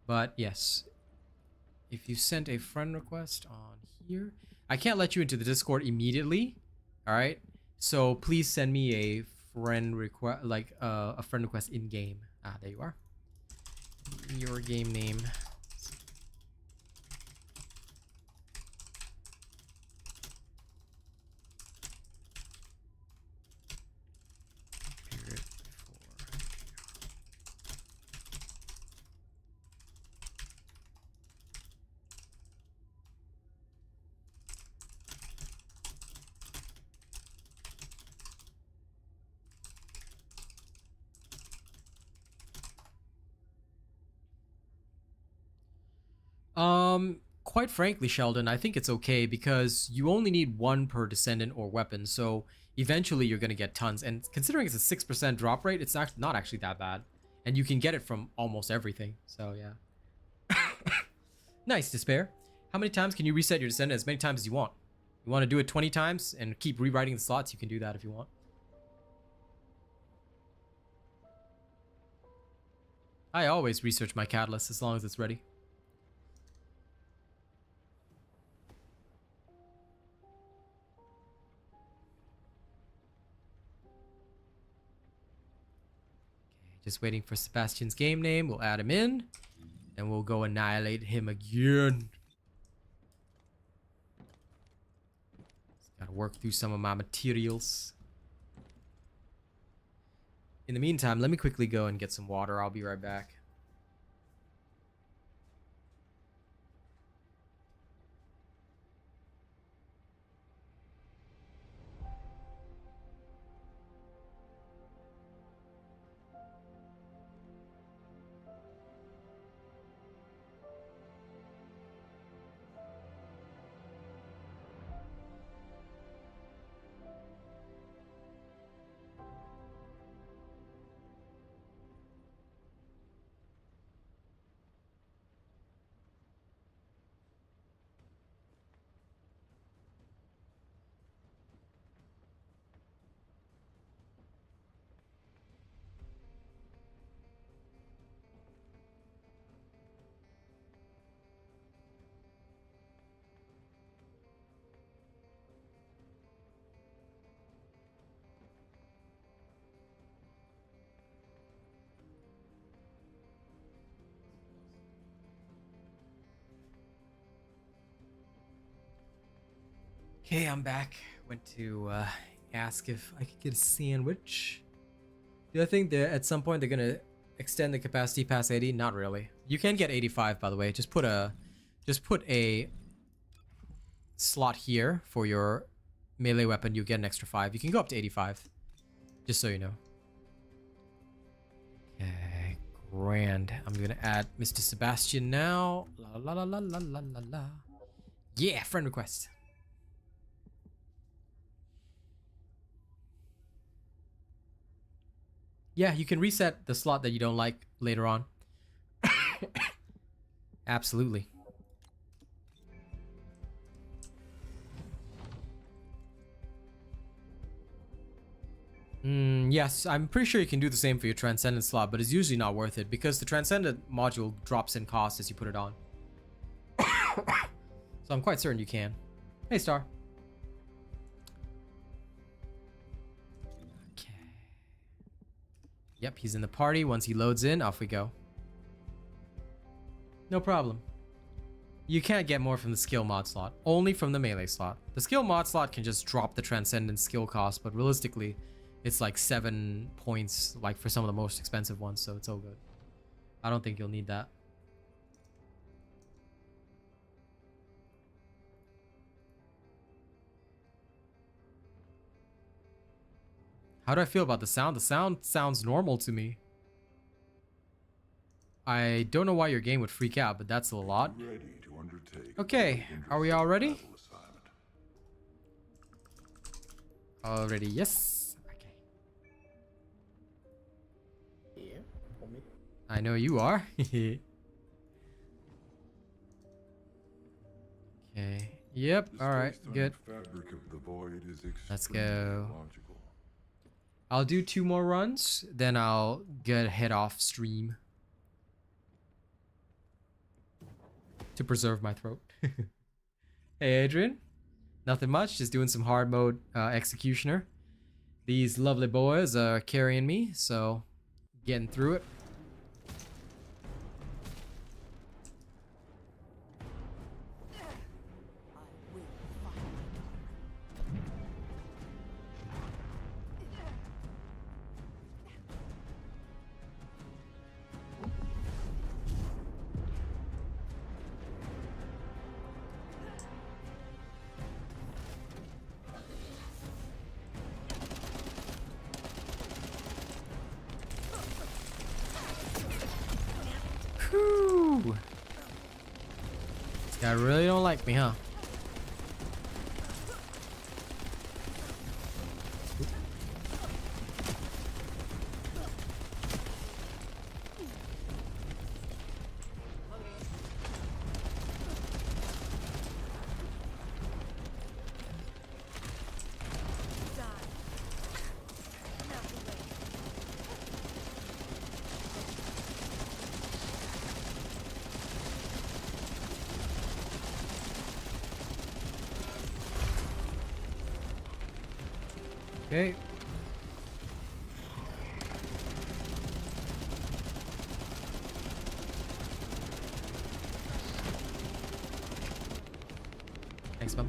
But yes, if you sent a friend request on here, I can't let you into the Discord immediately. All right, so please send me a friend request, like a friend request in game. Ah, there you are. Your game name. Quite frankly, Sheldon, I think it's okay because you only need one per descendant or weapon, so eventually you're gonna get tons. And considering it's a 6% drop rate, it's not actually that bad, and you can get it from almost everything. So yeah. Nice, Despair. How many times can you reset your descendant? As many times as you want. You want to do it 20 times and keep rewriting the slots? You can do that if you want. I always research my catalyst as long as it's ready. Just waiting for Sebastian's game name. We'll add him in. And we'll go annihilate him again. Just gotta work through some of my materials. In the meantime, let me quickly go and get some water. I'll be right back. Okay, I'm back. Went to ask if I could get a sandwich. Do I think that at some point they're gonna extend the capacity past 80? Not really. You can get 85, by the way. Just put a slot here for your melee weapon. You get an extra 5. You can go up to 85. Just so you know. Okay, grand. I'm gonna add Mr. Sebastian now. La la la la la la la. Yeah, friend request. Yeah, you can reset the slot that you don't like later on. Absolutely. Yes, I'm pretty sure you can do the same for your Transcendent slot, but it's usually not worth it because the Transcendent module drops in cost as you put it on. So I'm quite certain you can. Hey, Star. Okay. Yep, he's in the party. Once he loads in, off we go. No problem. You can't get more from the skill mod slot, only from the melee slot. The skill mod slot can just drop the Transcendent skill cost, but realistically, it's like 7 points, like for some of the most expensive ones, so it's all good. I don't think you'll need that. How do I feel about the sound? The sound sounds normal to me. I don't know why your game would freak out, but that's a lot. Okay, are we all ready? Already, yes. I know you are. Okay. Yep. All right. Good. Let's go. I'll do 2 more runs, then I'll head off stream to preserve my throat. Hey, Adrian. Nothing much. Just doing some hard mode executioner. These lovely boys are carrying me, so getting through it. Whew. This guy really don't like me, huh? Okay. Thanks, Mom.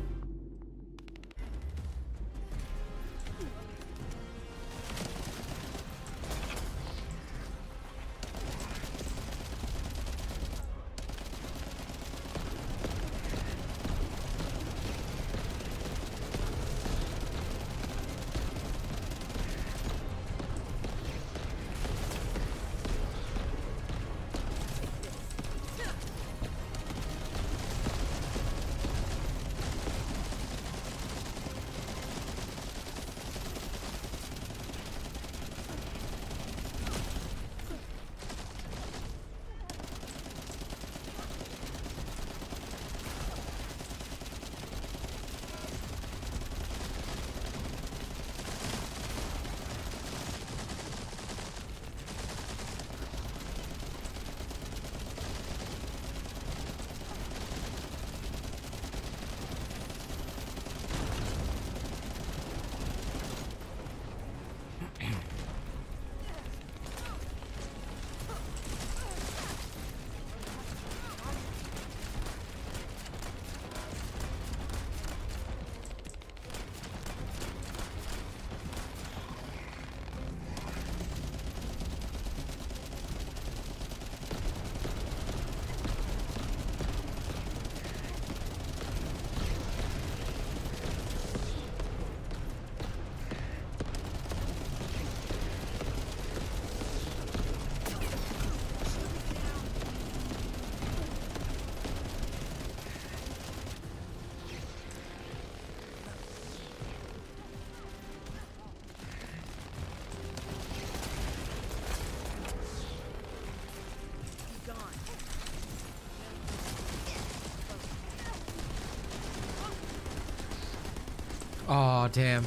Oh, damn.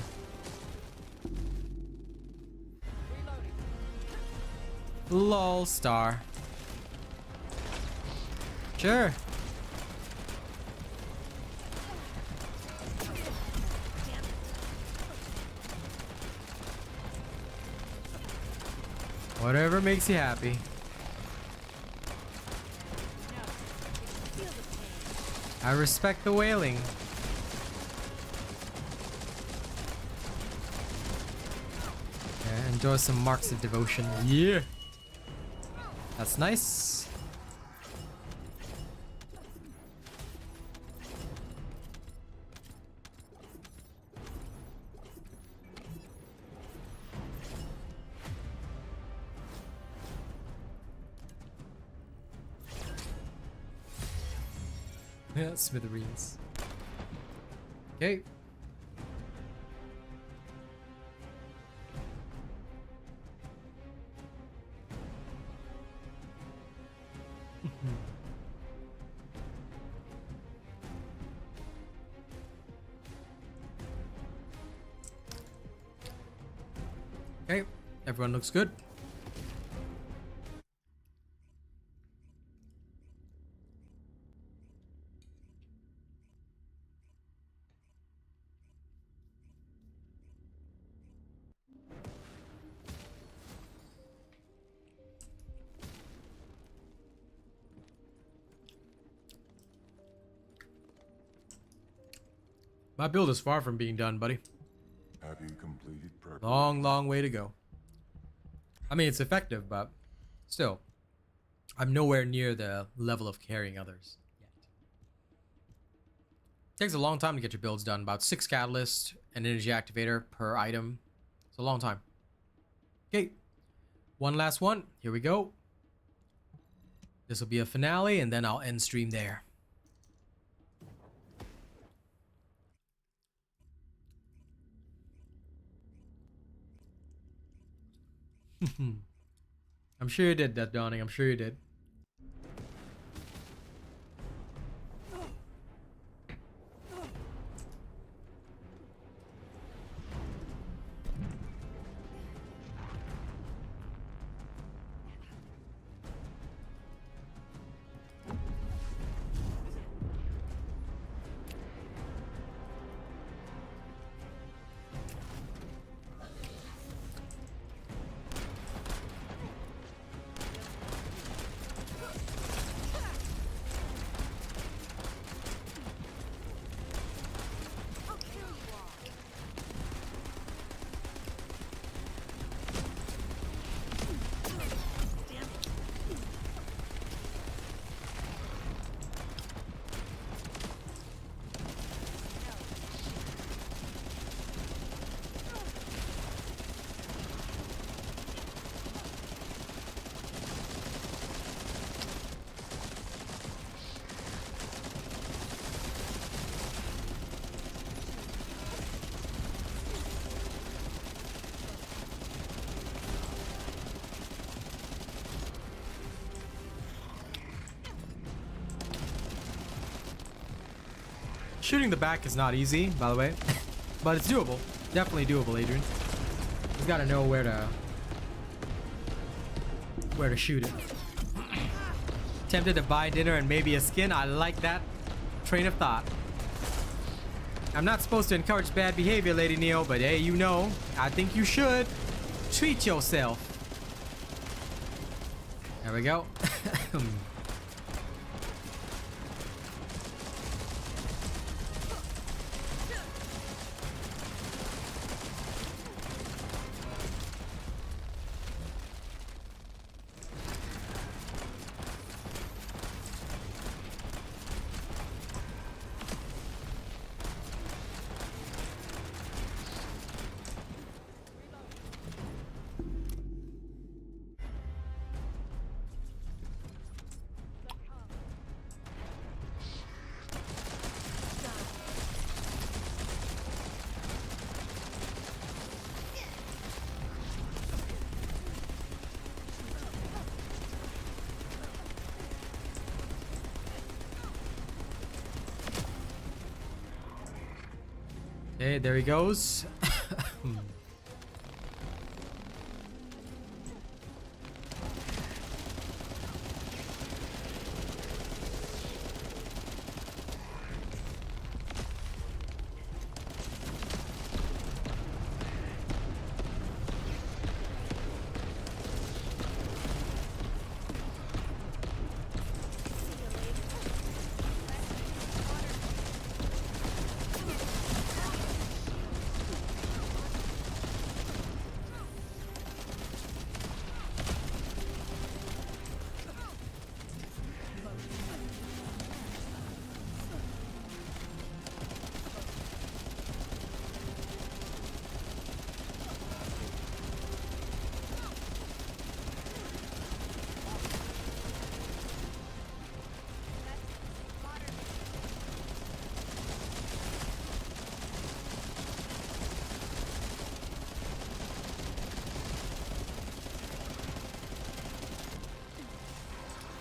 Lol star. Sure. Whatever makes you happy. I respect the wailing. Yeah, enjoy some marks of devotion. Yeah. That's nice. Yeah, smithereens. Okay. Okay, everyone looks good. My build is far from being done, buddy. Have you completed prep? Long, long way to go. I mean, it's effective, but still, I'm nowhere near the level of carrying others yet. Takes a long time to get your builds done. About 6 catalysts, an energy activator per item. It's a long time. Okay, one last one. Here we go. This will be a finale, and then I'll end stream there. I'm sure you did that, Dawning. I'm sure you did. Shooting the back is not easy, by the way, but it's doable. Definitely doable, Adrian. Just gotta know where to shoot it. Tempted to buy dinner and maybe a skin. I like that train of thought. I'm not supposed to encourage bad behavior, Lady Neo, but hey, you know, I think you should. Treat yourself. There we go. Okay, there he goes.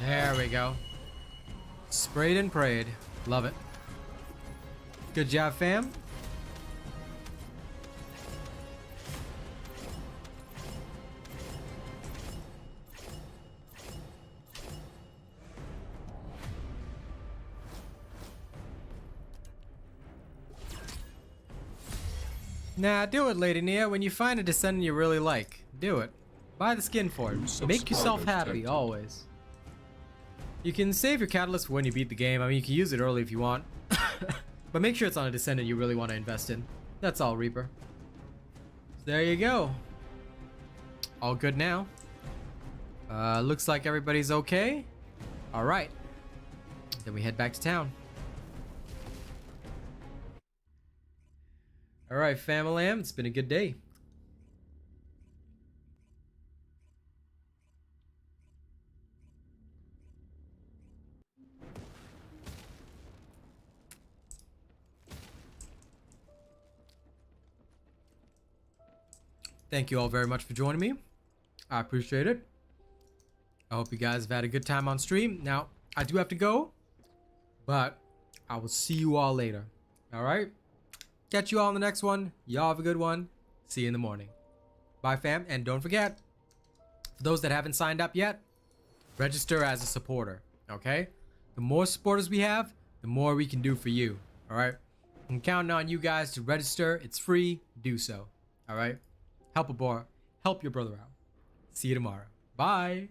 There we go. Sprayed and prayed. Love it. Good job, fam. Nah, do it, Lady Nia. When you find a Descendant you really like, do it. Buy the skin for it. Make yourself happy, always. You can save your catalyst for when you beat the game. I mean, you can use it early if you want. But make sure it's on a Descendant you really want to invest in. That's all, Reaper. So there you go. All good now. Looks like everybody's okay. Alright. Then we head back to town. Alright, Famalam, it's been a good day. Thank you all very much for joining me. I appreciate it. I hope you guys have had a good time on stream. Now, I do have to go, but I will see you all later. Alright? Catch you all in the next one. Y'all have a good one. See you in the morning. Bye, fam. And don't forget, for those that haven't signed up yet, register as a supporter. Okay? The more supporters we have, the more we can do for you. Alright? I'm counting on you guys to register. It's free. Do so. Alright? Help your brother out. See you tomorrow. Bye.